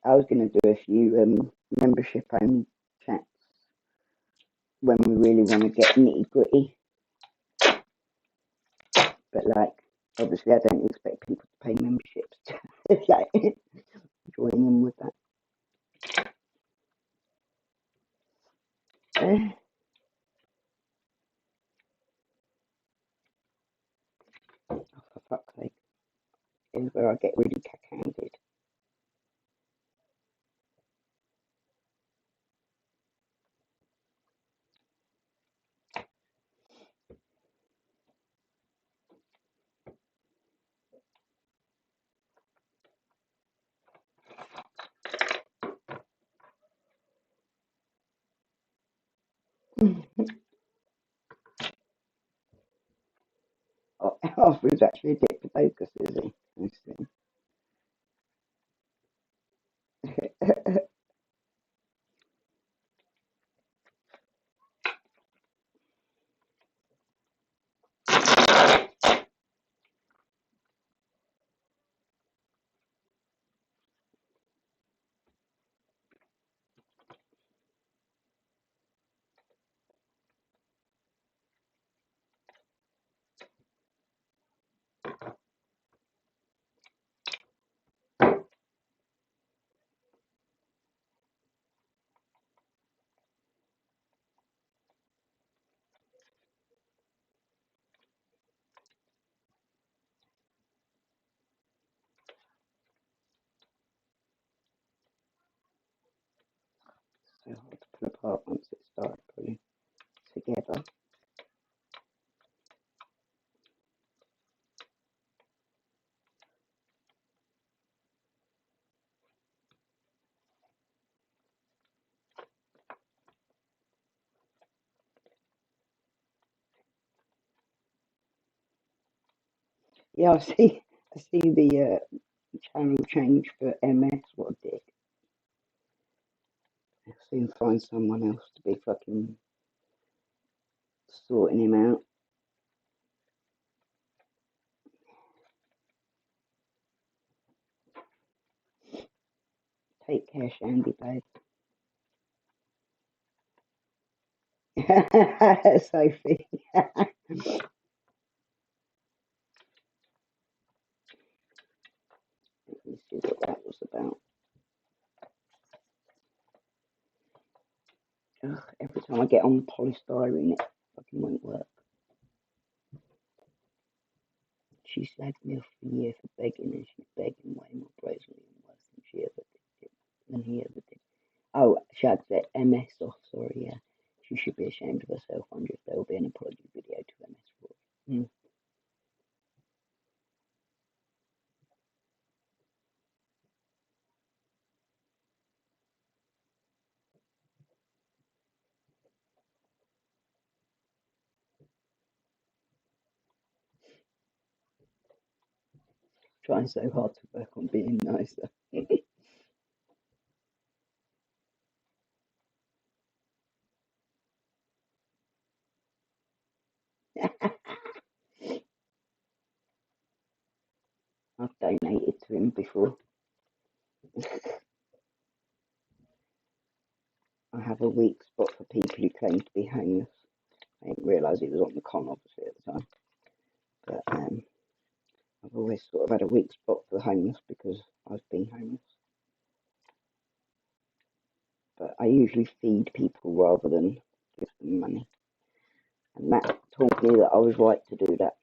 I was going to do a few membership only chats when we really want to get nitty gritty. But like, obviously, I don't expect people to pay memberships to like, join in with that. Oh, for fuck's sake, is where I get really cack-handed. Oh, Alfred's actually addicted to focus, is he? I see. So hard to pull apart once it starts pulling together. Yeah, I see. I see the Channel change for MS. What a dick. I'll soon find someone else to be fucking sorting him out. Take care, Shandy, babe. Sophie. Let me see what that was about. Ugh, every time I get on polystyrene, it fucking won't work. She slagged me off for a year for begging, and she's begging way more brazenly and worse than he ever did. Oh, Shag said MS off, sorry, yeah. She should be ashamed of herself. I wonder if there will be an apology video to MS for it. Trying so hard to work on being nicer. I've donated to him before. I have a weak spot for people who claim to be homeless. I didn't realise he was on the con, obviously, at the time. But I've always sort of had a weak spot for the homeless because I've been homeless. But I usually feed people rather than give them money. And that taught me that I was right to do that.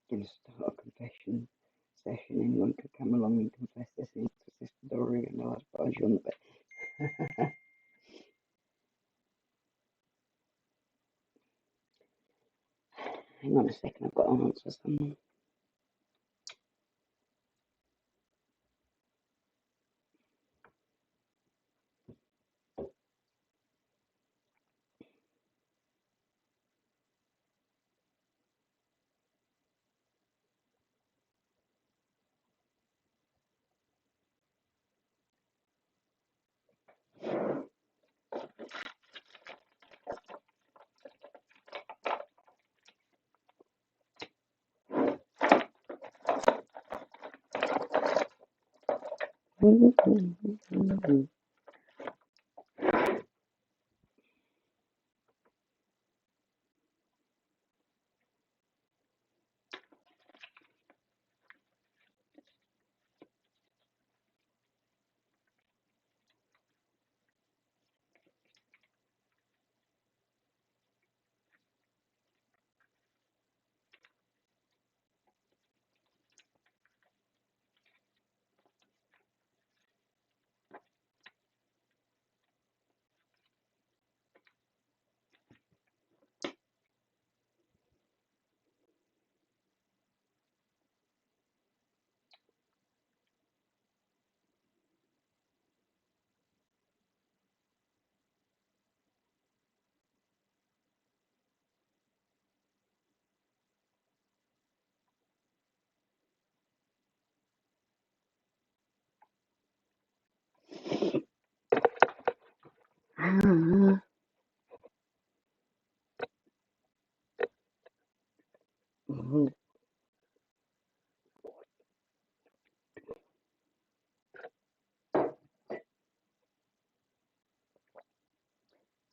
Going to start a confession session. Anyone could come along and confess their sins to Sister Dory, and I'll advise you on the bed. Hang on a second, I've got to answer someone.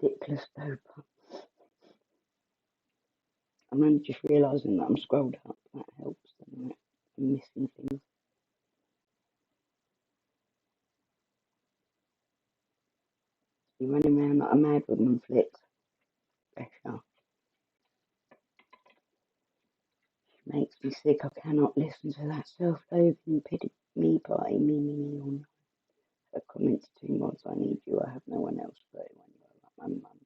Ridiculous dope. I'm only just realising that I'm scrolled up. That helps. I'm missing things. You're running around like a mad woman, Flicks. Pressure. Makes me sick. I cannot listen to that self-loathing pity me party me on her comments too much. I need you. I have no one else. 31 year old like my mum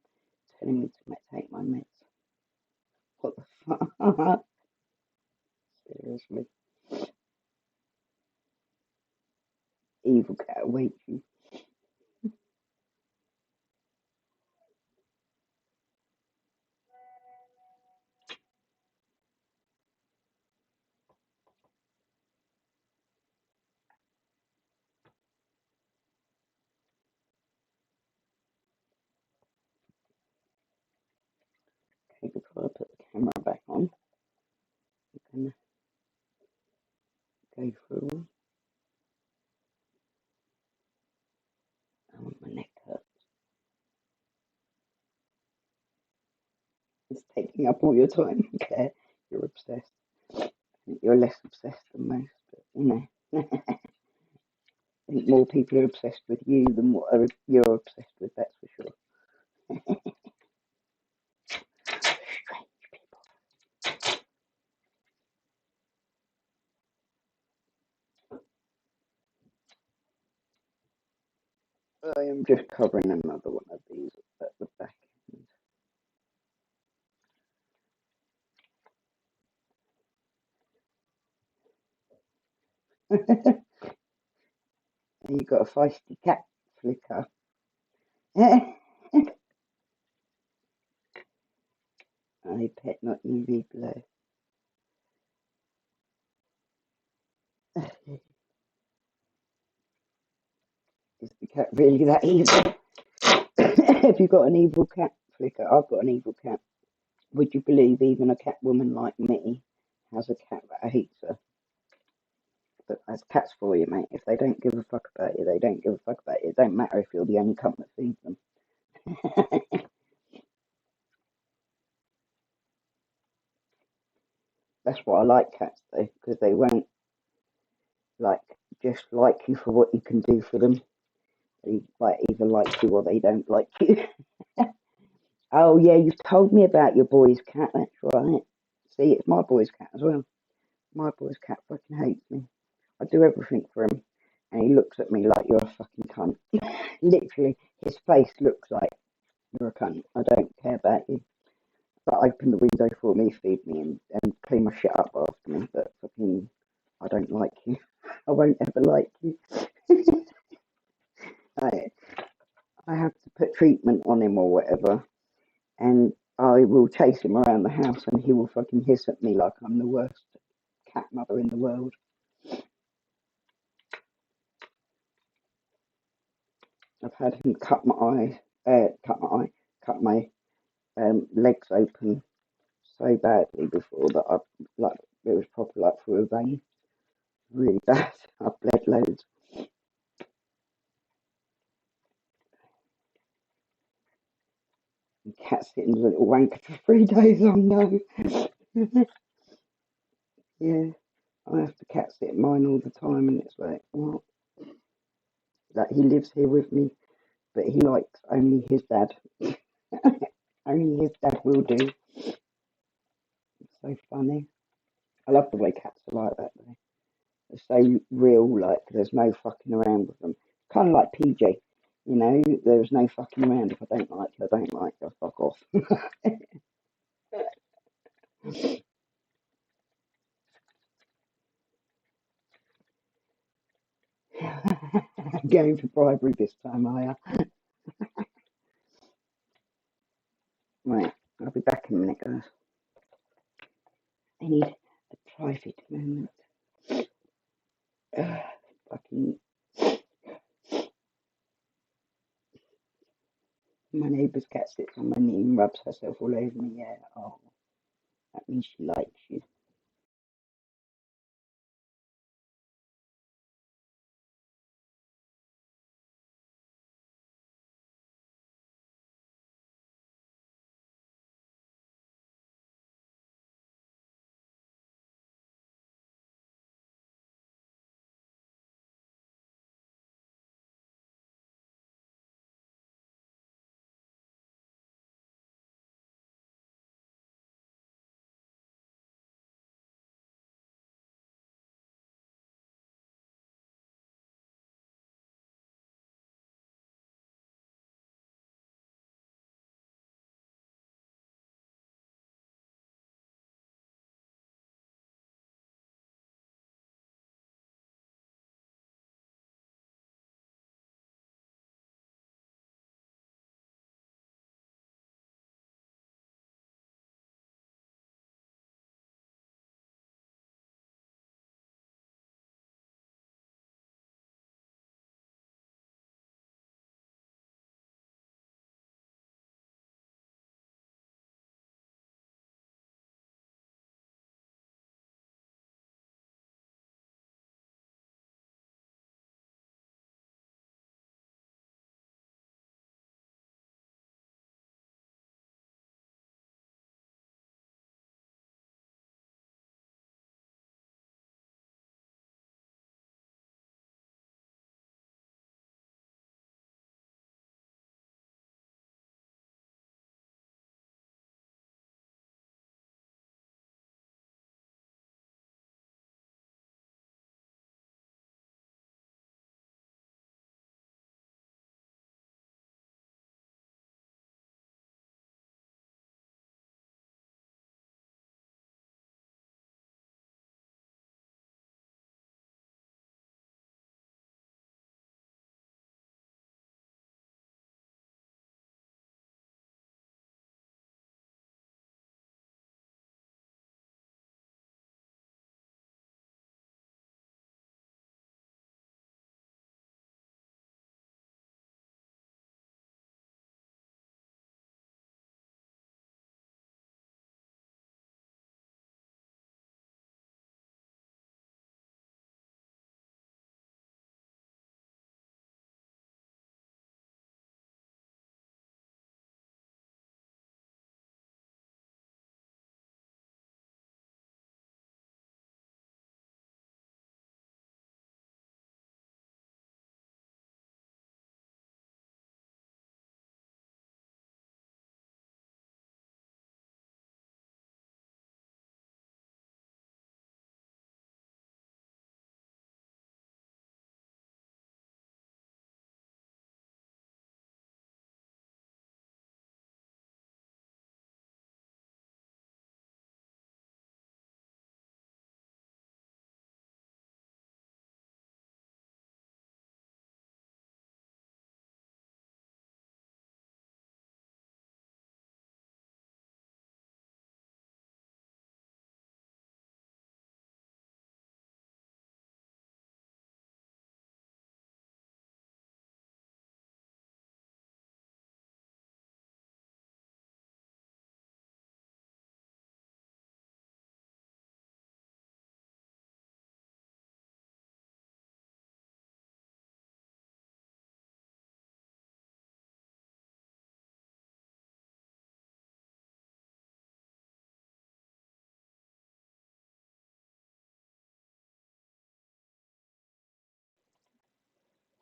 telling me to take my meds. What the fuck? Seriously. Evil cat awaits you. Okay, before I put the camera back on, I'm gonna go through. Oh, my neck hurts. It's taking up all your time. Okay, you're obsessed. You're less obsessed than most, but you know. I think more people are obsessed with you than what you're obsessed with, that's for sure. Strange people. I am just covering another one of these at the back end. And you've got a feisty cat flicker. I pet not UV glow. Is the cat really that evil? Have you got an evil cat flicker? I've got an evil cat. Would you believe even a cat woman like me has a cat that hates her? But that's cats for you, mate. If they don't give a fuck about you, they don't give a fuck about you. It don't matter if you're the only cunt that feeds them. That's why I like cats, though, because they won't like just like you for what you can do for them. They like either like you or they don't like you. Oh yeah, you've told me about your boy's cat. That's right. See, it's my boy's cat as well. My boy's cat fucking hates me. I do everything for him, and he looks at me like you're a fucking cunt. Literally, his face looks like you're a cunt. I don't care about you. But open the window for me, feed me, and clean my shit up after me. But fucking, I don't like you. I won't ever like you. I, I have to put treatment on him or whatever, and I will chase him around the house, and he will fucking hiss at me like I'm the worst cat mother in the world. I've had him cut my legs open so badly before that I like it was proper like through a vein, really bad. I bled loads. And cat sitting a little wanker for 3 days. Oh no. Yeah, I have to cat sit mine all the time, and it's like, well, like he lives here with me, but he likes only his dad. Only his dad will do. It's so funny. I love the way cats are like that, though. They're so real, like there's no fucking around with them. Kind of like PJ, you know, there's no fucking around. If I don't like you, I don't like you, fuck off. Going for bribery this time, are ya? Right, I'll be back in a minute, guys. I need a private moment. Fucking, my neighbour's cat sits on my knee and rubs herself all over me. Yeah, oh, that means she likes you.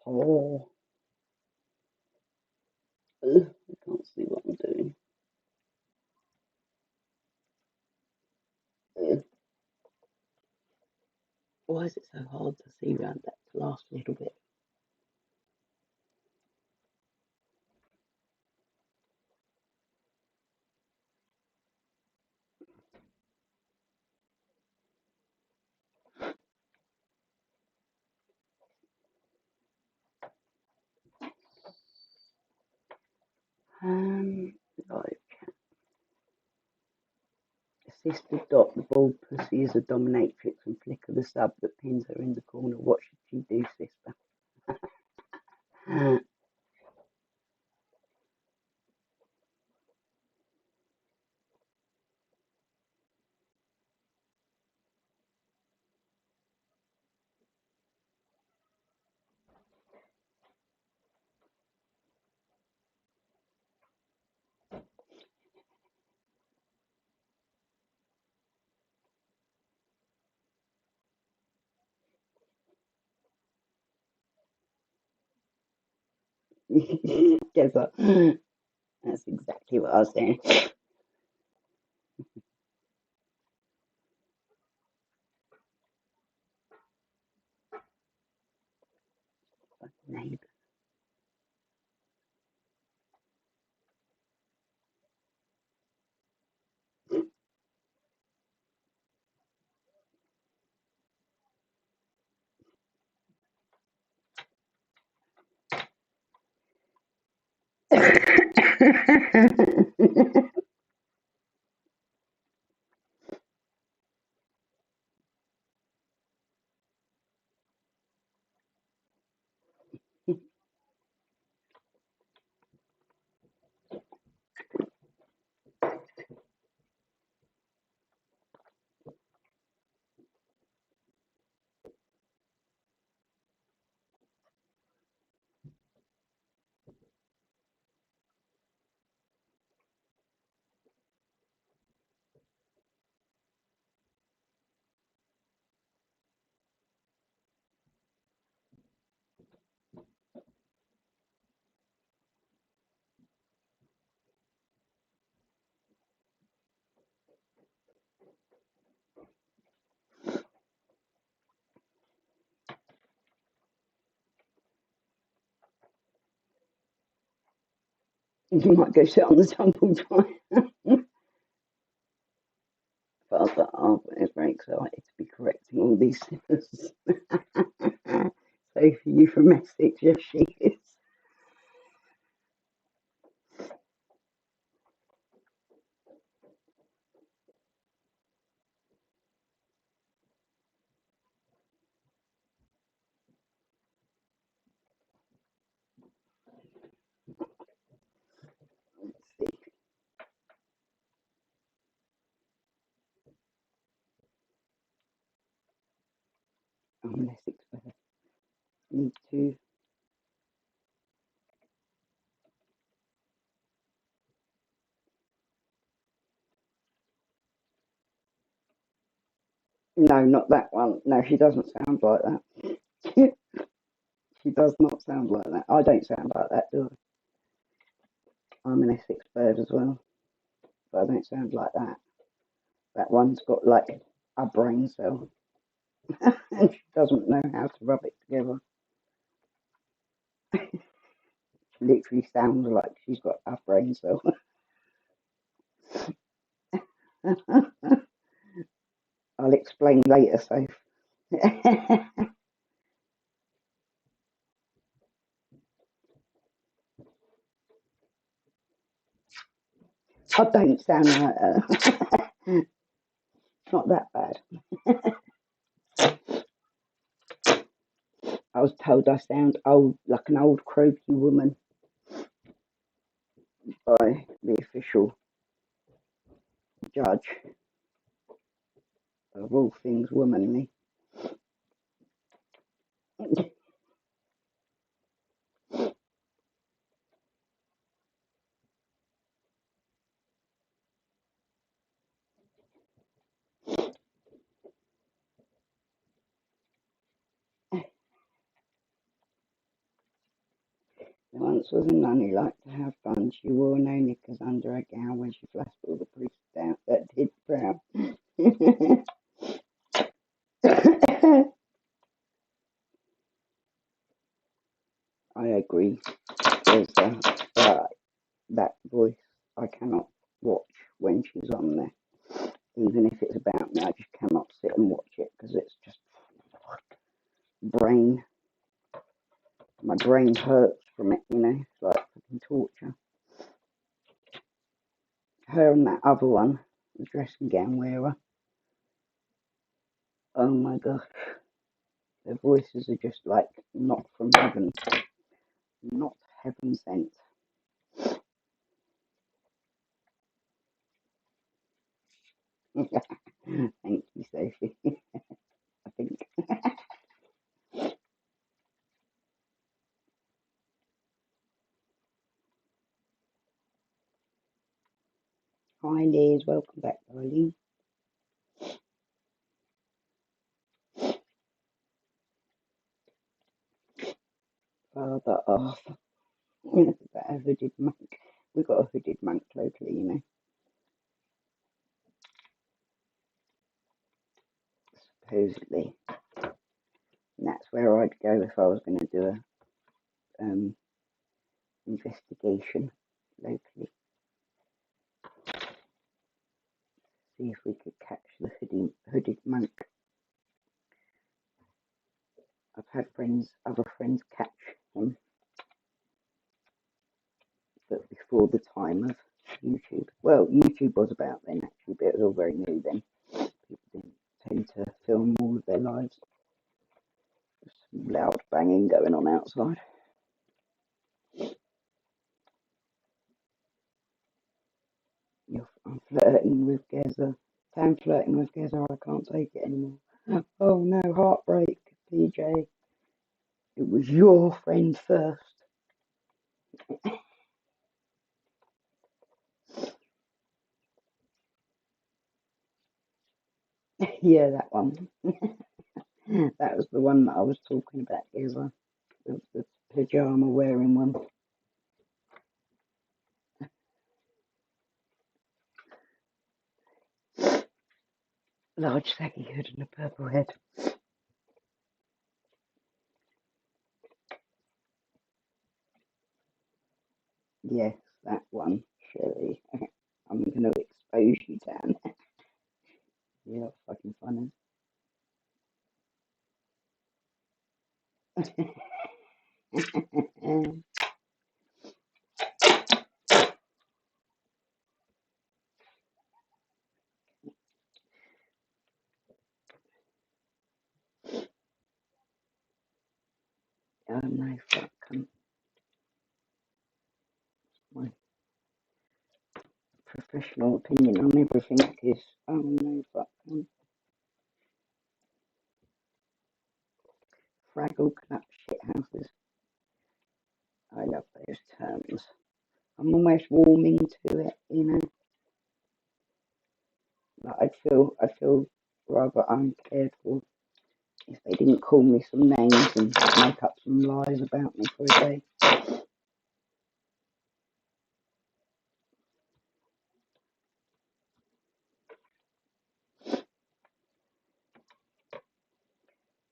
Oh, ugh, I can't see what I'm doing. Ugh. Why is it so hard to see around that last little bit? Like, sister dot the bald pussy is a dominatrix and flicker the sub that pins her in the corner. What should she do, sister? Guess what? That's exactly what I was saying. Neighbour. You might go sit on the tumble dryer. But I was like, oh, it's very excited to be correcting all these things. So for euphemestics, yes, she is. Let's see. I'm less expert. Need to. No, not that one. No, she doesn't sound like that. She does not sound like that. I don't sound like that, do I? I'm an Essex bird as well, but I don't sound like that. That one's got like a brain cell, and she doesn't know how to rub it together. She literally sounds like she's got a brain cell. I'll explain later, so. I don't sound like that. It's not that bad. I was told I sound old, like an old croaky woman by the official judge of all things womanly. There once was a nun who liked to have fun. She wore no knickers under her gown when she flashed all the priests down. That did frown. I agree. There's that voice I cannot watch when she's on there. Even if it's about me, I just cannot sit and watch it because it's just brain. My brain hurts from it, you know. It's like fucking torture. Her and that other one, the dressing gown wearer. Oh my gosh. Their voices are just like not from heaven. Not heaven sent. Thank you, Sophie. I think. Hi Liz, welcome back, darling. Father Arthur. That a hooded monk. We got a hooded monk locally, you know. Supposedly. And that's where I'd go if I was going to do a investigation locally. See if we could catch the hooded monk. I've had other friends catch him, but before the time of YouTube. Well, YouTube was about then actually, but it was all very new then. People didn't tend to film all of their lives. There's some loud banging going on outside. I'm flirting with Geza. I'm flirting with Geza. I can't take it anymore. Oh no, heartbreak, PJ. It was your friend first. Yeah, that one. That was the one that I was talking about, Geza. The pyjama wearing one. Large saggy hood and a purple head. Yes, that one, Shirley. I'm going to expose you, Dan. Yeah, fucking funny. Oh no, fuck. My professional opinion on everything is, oh no, fuck. Fraggle Club shithouses. I love those terms. I'm almost warming to it, you know. Like I'd feel rather uncared for if they didn't call me some names and make up some lies about me for a day.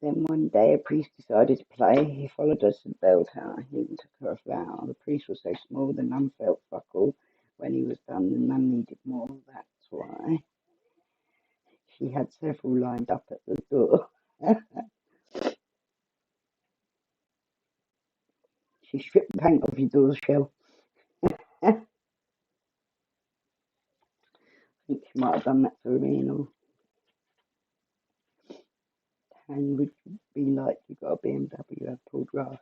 Then one day a priest decided to play. He followed us to the bell tower. He even took her a flower. The priest was so small the nun felt fuck all. When he was done, the nun needed more. That's why she had several lined up at the door. She stripped the paint off your door shell. I think she might have done that for me, or and would be like, you got a BMW, I've pulled grass.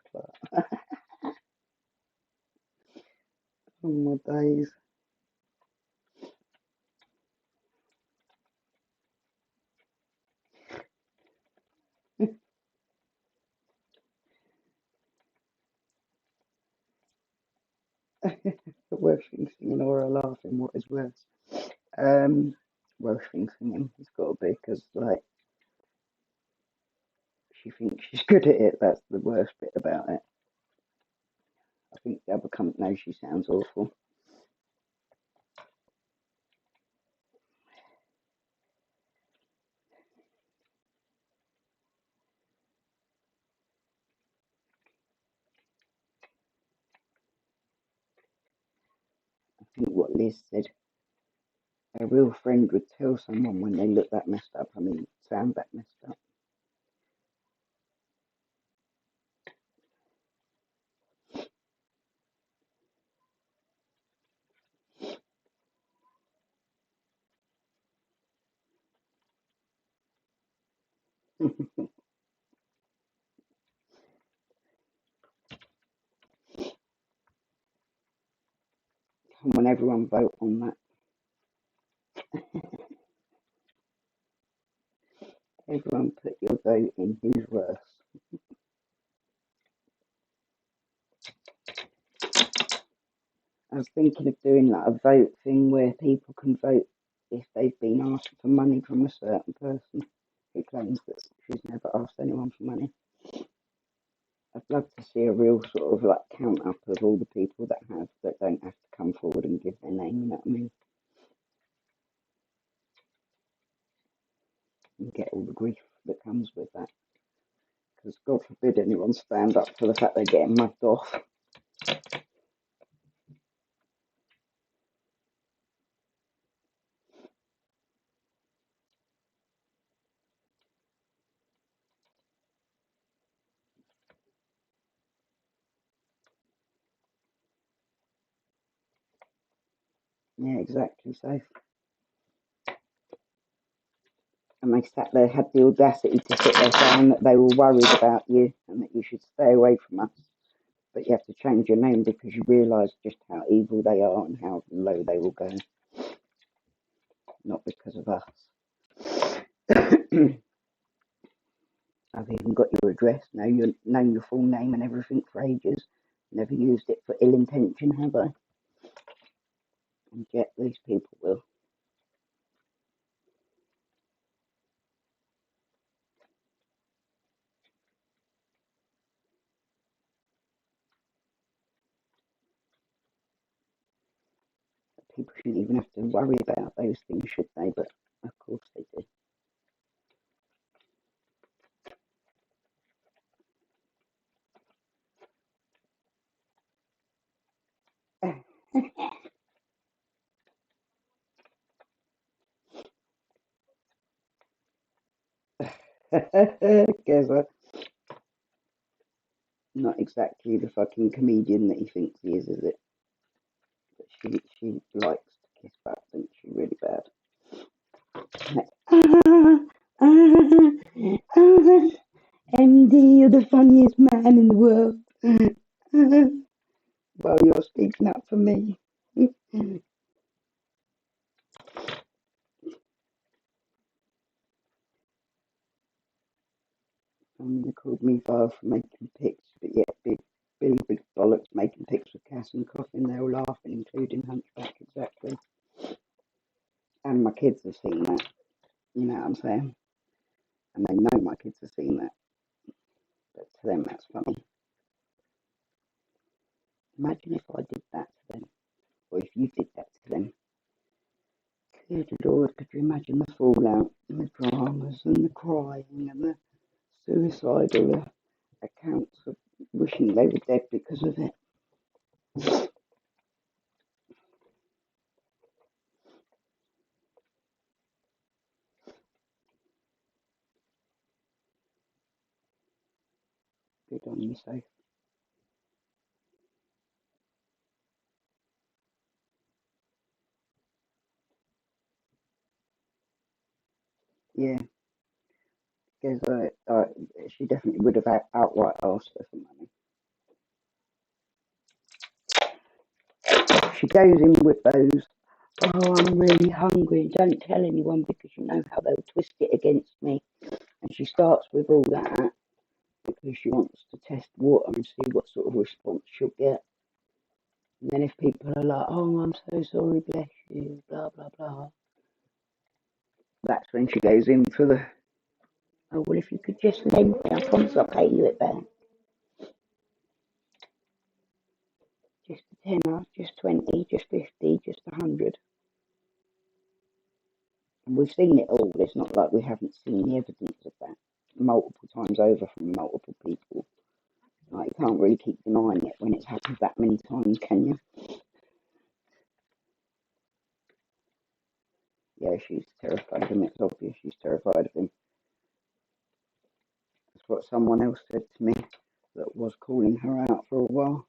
Oh my days. The worst thing singing or her laughing, what is worse? Worst thing singing, it's got to be, because like she thinks she's good at it. That's the worst bit about it. I think the other company knows she sounds awful. I think what Liz said, a real friend would tell someone when they look that messed up, sound that messed up. Come on, everyone vote on that. Everyone put your vote in who's worse. I was thinking of doing like a vote thing where people can vote if they've been asked for money from a certain person who claims that she's never asked anyone for money. I'd love to see a real sort of like count up of all the people that don't have to come forward and give their name, you know what I mean? And get all the grief that comes with that. Because God forbid anyone stand up for the fact they're getting mugged off. Yeah, exactly. So, and they sat there, had the audacity to sit there saying that they were worried about you and that you should stay away from us. But you have to change your name because you realise just how evil they are and how low they will go. Not because of us. I've even got your address, known your full name and everything for ages. Never used it for ill intention, have I? And yet these people will. People shouldn't even have to worry about those things, should they? But of course they do. Guess not exactly the fucking comedian that he thinks he is it? But she likes to kiss back, thinks she really bad. Andy, you're the funniest man in the world. Well, you're speaking up for me. They called me vile for making pics, but yet Billy Big Bollocks making pics with Cass and coughing, they were laughing, including Hunchback, exactly. And my kids have seen that, you know what I'm saying? And they know my kids have seen that, but to them that's funny. Imagine if I did that to them, or if you did that to them. Good Lord, could you imagine the fallout, and the dramas, and the crying, and the suicidal accounts of wishing they were dead because of it? Good on you, Safe. Yeah, because she definitely would have outright asked her for money. She goes in with those, oh, I'm really hungry, don't tell anyone because you know how they'll twist it against me. And she starts with all that because she wants to test water and see what sort of response she'll get. And then if people are like, oh, I'm so sorry, bless you, blah, blah, blah, that's when she goes in for the, oh, well, if you could just lend me, I promise I'll pay you it back. tenner, just 20, just 50, just 100. And we've seen it all. It's not like we haven't seen the evidence of that multiple times over from multiple people. Like, you can't really keep denying it when it's happened that many times, can you? Yeah, she's terrified of him. It's obvious she's terrified of him. That's what someone else said to me that was calling her out for a while.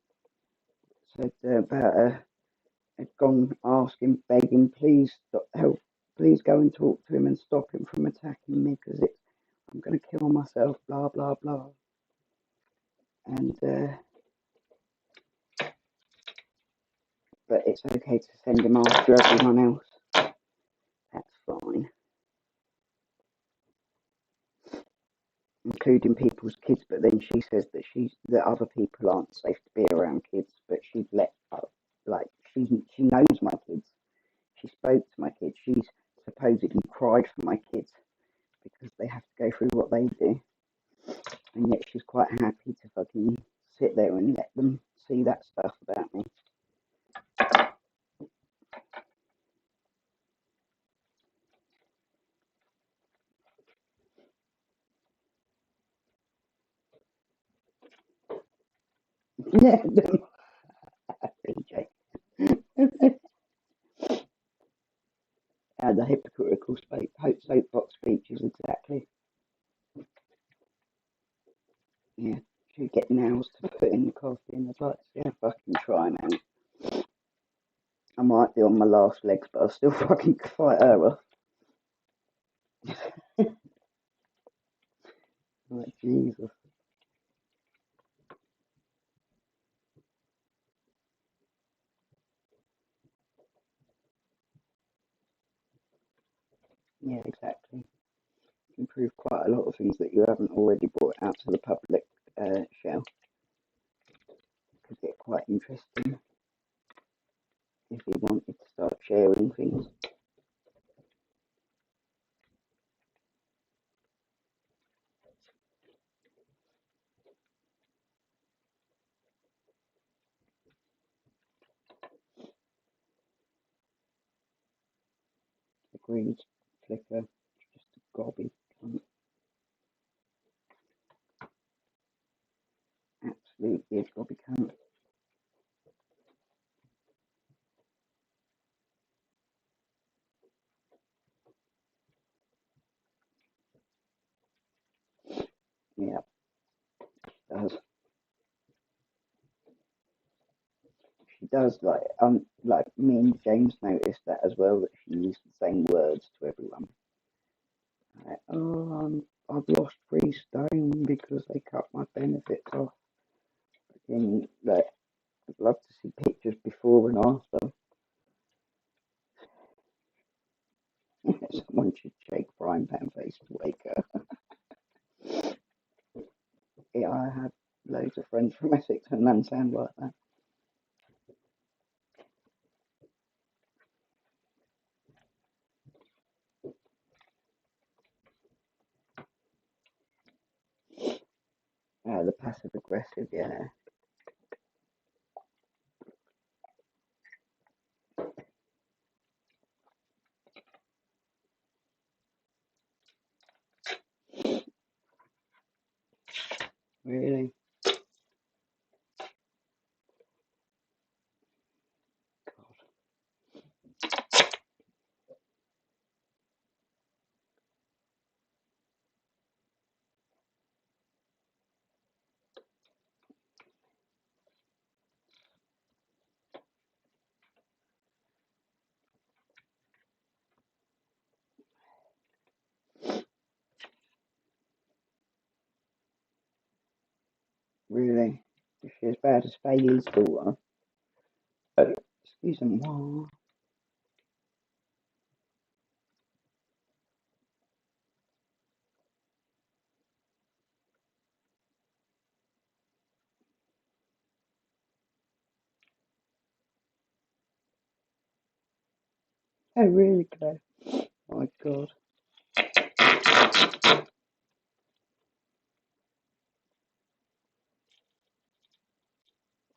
Said about her, had gone asking, begging, please stop, help, please go and talk to him and stop him from attacking me because I'm going to kill myself, blah, blah, blah. And, but it's okay to send him after everyone else. That's fine. Including people's kids, but then she says that other people aren't safe to be around kids, but she'd let up, like, she knows my kids. She spoke to my kids. She's supposedly cried for my kids because they have to go through what they do. And yet she's quite happy to fucking sit there and let them see that stuff about me. Yeah, BJ. The hypocritical soapbox speeches, exactly. Yeah, she'd get nails to put in the coffee and I'd like to see her fucking try now. I might be on my last legs, but I'll still fucking fight her off. Like, Jesus. Yeah, exactly. You can prove quite a lot of things that you haven't already brought out to the public, Shell. Could get quite interesting if you wanted to start sharing things. Agreed. Flicker. Just a gobby. Absolutely a gobby cunt. Yeah, she does. She does, like me and James noticed that as well, that she used the same words to everyone. Like, oh, I've lost 3 stone because they cut my benefits off. And, like, I'd love to see pictures before and after. Someone should shake frying pan face to wake her. Yeah, I have loads of friends from Essex and none sound like that. The passive aggressive, yeah. Really? Really? Is she as bad as Bailey's daughter? Oh, excuse me. Oh, really, Claire? Oh, my God.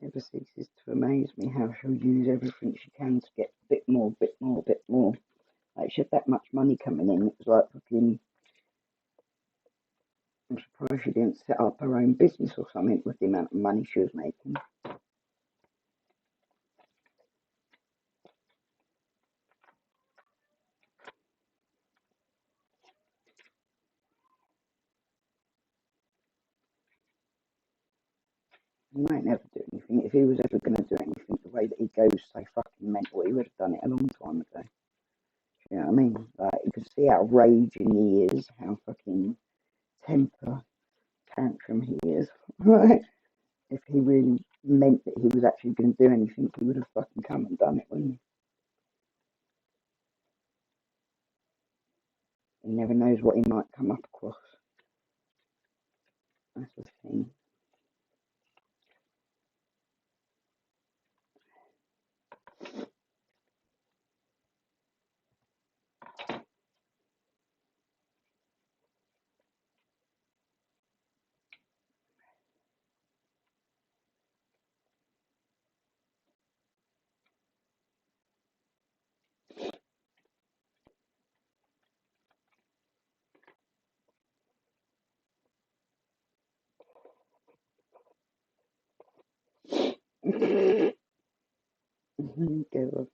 never ceases to amaze me how she'll use everything she can to get a bit more, bit more, bit more. Like, she had that much money coming in, it was like fucking... I'm surprised she didn't set up her own business or something with the amount of money she was making. He might never do anything. If he was ever going to do anything the way that he goes so fucking mental, he would have done it a long time ago. You know what I mean? Like, you can see how raging he is, how fucking temper tantrum he is. Right? If he really meant that he was actually going to do anything, he would have fucking come and done it, wouldn't he? He never knows what he might come up across. That's the thing. Give up.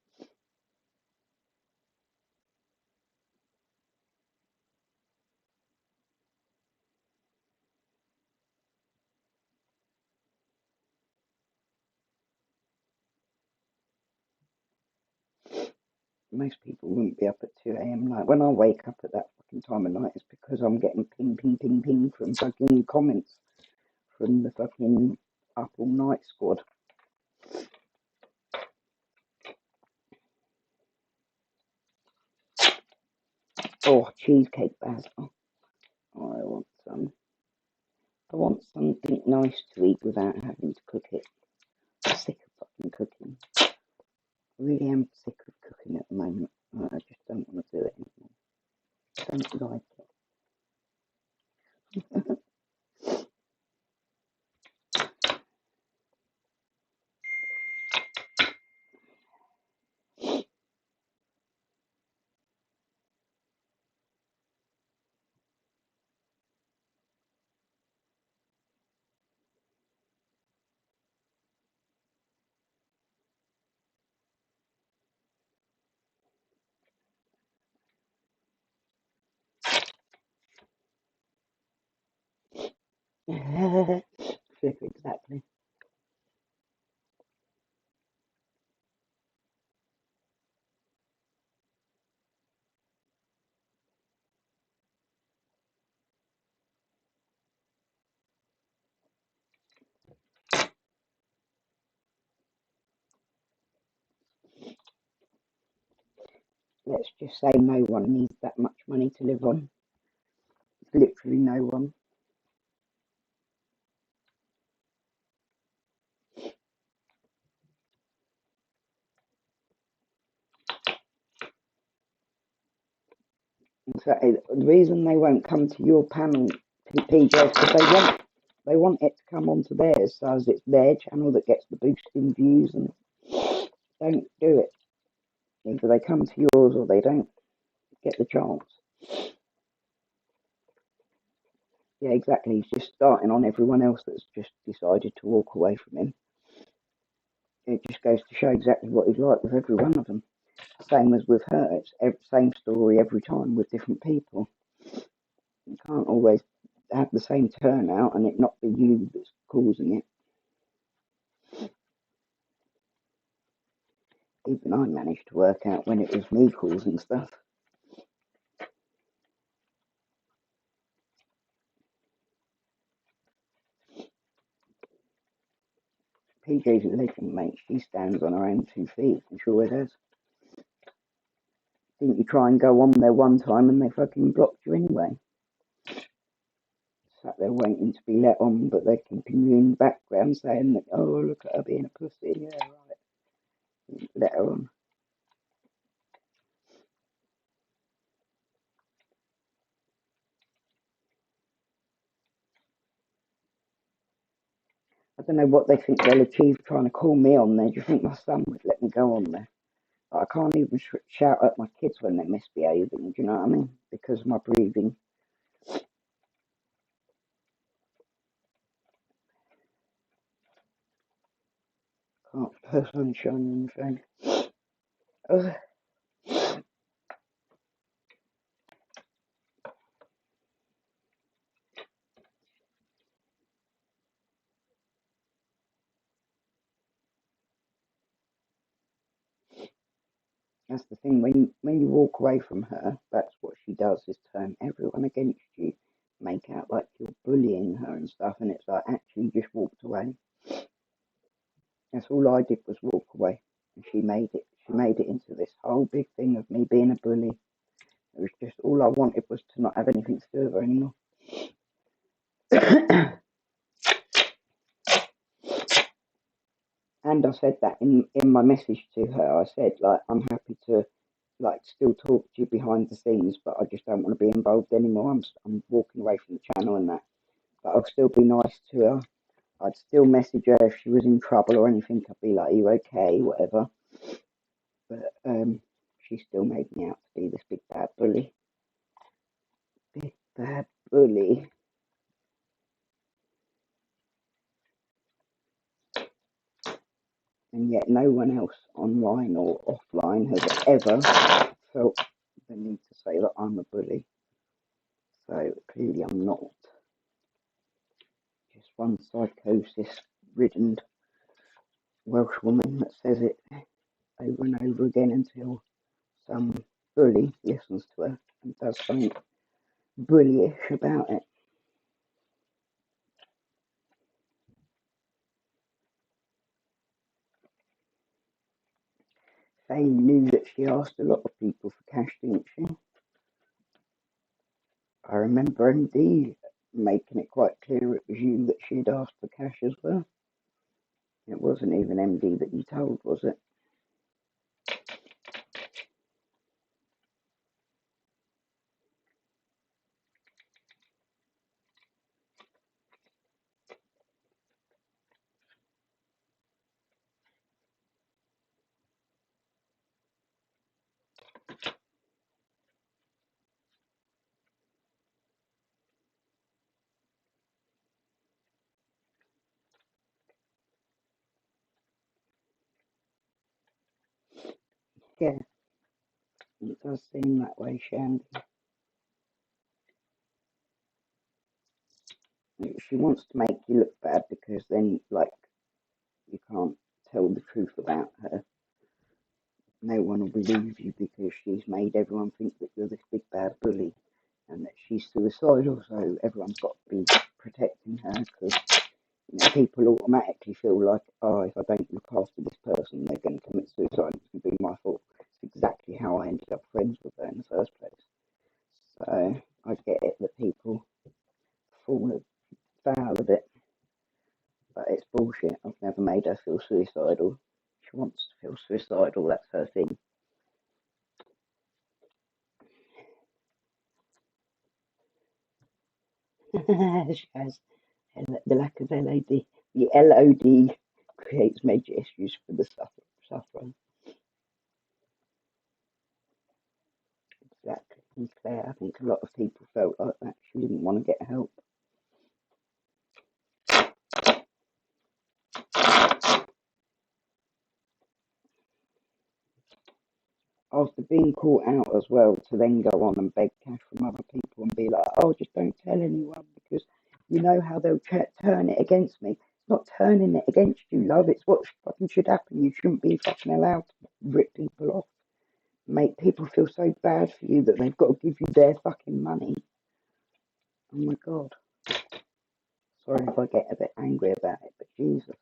Most people wouldn't be up at 2 a.m. Like, when I wake up at that fucking time of night, it's because I'm getting ping, ping, ping, ping from fucking comments from the fucking up all night squad. Oh, cheesecake basil. Oh, I want some. I want something nice to eat without having to cook it. I'm sick of fucking cooking. I really am sick of cooking at the moment. I just don't want to do it anymore. I don't like it. Flip exactly. Let's just say no one needs that much money to live on. Literally no one. So the reason they won't come to your panel, PJ, is because they want it to come onto theirs, so as it's their channel that gets the boost in views, and don't do it. Either they come to yours or they don't get the chance. Yeah, exactly. He's just starting on everyone else that's just decided to walk away from him. It just goes to show exactly what he's like with every one of them. Same as with her. It's the same story every time with different people. You can't always have the same turnout and it not be you that's causing it. Even I managed to work out when it was me causing stuff. PJ's a legend, mate. She stands on her own 2 feet. I'm sure it has. Didn't you try and go on there one time and they fucking blocked you anyway? Sat there waiting to be let on, but they're keeping you in the background saying that, oh, look at her being a pussy. Yeah, right. Let her on. I don't know what they think they'll achieve trying to call me on there. Do you think my son would let me go on there? I can't even shout at my kids when they're misbehaving, do you know what I mean? Because of my breathing. Can't put sunshine on the phone. Oh, that's the thing, when you walk away from her, that's what she does, is turn everyone against you, make out like you're bullying her and stuff, and it's like, actually, you just walked away. That's all I did was walk away, and she made it into this whole big thing of me being a bully. It was just, all I wanted was to not have anything to do with her anymore. And I said that in my message to her. I said, like, I'm happy to, like, still talk to you behind the scenes, but I just don't want to be involved anymore. I'm walking away from the channel and that. But I'll still be nice to her. I'd still message her if she was in trouble or anything. I'd be like, are you okay? Whatever. But she still made me out to be this big bad bully. Big bad bully. And yet no one else online or offline has ever felt the need to say that I'm a bully. So clearly I'm not. Just one psychosis-ridden Welsh woman that says it over and over again until some bully listens to her and does something bullyish about it. They knew that she asked a lot of people for cash, didn't she? I remember MD making it quite clear it was you that she'd asked for cash as well. It wasn't even MD that you told, was it? Yeah, it does seem that way, Shandy. She wants to make you look bad because then, like, you can't tell the truth about her. No one will believe you because she's made everyone think that you're this big bad bully and that she's suicidal, so everyone's got to be protecting her because people automatically feel like, oh, if I don't look after this person, they're going to commit suicide. It's going to be my fault. It's exactly how I ended up friends with her in the first place. So I get it that people fall foul of it, but it's bullshit. I've never made her feel suicidal. She wants to feel suicidal, that's her thing. She has the lack of LOD. The LOD creates major issues for the sufferer. Exactly. And Claire, I think a lot of people felt like that. She didn't want to get help. After being caught out as well, to then go on and beg cash from other people and be like, oh, just don't tell anyone because you know how they'll turn it against me. It's not turning it against you, love. It's what fucking should happen. You shouldn't be fucking allowed to rip people off. Make people feel so bad for you that they've got to give you their fucking money. Oh my God. Sorry if I get a bit angry about it, but Jesus.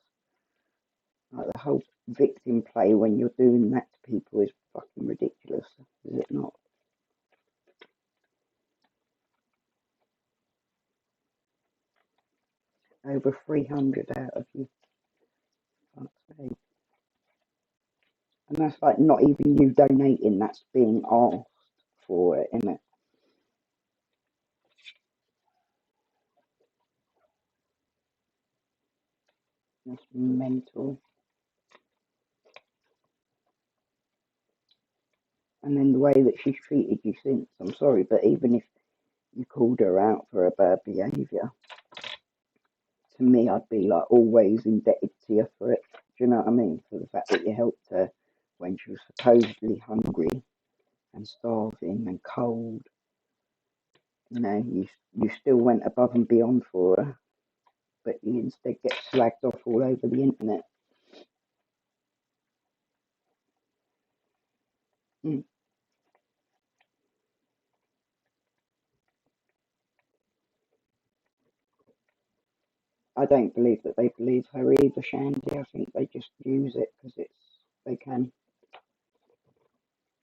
Like the whole victim play when you're doing that to people is fucking ridiculous, is it not? Over 300 out of you. Fuck's sake. And that's like not even you donating, that's being asked for it, isn't it? That's mental. And then the way that she's treated you since, I'm sorry, but even if you called her out for her bad behaviour, to me, I'd be like always indebted to you for it. Do you know what I mean? For the fact that you helped her when she was supposedly hungry and starving and cold. You know, you still went above and beyond for her, but you instead get slagged off all over the internet. Mm. I don't believe that they believe her either, Shandy. I think they just use it because they can.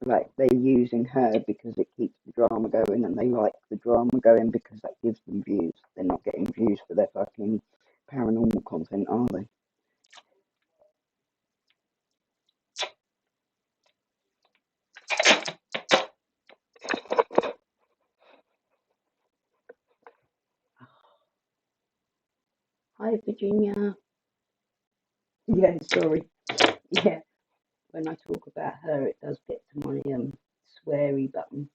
Like they're using her because it keeps the drama going, and they like the drama going because that gives them views. They're not getting views for their fucking paranormal content, are they? Hi, Virginia. Yeah, sorry. Yeah, when I talk about her, it does get to my sweary button.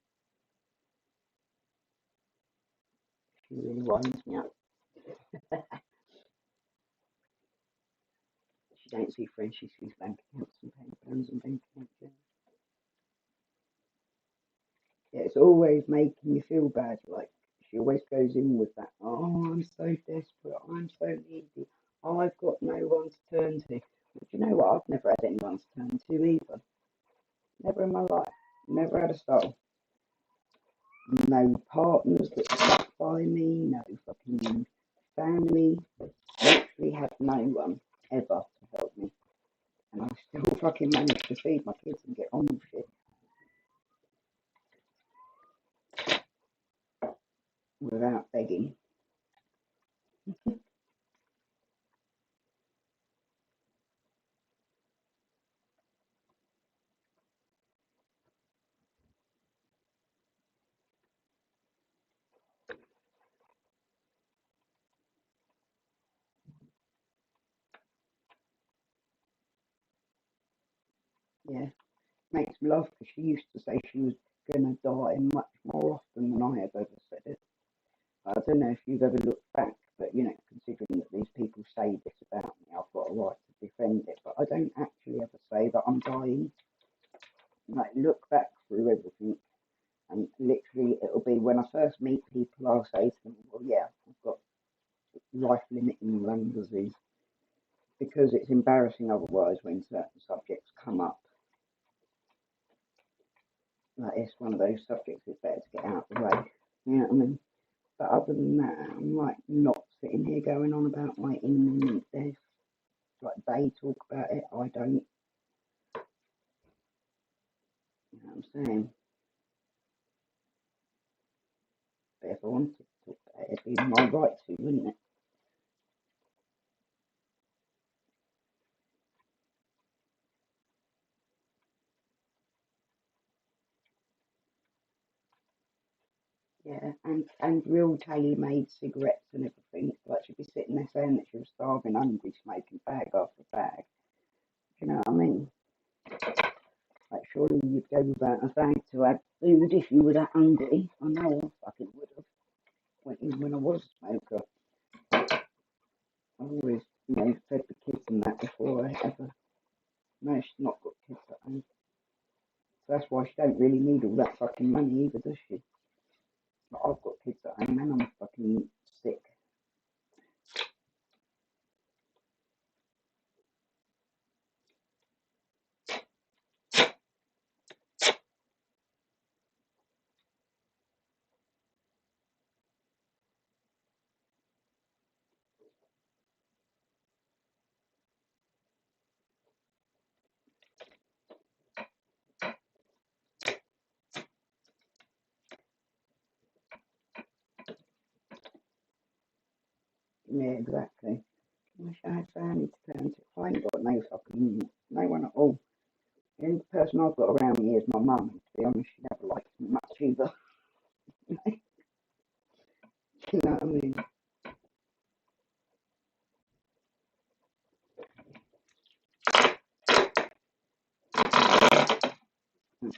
She really winds me up. She don't see friends, she sees bank accounts and paying plans and bank accounts. Yeah, it's always making you feel bad. Like she always goes in with that. Oh, I'm so desperate. I'm so needy. I've got no one to turn to. But you know what? I've never had anyone to turn to either. Never in my life. Never had a soul. No partners that stuck by me. No fucking family. Literally had no one ever to help me. And I still fucking managed to feed my kids and get on with shit without begging. Yeah. Makes me laugh because she used to say she was going to die much more often than I have ever said it. I don't know if you've ever looked back, but you know, considering that these people say this about me, I've got a right to defend it. But I don't actually ever say that I'm dying. Like, look back through everything, and literally, it'll be when I first meet people, I'll say to them, "Well, yeah, I've got life-limiting lung disease," because it's embarrassing otherwise when certain subjects come up. Like, it's one of those subjects it's better to get out of the way. You know what I mean? But other than that, I'm like not sitting here going on about my imminent death. Like they talk about it, I don't. You know what I'm saying? But if I wanted to talk about it, it'd be my right to, wouldn't it? Yeah, and real tailor-made cigarettes and everything. Like she'd be sitting there saying that she was starving, hungry, smoking bag after bag. Do you know what I mean? Like surely you'd go without a bag to have food if you were that hungry. I know I fucking would have. When I was a smoker, I always, fed the kids and that before I ever. No, she's not got kids at home. So that's why she don't really need all that fucking money either, does she? But I've got kids at home and I'm fucking sick. Yeah, exactly. I wish I had family to turn to. I ain't got no one at all. The only person I've got around me is my mum. To be honest, she never likes me much either. You know what I mean?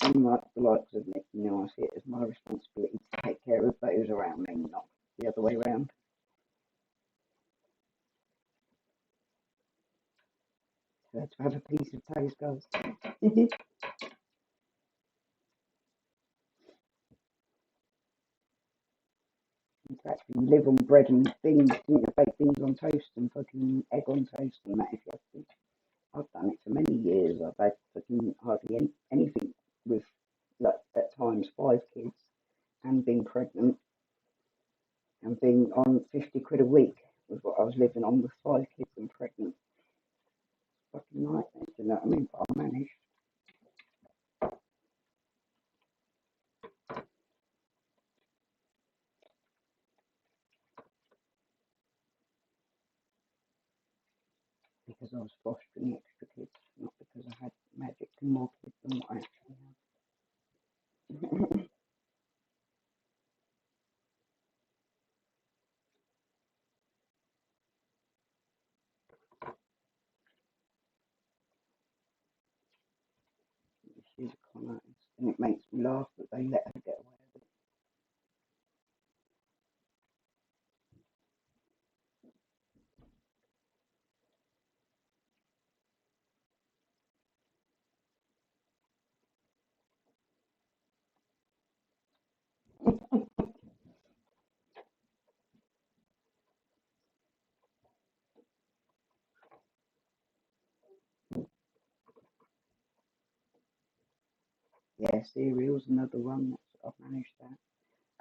unlike the likes of Nick, you know, I see it as my responsibility to take care of those around me, not the other way around. So to have a piece of toast, guys. In fact, you live on bread and beans, you know, baked beans on toast and fucking egg on toast and that if you have to. I've done it for many years. I've had fucking hardly anything with, like, at times 5 kids and being pregnant and being on 50 quid a week was what I was living on with 5 kids and pregnant. Fucking nightmare, you know what I mean? But I managed. Because I was fostering extra kids, not because I had magic and more kids than what I actually have. She's a con artist, and it makes me laugh that they let her get away with it. Yeah, cereal's another one that I've managed that.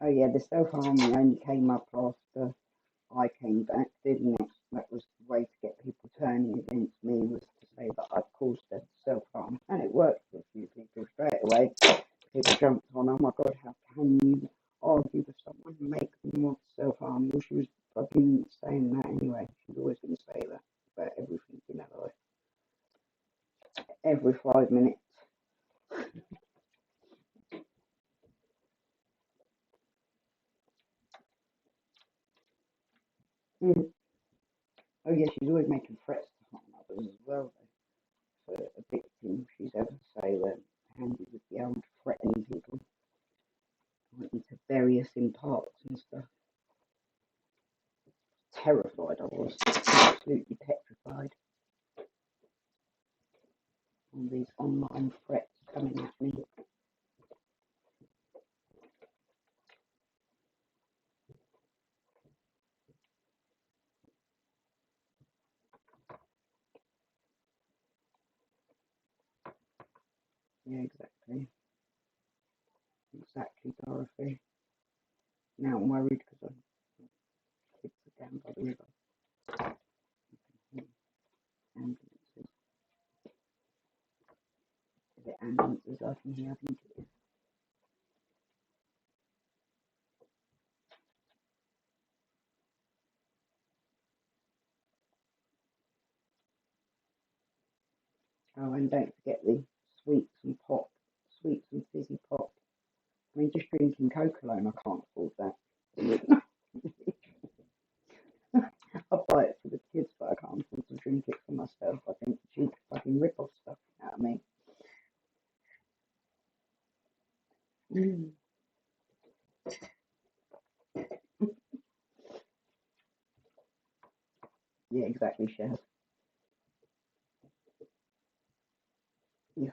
Oh yeah, the self-harming only came up after I came back, didn't it? That was the way to get people turning against me, was to say that I'd caused them to self-harm. And it worked for a few people straight away. People jumped on, oh my God, how can you argue with someone and make them want to self-harm? Well, she was fucking saying that anyway. She's always going to say that about everything in her life. Every 5 minutes. Mm. Oh yeah, she's always making threats to harm others as well. For a victim, she's ever so handy with the old threatening people. I want you to bury us in parks and stuff. Terrified I was, absolutely petrified. All these online threats coming at me. Yeah, exactly. Exactly, Dorothy. Now I'm worried because kids are down by the river. Ambulances. Is it ambulances I can hear? I think it is. Oh, and don't forget the sweets and pop. Sweets and fizzy pop. I mean, just drinking Coke alone, I can't afford that. I buy it for the kids, but I can't afford to drink it for myself. I think it's cheap fucking rip-off stuff, you know what I mean? Mm. Yeah, exactly, Chef. Yeah,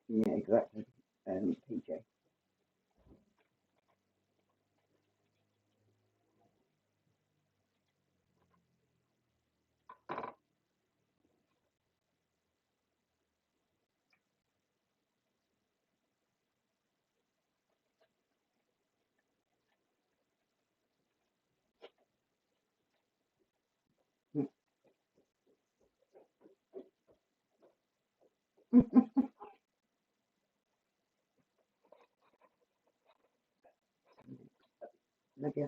yeah, exactly. PJ. Love you.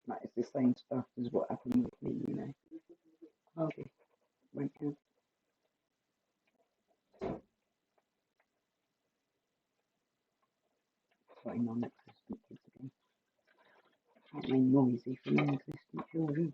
Like, it's the same stuff as what happened with me, you know. Harvey went out. Sorry, non-existent kids again. Can't make noisy for non-existent children.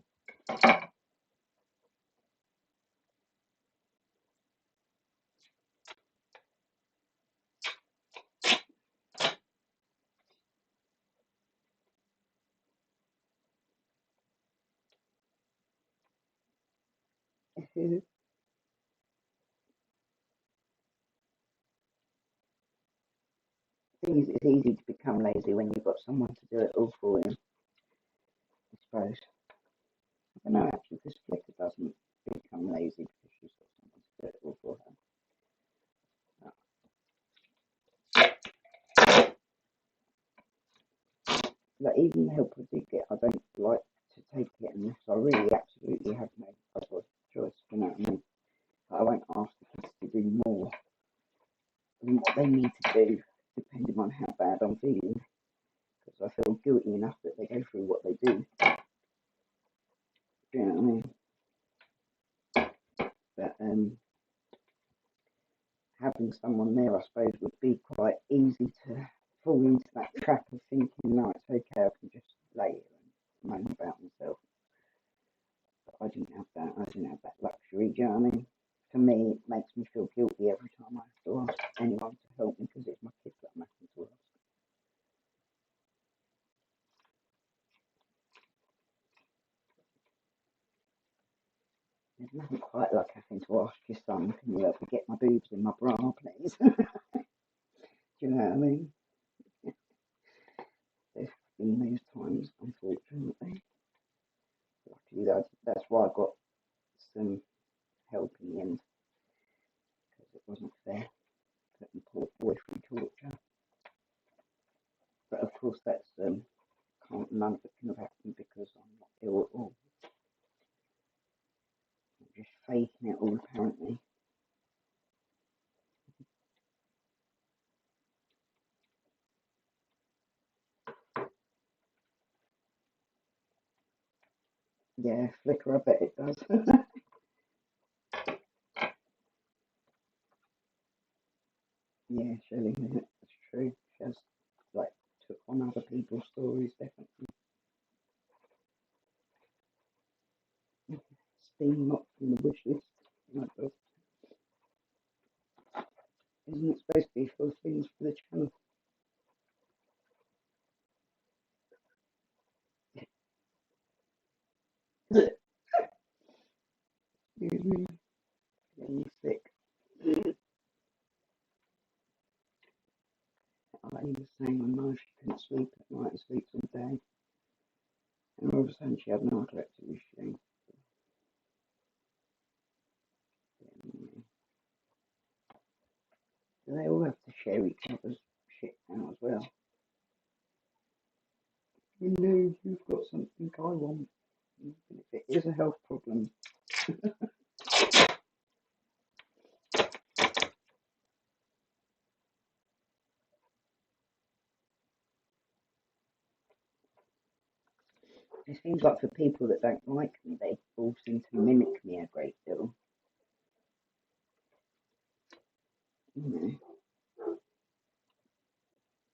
It's easy to become lazy when you've got someone to do it all for you, I suppose. I don't know, actually, because Flicker doesn't become lazy because she's got someone to do it all for her. Like, even the help I do get, I don't like to take it unless I really absolutely have no other choice, you know what I mean? I won't ask the kids to do more than what they need to do, depending on how bad I'm feeling, because I feel guilty enough that they go through what they do. Do you know what I mean? But having someone there, I suppose, would be quite easy to fall into that trap of thinking, no, it's okay, I can just lay here and moan about myself. But I didn't have that luxury, do you know what I mean? For me, it makes me feel guilty every time I have to ask anyone to help me because it's my kids that I'm having to ask. There's nothing quite like having to ask your son, can you help me get my boobs in my bra, please? Do you know what I mean? There's been those times, unfortunately. Luckily, that's why I got some help in the end, because it wasn't fair putting poor boy through torture. But of course, that's none of it can have happened because I'm not ill at all. I'm just faking it all, apparently. Yeah, Flicker, I bet it does. Yeah, Shelley, that's true. She has, like, took on other people's stories, definitely. Steam not from the wish list. Isn't it supposed to be for things for the channel? Excuse me, getting sick. I was saying on night she couldn't sleep at night and sleeps all day. And all of a sudden she had narcolepsy issue. Do they all have to share each other's shit now as well? You know, you've got something I want. Even if it is a health problem. It seems like for people that don't like me, they all seem to mimic me a great deal. You know,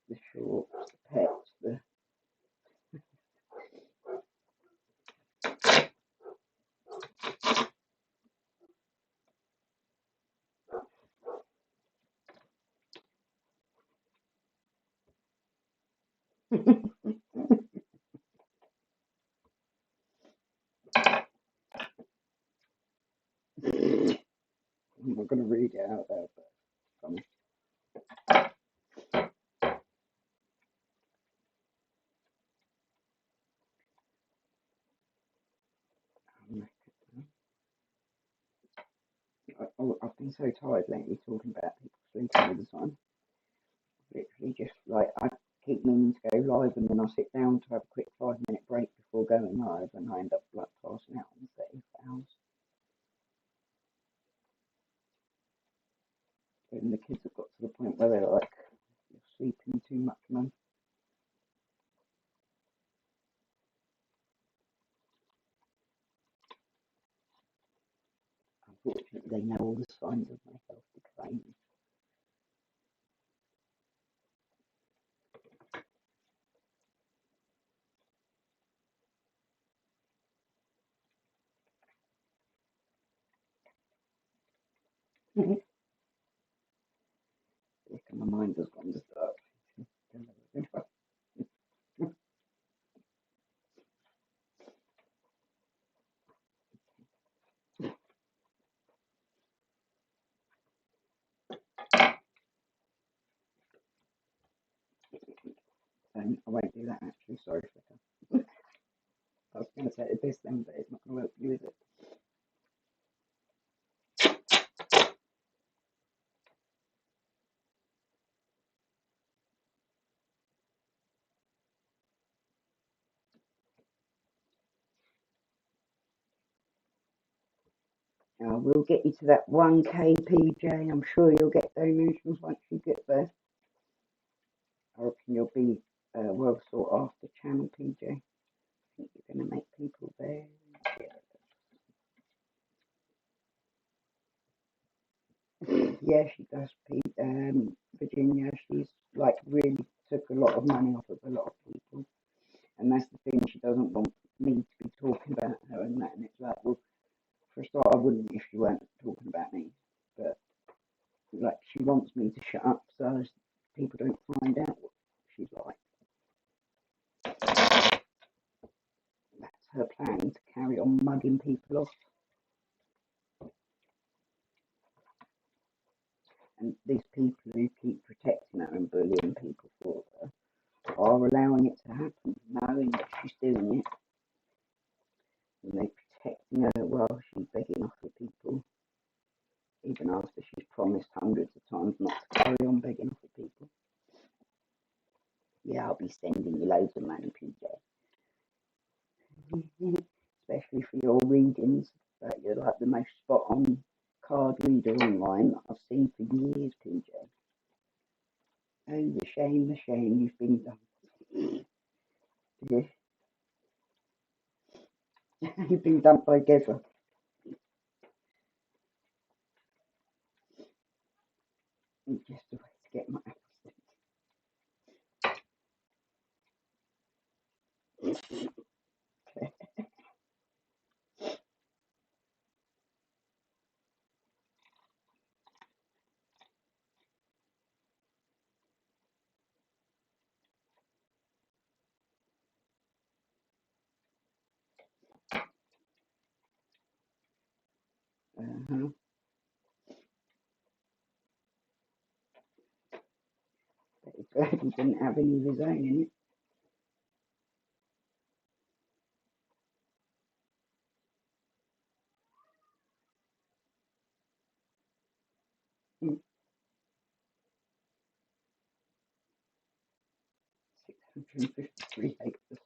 the shorts, the pets, the. I'm not going to read it out there, but funny. I've been so tired lately talking about people sleeping all the time. Literally just like I keep meaning to go live and then I sit down to have a quick 5 minute break before going live and I end up like passing out on 30 hours. And the kids have got to the point where they're like, you're sleeping too much, man. Unfortunately, they know all the signs of my health decline. My mind has gone to start. I won't do that actually, sorry. I was going to say this then, but it's not going to help you, is it? We'll get you to that 1K, PJ. I'm sure you'll get donations once you get there. I reckon you'll be well sought after channel, PJ. I think you're going to make people there. Yeah, she does, Virginia. She's like really took a lot of money off of a lot of people. And that's the thing, she doesn't want me to be talking about her and that. And it's like, well, for a start, I wouldn't if she weren't talking about me. But like, she wants me to shut up so people don't find out what she's like. That's her plan, to carry on mugging people off. And these people who keep protecting her and bullying people for her are allowing it to happen, knowing that she's doing it. And they're protecting her while she's begging off of people, even after she's promised hundreds of times not to carry on begging off of people. Yeah, I'll be sending you loads of money, PJ. Especially for your readings, that you're like the most spot on card reader online that I've seen for years, PJ. Oh, the shame you've been done. You've been dumped by Geza. It's just a way to get my But it's glad he didn't have any of his own in it. Mm. 653 acres.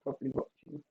Probably watching.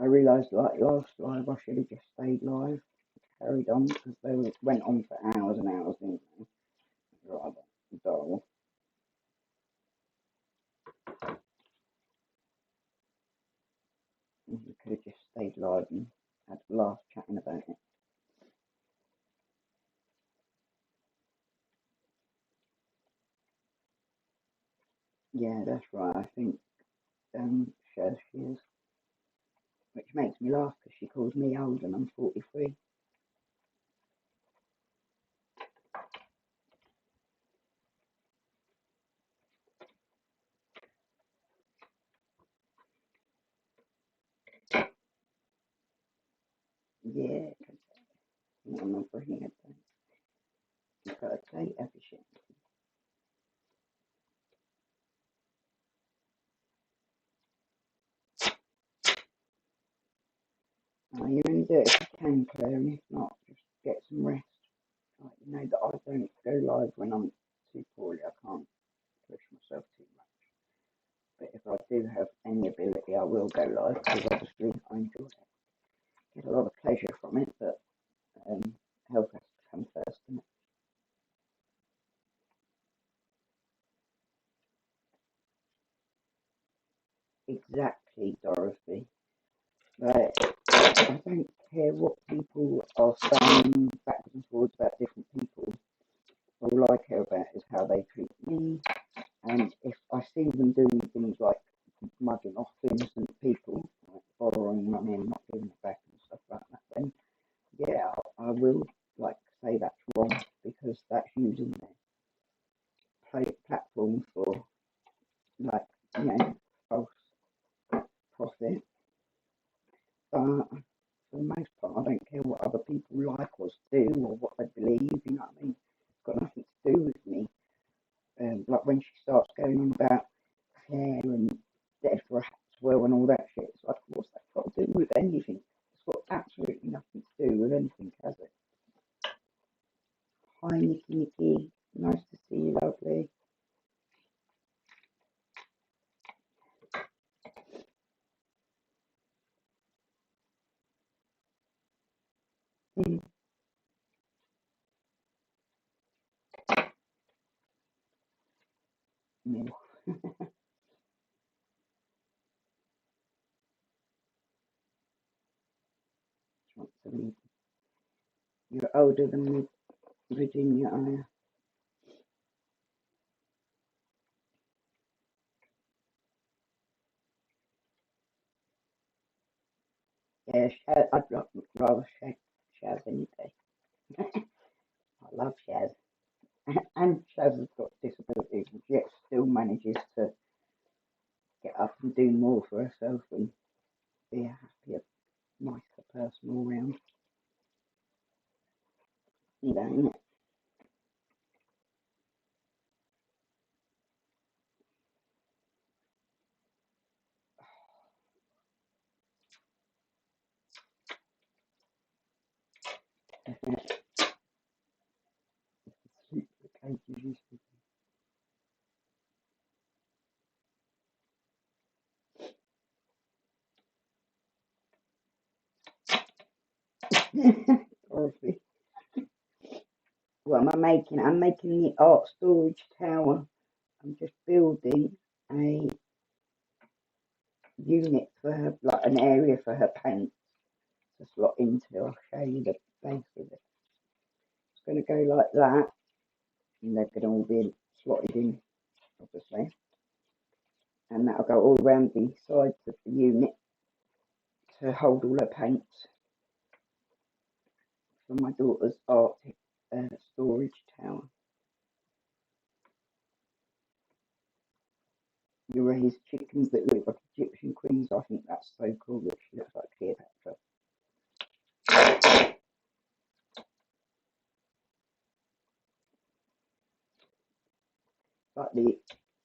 I realised like last live I should have just stayed live, carried on, because they went on for hours and hours, didn't they? Rather dull. We could have just stayed live and had a laugh chatting about it. Yeah, that's right. I think Shaz, she is, which makes me laugh because she calls me old and I'm 43. Yeah, I'm not bringing it down. You've got to take everything. You only do it if you can, Claire, and if not, just get some rest. Like, you know that I don't go live when I'm too poorly. I can't push myself too much. But if I do have any ability, I will go live because obviously I enjoy it. Get a lot of pleasure from it, but health has to come first, doesn't it? Exactly, Dorothy. Like, I don't care what people are saying backwards and forwards about different people. All I care about is how they treat me. And if I see them doing things like mugging off innocent people, like borrowing money and not giving it back and stuff like that, then yeah, I will like say that's wrong because that's using their platform for like, you know, false profit. But for the most part, I don't care what other people like or do or what they believe. You know what I mean? It's got nothing to do with me. Like when she starts going on about hair and dead rats well and all that shit, it's like, what's that got to do with anything? It's got absolutely nothing to do with anything, has it? Hi, Nikki. Nice to see you, lovely. Mm. No. You're older than me, Virginia, are you? Yeah, I'd rather Shaz any day. I love Shaz. And Shaz has got disabilities, and yet still manages to get up and do more for herself and be a happier, nicer person all round. You know, Dorothy. What am I making? I'm making the art storage tower. I'm just building a unit for her, like an area for her paint to slot into. I'll show you the base of it. It's going to go like that, and they're going to all be slotted in, obviously. And that'll go all around the sides of the unit to hold all her paints for my daughter's art storage tower. You raise chickens that look like Egyptian queens. I think that's so cool that she looks like Cleopatra.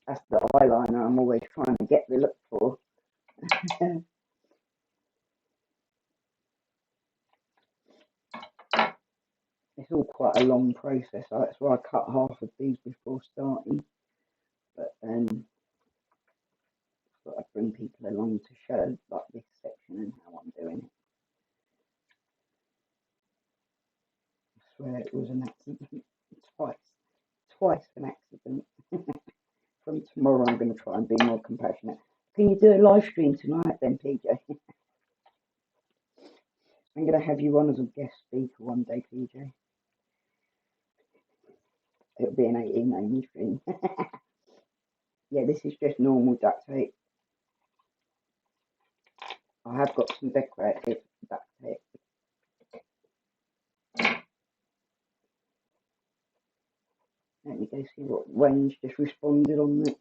That's the eyeliner I'm always trying to get the look for. It's all quite a long process. That's why I cut half of these before starting. But thought I'd bring people along to show like this section and how I'm doing it. I swear it was an accident. Twice an accident. From tomorrow I'm going to try and be more compassionate. Can you do a live stream tonight then, PJ? I'm going to have you on as a guest speaker one day, PJ. It'll be an 18 stream. Yeah, this is just normal duct tape. I have got some decorative duct tape. Let me go see what Wayne's just responded on that.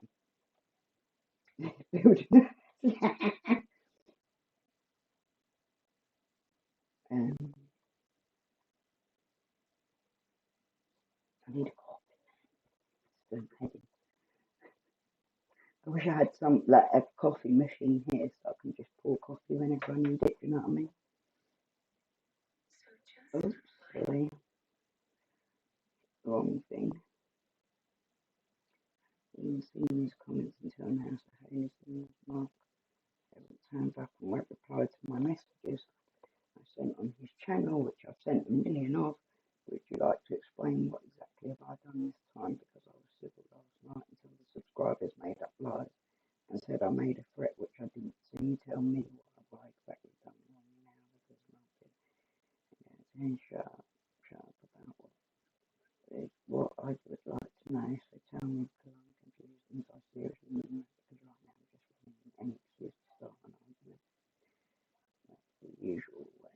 I need a coffee. I wish I had some like a coffee machine here so I can just pour coffee whenever I need it. Do you know what I mean? Oops, sorry, wrong thing. You can see these comments until now, so I haven't seen Mark. Haven't turned up and won't reply to my messages I sent on his channel, which I've sent a million of. Would you like to explain what exactly have I done this time? Because I was civil last night until the subscribers made up lies and said I made a threat which I didn't. So you tell me what have I exactly done wrong now because nothing. And shut up about what I would like to know. So tell me because I'm confused and I seriously mean that because right now I'm just finding any excuse to start an argument. That's the usual way.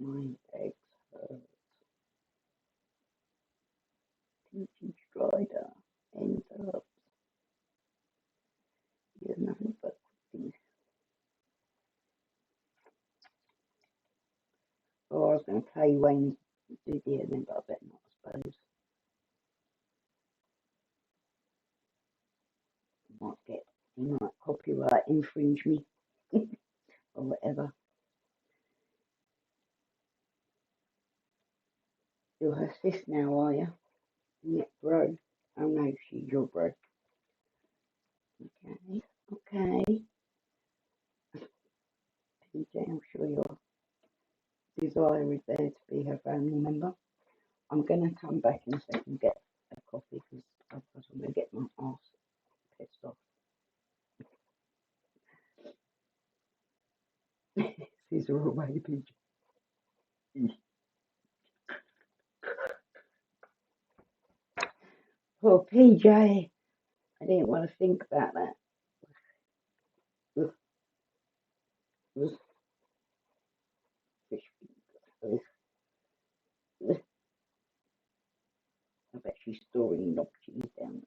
My legs hurt. Peachy Strider ends up. You're nothing but things. Oh, I was going to play Wayne's video then, but I bet not, I suppose. He might copyright infringe me or whatever. You're her sis now, are you? Yeah, bro. Oh no, she's your bro. Okay. PJ, I'm sure your desire is there to be her family member. I'm going to come back in a second and get a coffee because otherwise I'm going to get my arse pissed off. These are away, PJ. Poor PJ. I didn't want to think about that. I bet she's storing knob cheese down there.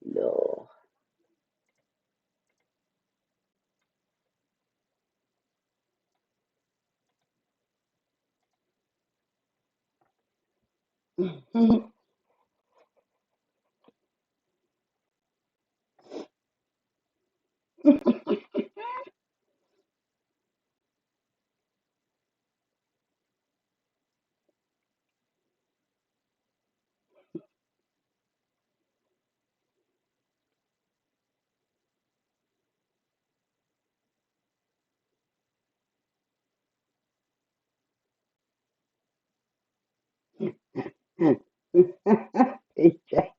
No. PJ.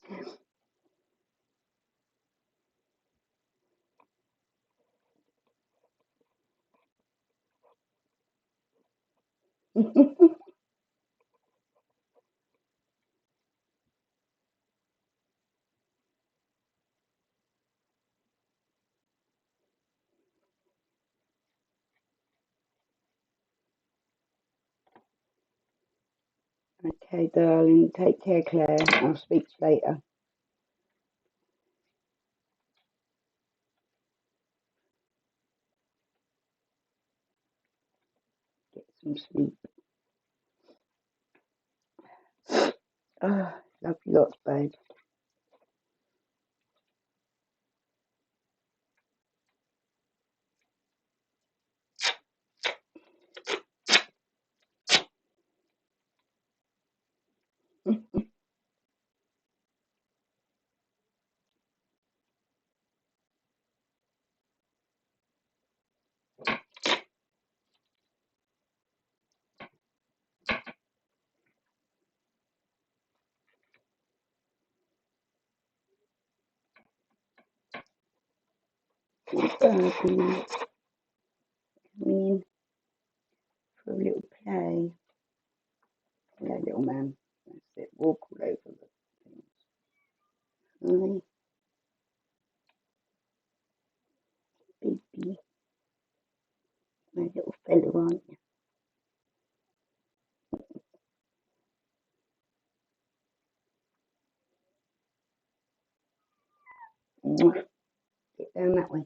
Okay, darling. Take care, Claire. I'll speak to you later. Get some sleep. Ah, love you lots, babe. Come in for a little play. Yeah, little man. That's it. Walk all over the things. Hi, baby. My little fellow, aren't you? Mwah. Get down that way.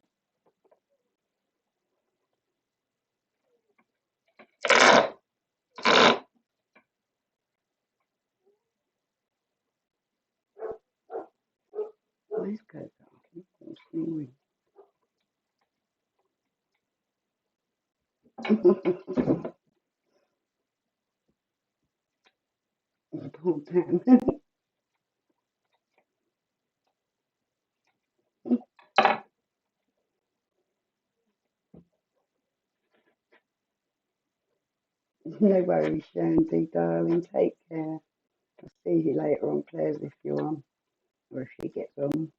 Where's go, darling? I'm snoring. Poor Dan. No worries, Shandy, darling. Take care. I'll see you later on, Claire's, if you're on, or if she gets on.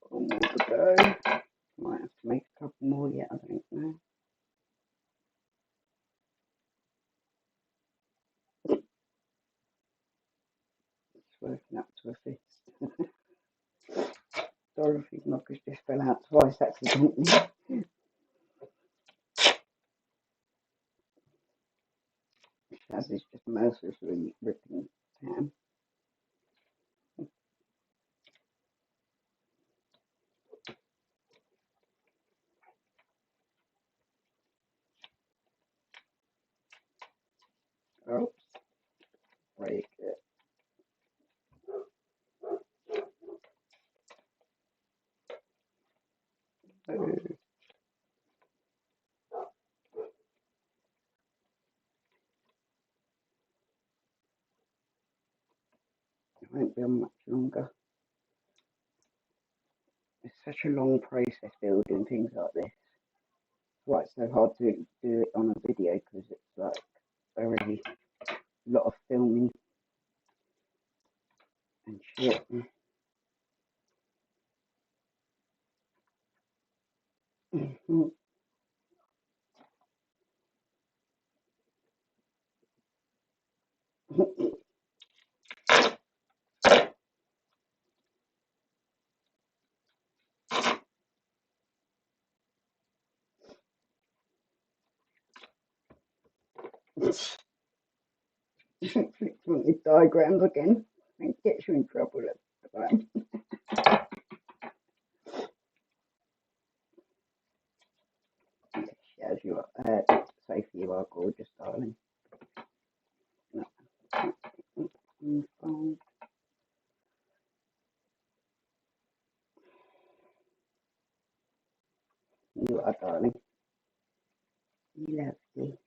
One more to go. Might have to make a couple more yet, I don't know. It's working up to a fist. Dorothy's knockers just fell out twice accidentally. Shaz is just mercilessly ripping Tam. Oh, break it. Oh, it won't be on much longer. It's such a long process building things like this. Why it's so hard to do it on a video, because it's like very a lot of filming and shit. With diagrams again, it gets you in trouble at the time. As you are, Sophie, you are gorgeous, darling. No. You are, darling. You lovely.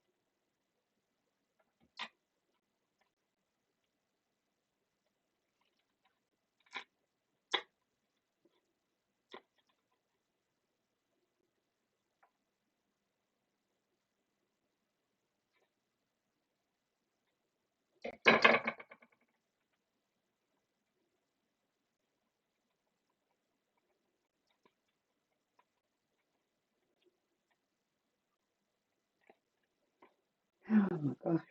Oh my gosh.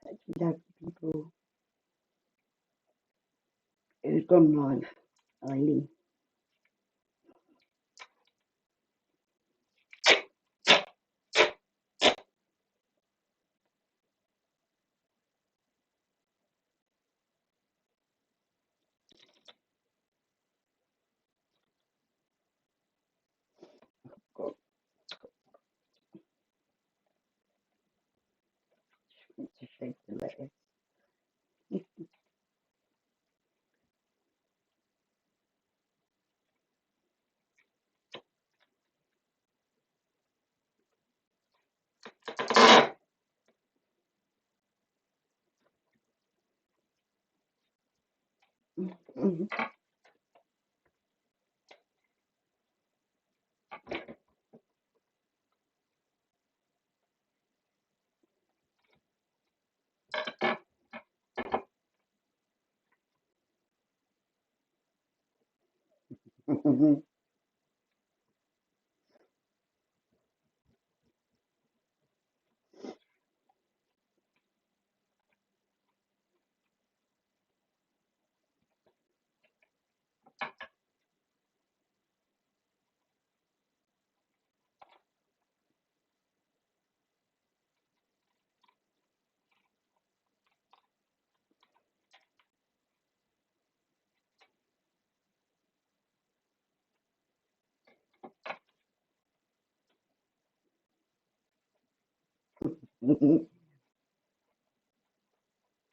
Such lovely people. Who's gone live? Eileen. Got to shake the letters.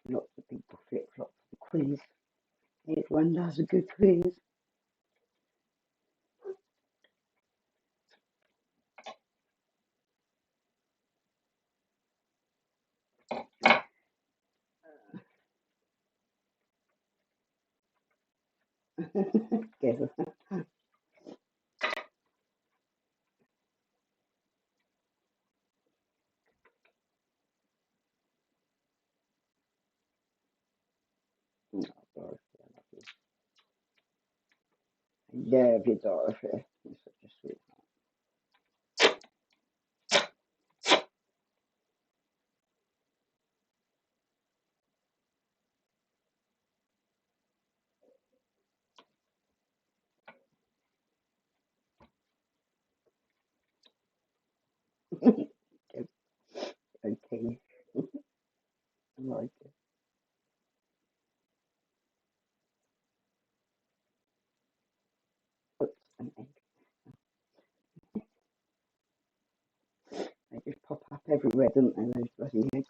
Lots of people flip flop for the quiz. Everyone does a good quiz. Yes. Oh, Dorothy, I love you. I love you, Dorothy. You're such a sweet. Okay, I like it. Oops, an egg. They just pop up everywhere, don't they, those bloody eggs?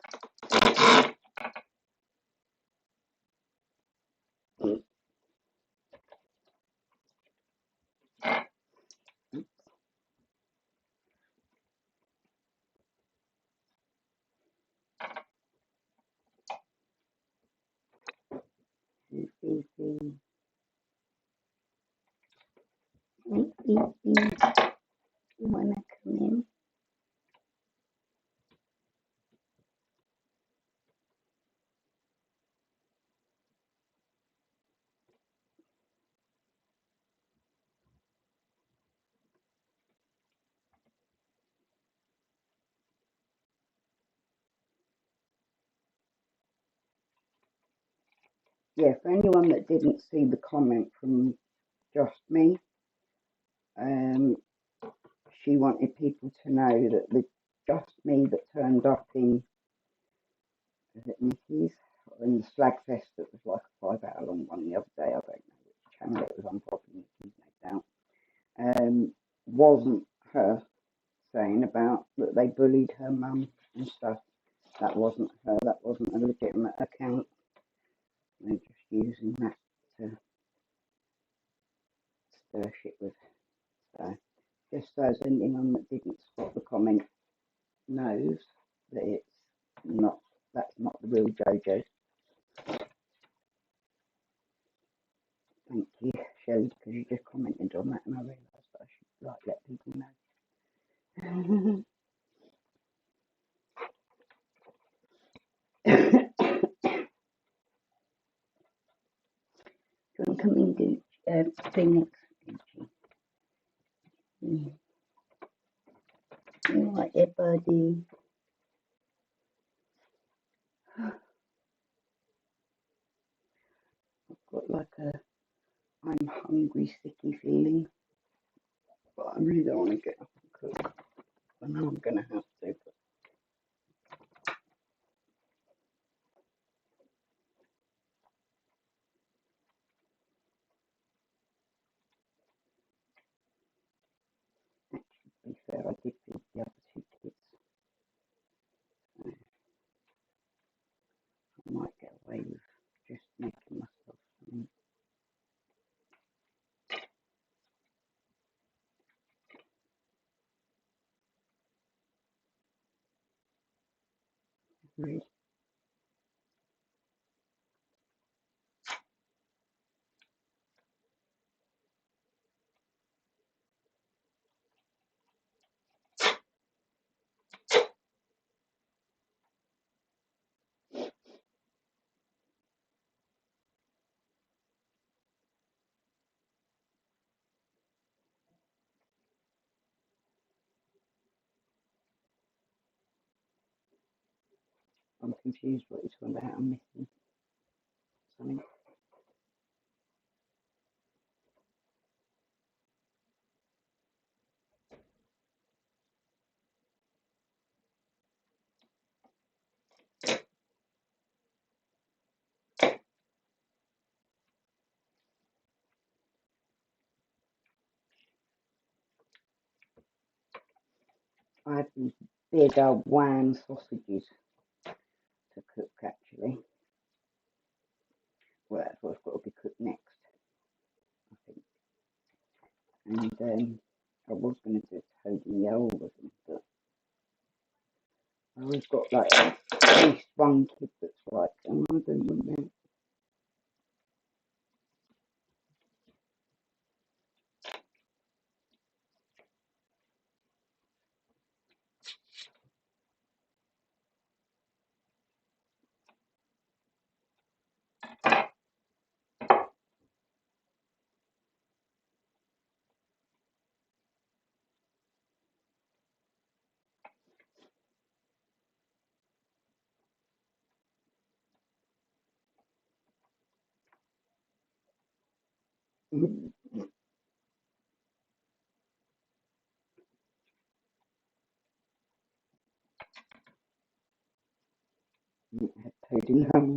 yeah, for anyone that didn't see the comment from Just Me, she wanted people to know that the Just Me that turned up in, is it Nikki's? In the Slag Fest that was like a 5 hour long one the other day, I don't know which channel it was on, probably Nikki's, no doubt, wasn't her saying about that they bullied her mum and stuff. That wasn't her, that wasn't a legitimate account. They're just using that to stir shit with. So, just so anyone that didn't spot the comment knows that it's not, that's not the real JoJo. Thank you, Shelley, because you just commented on that and I realised that I should like let people know. Do you want to come and do thing next? Alright there, buddy. I've got like a I'm hungry, sticky feeling, but I really don't want to get up and cook. I know I'm going to have to, but to be fair, I did feed the other 2 kids. So I might get away with just making myself something. Really. I'm confused what you're talking about. I'm missing something. I have these big old wham sausages to cook actually. Well, that's what's got to be cooked next, I think. And I was going to do toady yell with them, but I always got like at least one kid that's like, oh, I don't want that. Toady yell.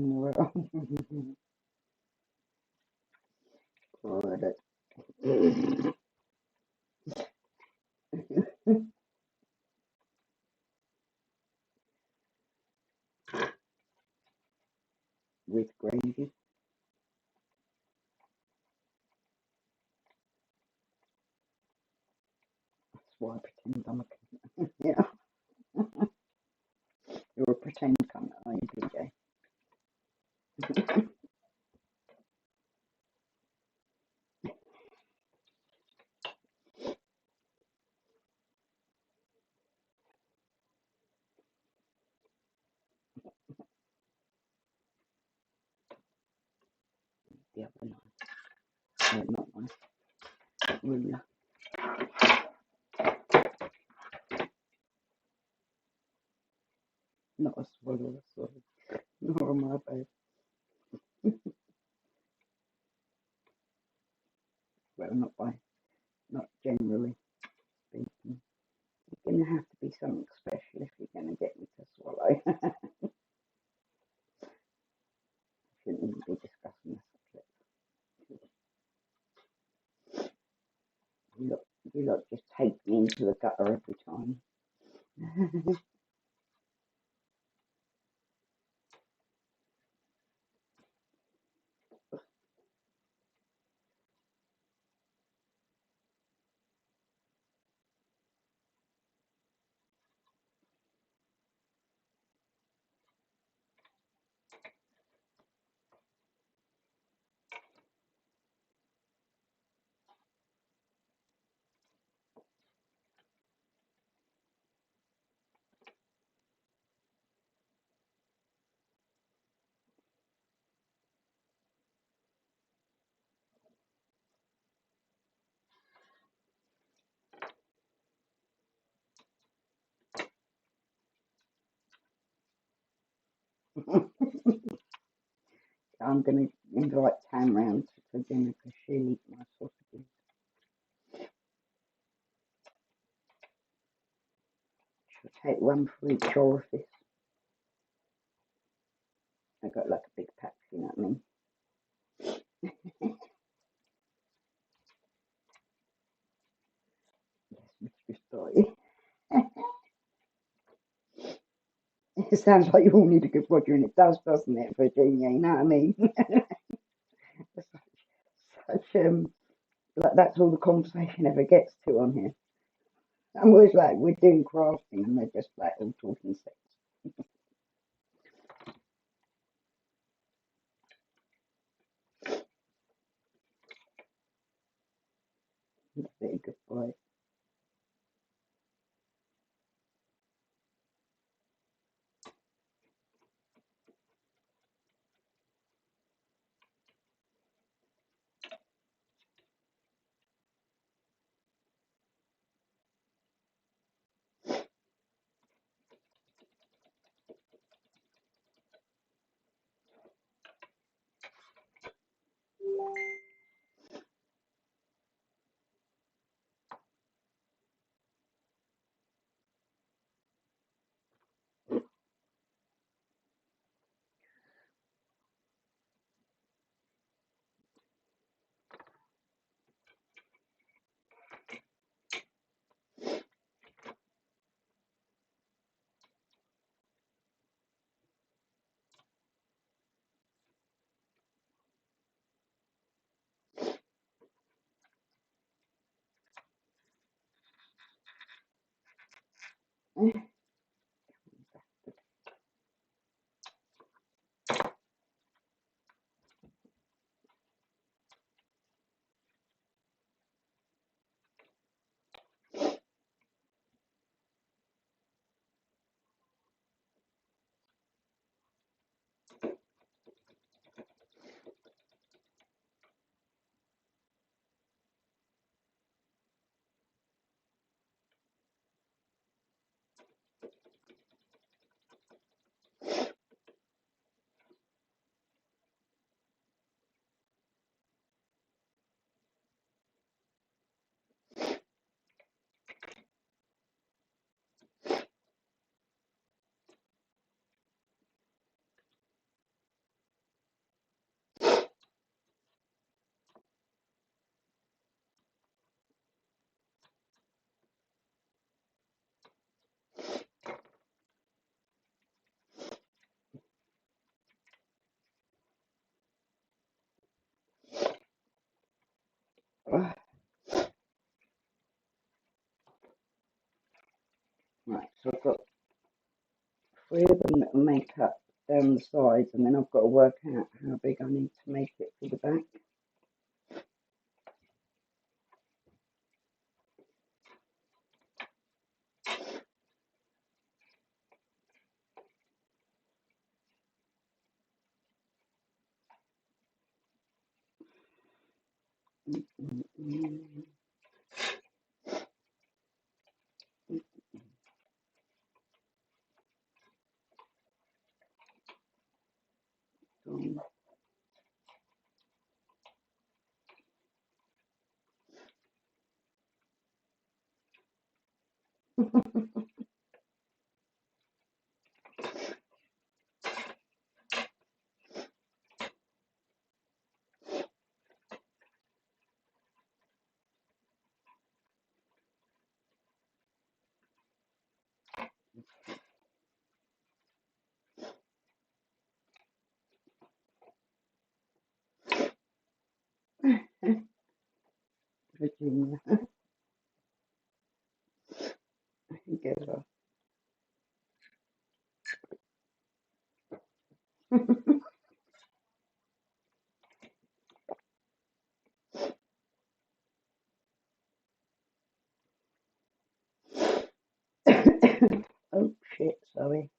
With gravy. That's why I pretend I'm a cunt. Yeah, you're a pretend cunt, are you, PJ? The other night. No, not nice. Ruler. Not a swallow, a swallow. Nor am I, babe. well, not generally speaking. You're going to have to be something special if you're going to get me to swallow. Shouldn't even be discussing this subject. You lot just take me into the gutter every time. I'm going to invite Tam round for dinner because she eats my sausages. She'll take one for each orifice. I got like a big pack, you know what I mean? Yes, Mistress Dottie. It sounds like you all need a good Roger, and it does, doesn't it, Virginia? You know what I mean? Like that's all the conversation ever gets to on here. I'm always like, we're doing crafting, and they're just like all talking sex. He's a very good boy. Right, so I've got 3 of them that will make up down the sides, and then I've got to work out how big I need to make it for the back. Virginia. Get her. Oh shit, sorry.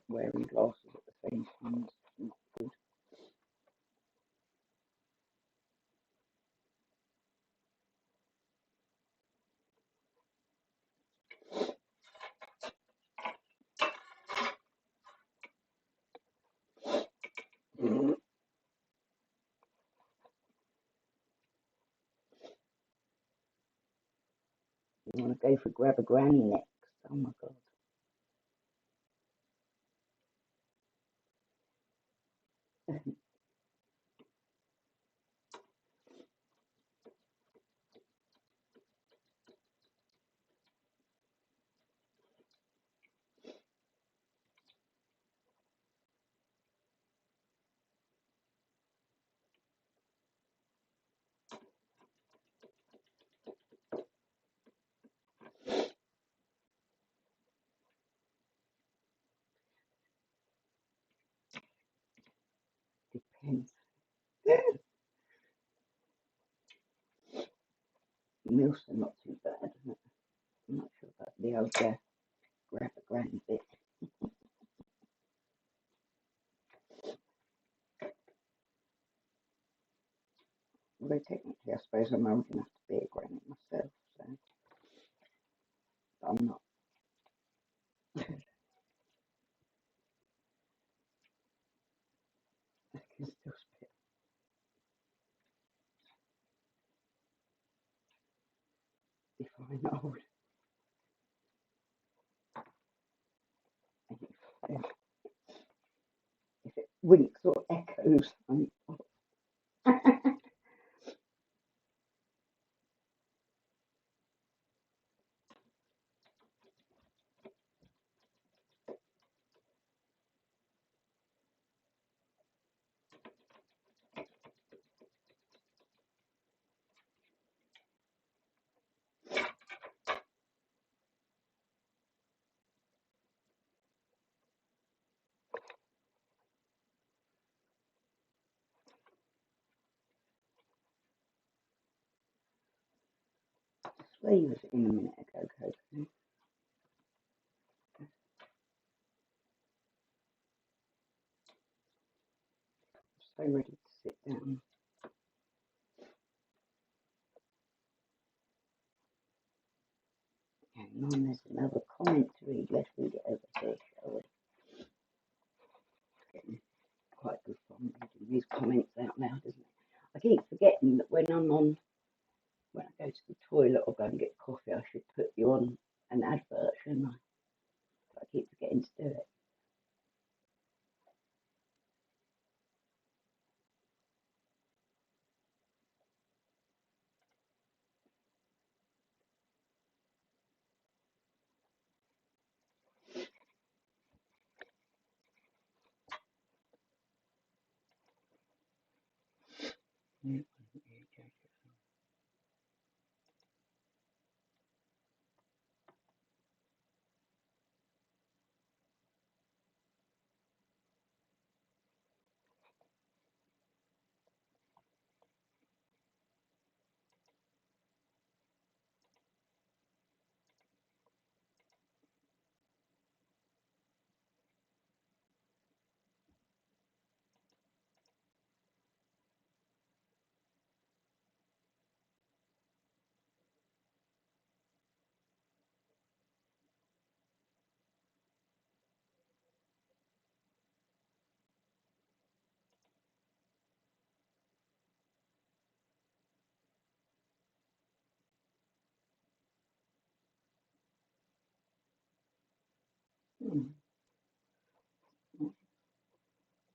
Wearing glasses at the same time. Not good. You want to go for grab a granny next? Oh my god. Depends. Milk's not too bad, isn't it? I'm not sure about the old grab a granny bit. Although technically, I suppose I'm old enough to be a granny myself, so but I'm not. I can still define old. If it winks or echoes, I'm old. I swear you was in a minute ago, Coco. so ready to sit down. Hang on, there's another comment to read. Let's read it over here, shall we? Getting quite good fun reading these comments out loud, isn't it? I keep forgetting that when I go to the toilet or go and get coffee, I should put you on an advert, shouldn't I? But I keep forgetting to do it.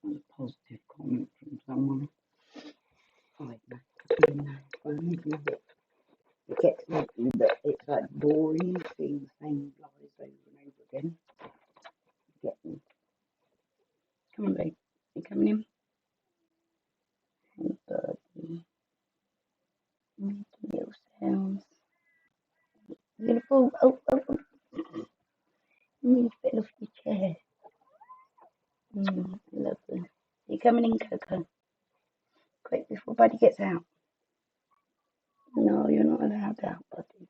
A positive comment from someone. It gets me that it's like boring seeing the same lies over and over again. Getting. Come on, babe. You coming in? Hey, birdie. Making little sounds. You're gonna fall. Oh. You need to fit off your chair. Lovely. You coming in, Coco? Quick before Buddy gets out. No, you're not allowed out, Buddy.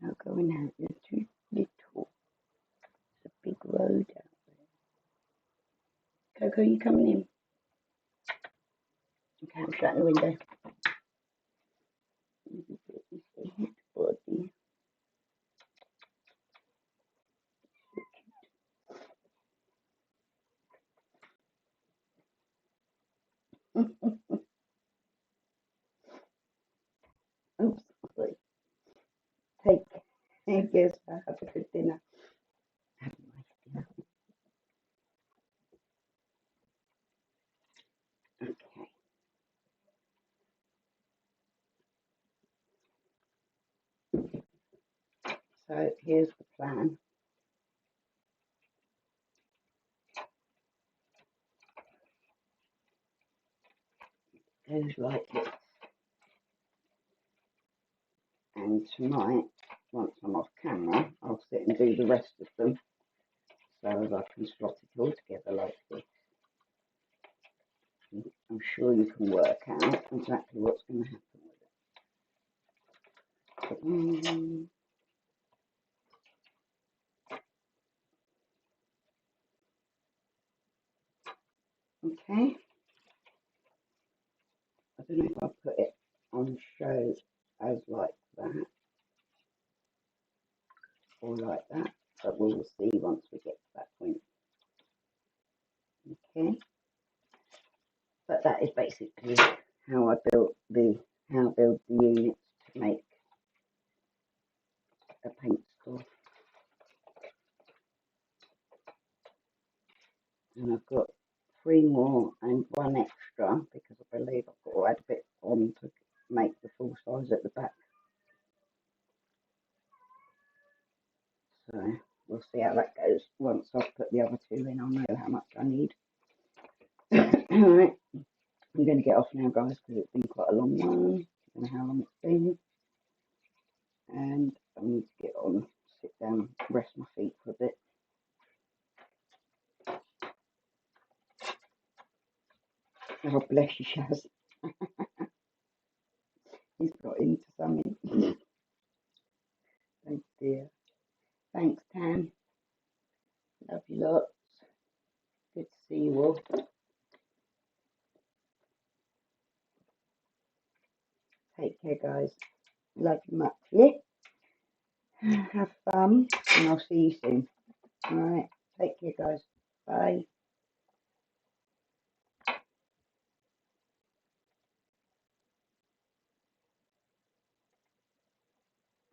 No going out. You're too little. It's a big road out there. Coco, you coming in? Okay, I'm shutting the window. Buddy. Oops, sorry. Take care. Have a good dinner. Have a nice dinner. Okay. So here's the plan. It goes like this. And tonight, once I'm off camera, I'll sit and do the rest of them so as I can slot it all together like this. I'm sure you can work out exactly what's going to happen with it. Okay. I don't know if I'll put it on show as like that or like that, but we'll see once we get to that point. Okay. But that is basically how I built the units to make a paint score. And I've got 3 more and 1 extra because I believe I've got to add a bit on to make the full size at the back. So we'll see how that goes. Once I've put the other 2 in, I'll know how much I need. Alright, I'm going to get off now, guys, because it's been quite a long one. I don't know how long it's been. And I need to get on, sit down, rest my feet for a bit. Oh, bless you, Shaz. He's got into something. Oh dear. Thanks, Tam. Love you lots. Good to see you all. Take care, guys. Love you muchly. Have fun, and I'll see you soon. All right. Take care, guys. Bye.